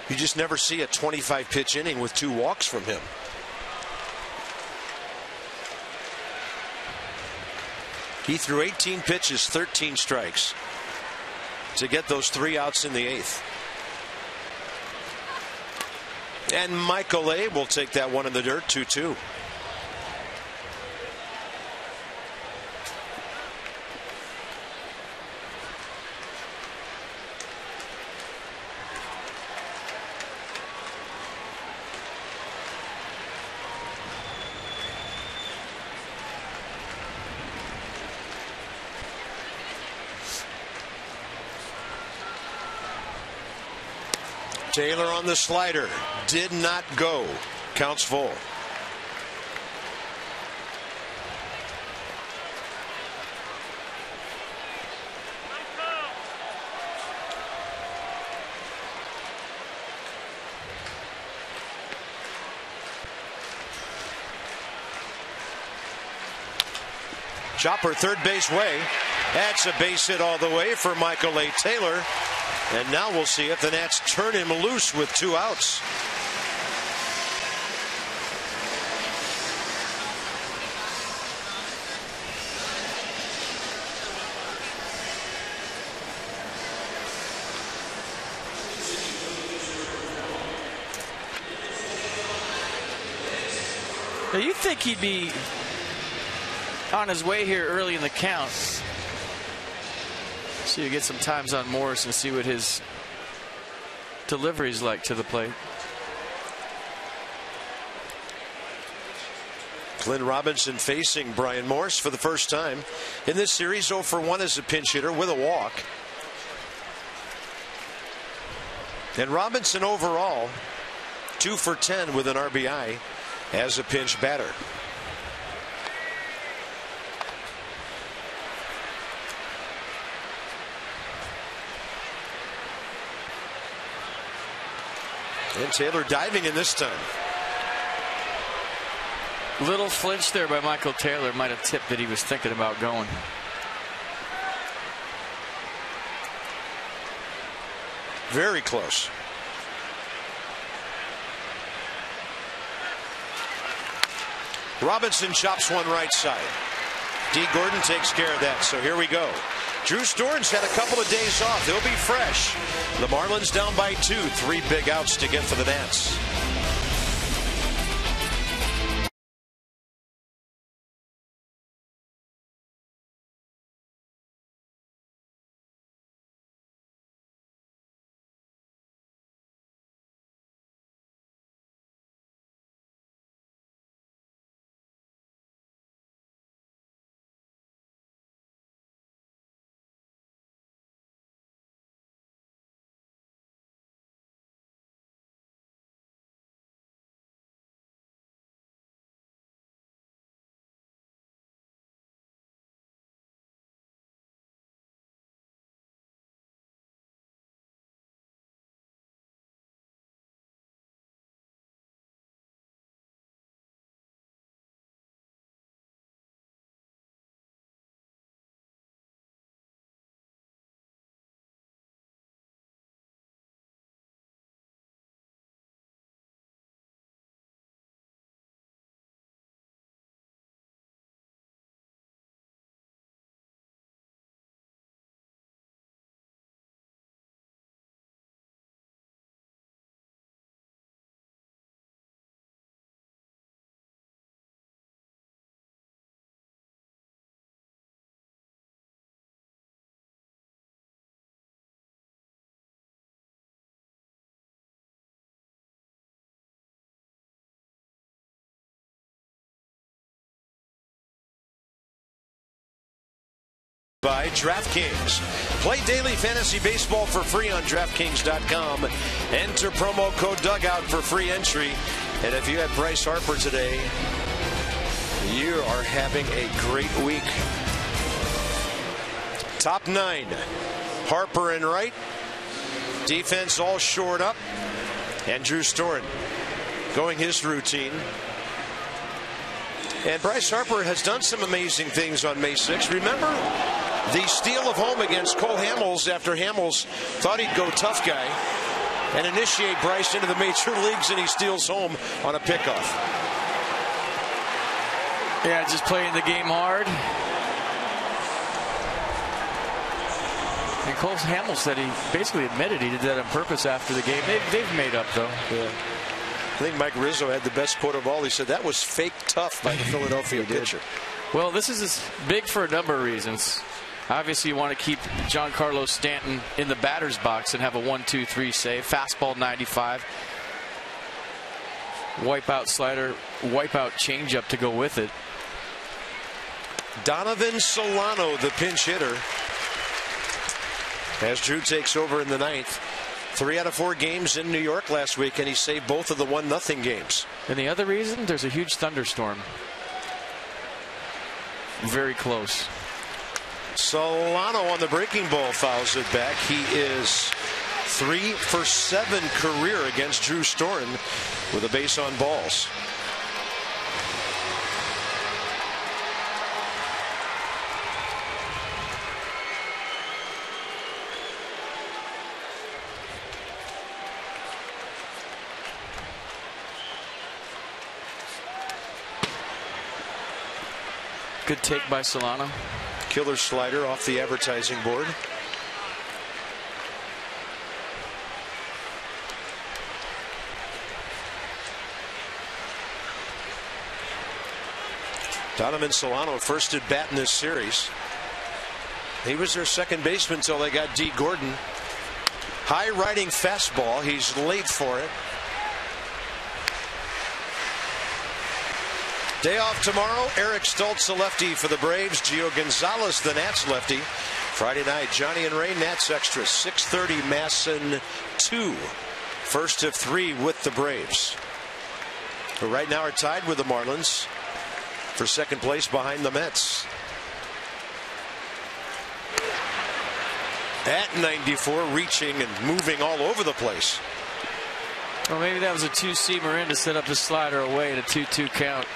You just never see a 25-pitch inning with 2 walks from him. He threw 18 pitches, 13 strikes to get those 3 outs in the 8th. And Michael A. will take that one in the dirt, 2-2. Taylor on the slider, did not go. Counts full. Chopper third base way. That's a base hit all the way for Michael A. Taylor. And now we'll see if the Nats turn him loose with 2 outs. Now you think he'd be on his way here early in the count. So you get some times on Morris and see what his delivery's like to the plate. Glenn Robinson facing Brian Morse for the first time in this series. 0 for 1 as a pinch hitter with a walk. And Robinson overall 2 for 10 with an RBI as a pinch batter. And Taylor diving in this time. Little flinch there by Michael Taylor. Might have tipped that he was thinking about going. Very close. Robinson chops one right side. D. Gordon takes care of that. So here we go. Drew Storen's had a couple of days off. He'll be fresh. The Marlins down by 2. 3 big outs to get for the Nats. By DraftKings. Play daily fantasy baseball for free on DraftKings.com. Enter promo code Dugout for free entry. And if you had Bryce Harper today, you are having a great week. Top 9. Harper in right. Defense all shored up. And Drew Storen going his routine. And Bryce Harper has done some amazing things on May 6th. Remember the steal of home against Cole Hamels after Hamels thought he'd go tough guy and initiate Bryce into the major leagues, and he steals home on a pickoff. Yeah, just playing the game hard. And Cole Hamels said he basically admitted he did that on purpose after the game. They've made up, though. Yeah. I think Mike Rizzo had the best quote of all. He said that was fake tough by the Philadelphia pitcher. Well, this is big for a number of reasons. Obviously, you want to keep Giancarlo Stanton in the batter's box and have a 1-2-3 save. Fastball 95. Wipeout slider, wipeout changeup to go with it. Donovan Solano, the pinch hitter, as Drew takes over in the 9th. 3 out of 4 games in New York last week, and he saved both of the 1-0 games. And the other reason, there's a huge thunderstorm. Very close. Solano on the breaking ball fouls it back. He is 3 for 7 career against Drew Storen with a base on balls. Good take by Solano. Killer slider off the advertising board. Donovan Solano first at bat in this series. He was their second baseman until they got D. Gordon. High riding fastball. He's late for it. Day off tomorrow. Eric Stoltz, the lefty for the Braves. Gio Gonzalez, the Nats lefty. Friday night, Johnny and Ray Nats extra. 6:30 Masson 2. First of 3 with the Braves, who right now are tied with the Marlins for second place behind the Mets. At 94, reaching and moving all over the place. Well, maybe that was a two-seamer in to set up the slider away at a 2-2 count.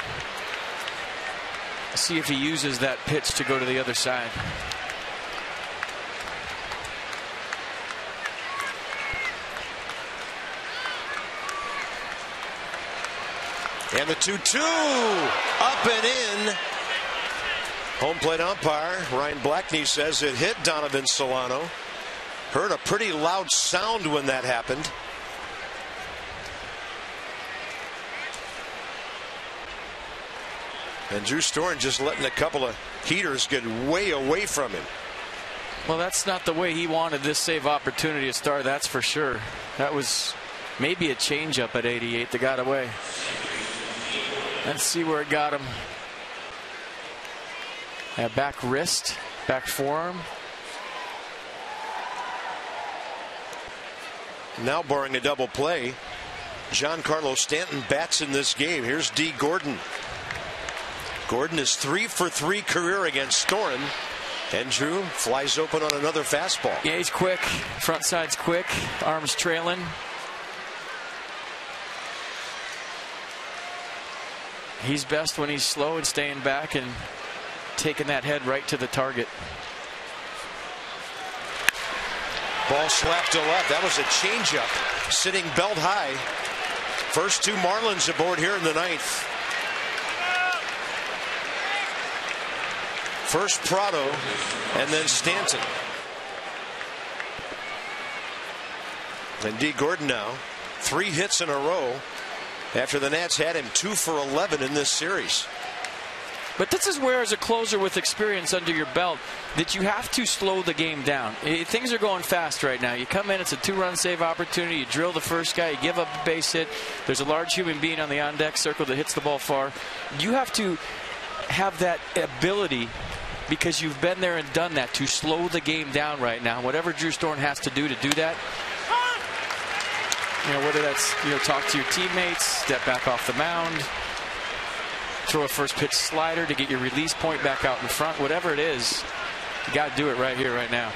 See if he uses that pitch to go to the other side. And the 2-2 up and in. Home plate umpire Ryan Blackney says it hit Donovan Solano. Heard a pretty loud sound when that happened. And Drew Storen just letting a couple of heaters get way away from him. Well, that's not the way he wanted this save opportunity to start, that's for sure. That was maybe a changeup at 88 that got away. Let's see where it got him. Back wrist, back forearm. Now barring a double play, Giancarlo Stanton bats in this game. Here's D. Gordon. Gordon is 3 for 3 career against Storen. And Drew flies open on another fastball. Yeah, he's quick. Front side's quick. Arms trailing. He's best when he's slow and staying back and taking that head right to the target. Ball slapped to left. That was a changeup, sitting belt high. First 2 Marlins aboard here in the 9th. First Prado and then Stanton. And D. Gordon now 3 hits in a row after the Nats had him 2 for 11 in this series. But this is where, as a closer with experience under your belt, that you have to slow the game down. Things are going fast right now. You come in, it's a 2-run save opportunity. You drill the first guy, you give up a base hit. There's a large human being on the on-deck circle that hits the ball far. You have to have that ability, because you've been there and done that, to slow the game down right now. Whatever Drew Storen has to do that, whether that's talk to your teammates, step back off the mound, throw a first pitch slider to get your release point back out in front, whatever it is, you got to do it right here, right now.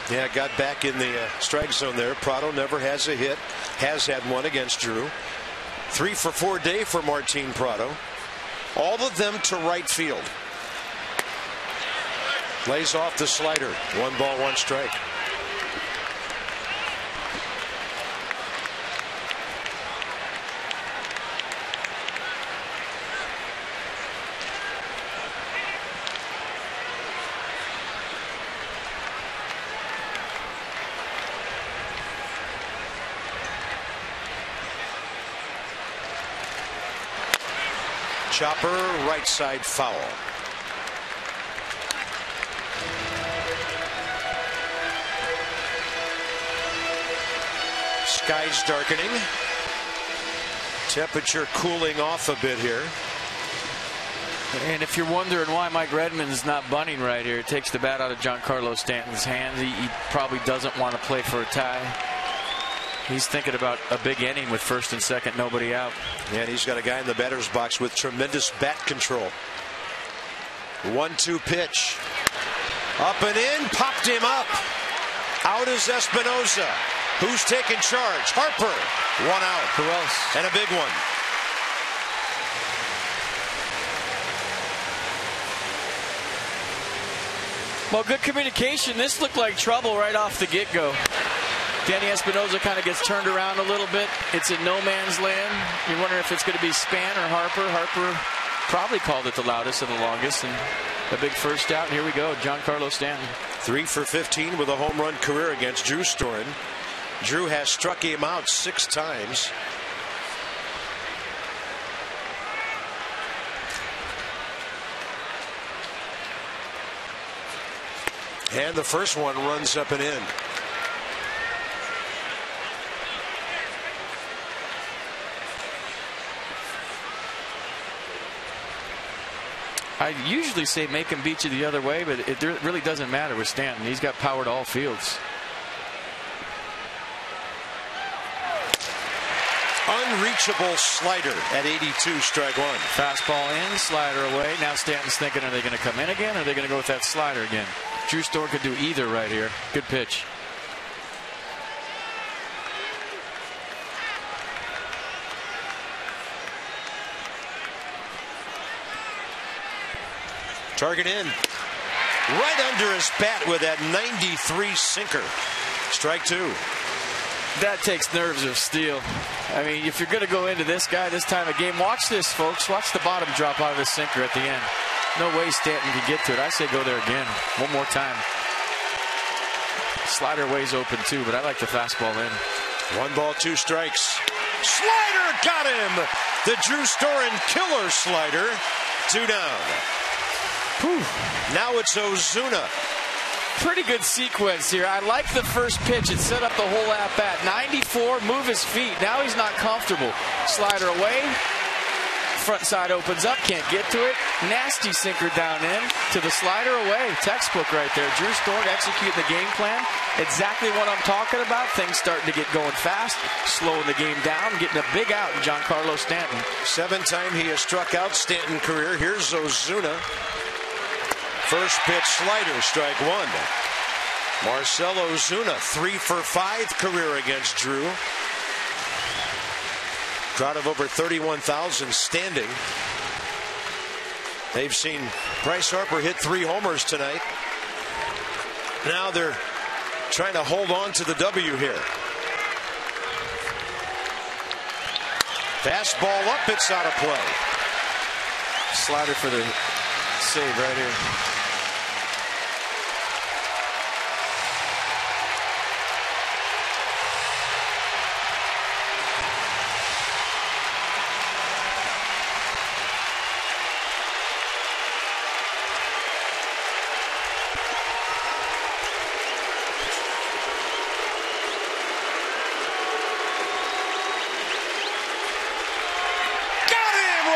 Yeah, got back in the strike zone there. Prado never has a hit, has had one against Drew. 3 for 4 day for Martin Prado. All of them to right field. Lays off the slider. 1 ball, 1 strike. Chopper, right side foul. Skies darkening. Temperature cooling off a bit here. And if you're wondering why Mike Redmond's not bunting right here, it takes the bat out of Giancarlo Stanton's hands. He probably doesn't want to play for a tie. He's thinking about a big inning with first and second, nobody out. Yeah, and he's got a guy in the batter's box with tremendous bat control. 1-2 pitch. Up and in, popped him up. Out is Espinosa. Who's taking charge? Harper. 1 out. Who else? And a big one. Well, good communication. This looked like trouble right off the get-go. Danny Espinosa kind of gets turned around a little bit. It's in no man's land. You're wondering if it's going to be Span or Harper. Harper probably called it the loudest and the longest. And a big first out. And here we go, Giancarlo Stanton. 3 for 15 with a home run career against Drew Storen. Drew has struck him out 6 times. And the first one runs up and in. I usually say make him beat you the other way, but it really doesn't matter with Stanton. He's got power to all fields. Unreachable slider at 82, strike one. Fastball in, slider away. Now Stanton's thinking, are they going to come in again, or are they going to go with that slider again? Drew Storen could do either right here. Good pitch. Target in. Right under his bat with that 93 sinker. Strike two. That takes nerves of steel. I mean, if you're going to go into this guy this time of game, watch this, folks. Watch the bottom drop out of this sinker at the end. No way Stanton can get to it. I say go there again. One more time. Slider way's open too, but I like the fastball in. 1 ball, 2 strikes. Slider got him. The Drew Storen killer slider. 2 down. Whew. Now it's Ozuna. Pretty good sequence here. I like the first pitch. It set up the whole at-bat. 94, move his feet. Now he's not comfortable. Slider away. Front side opens up. Can't get to it. Nasty sinker down in. To the slider away. Textbook right there. Drew Storen executing the game plan. Exactly what I'm talking about. Things starting to get going fast. Slowing the game down. Getting a big out in Giancarlo Stanton. 7th time he has struck out Stanton career. Here's Ozuna. First pitch slider, strike one. Marcell Ozuna, 3 for 5 career against Drew. Crowd of over 31,000 standing. They've seen Bryce Harper hit 3 homers tonight. Now they're trying to hold on to the W here. Fastball up, it's out of play. Slider for the save right here.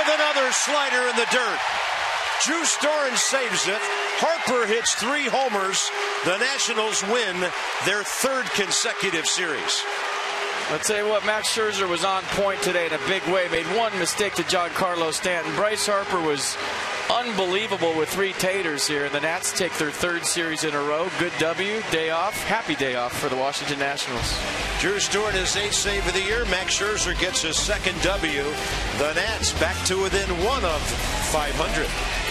Another slider in the dirt. Drew Storen saves it. Harper hits 3 homers. The Nationals win their 3rd consecutive series. I'll tell you what, Max Scherzer was on point today in a big way. Made one mistake to Giancarlo Stanton. Bryce Harper was unbelievable with 3 taters here. The Nats take their 3rd series in a row. Good W, day off. Happy day off for the Washington Nationals. Drew Storen his 8th save of the year. Max Scherzer gets his 2nd W. The Nats back to within 1 of 500.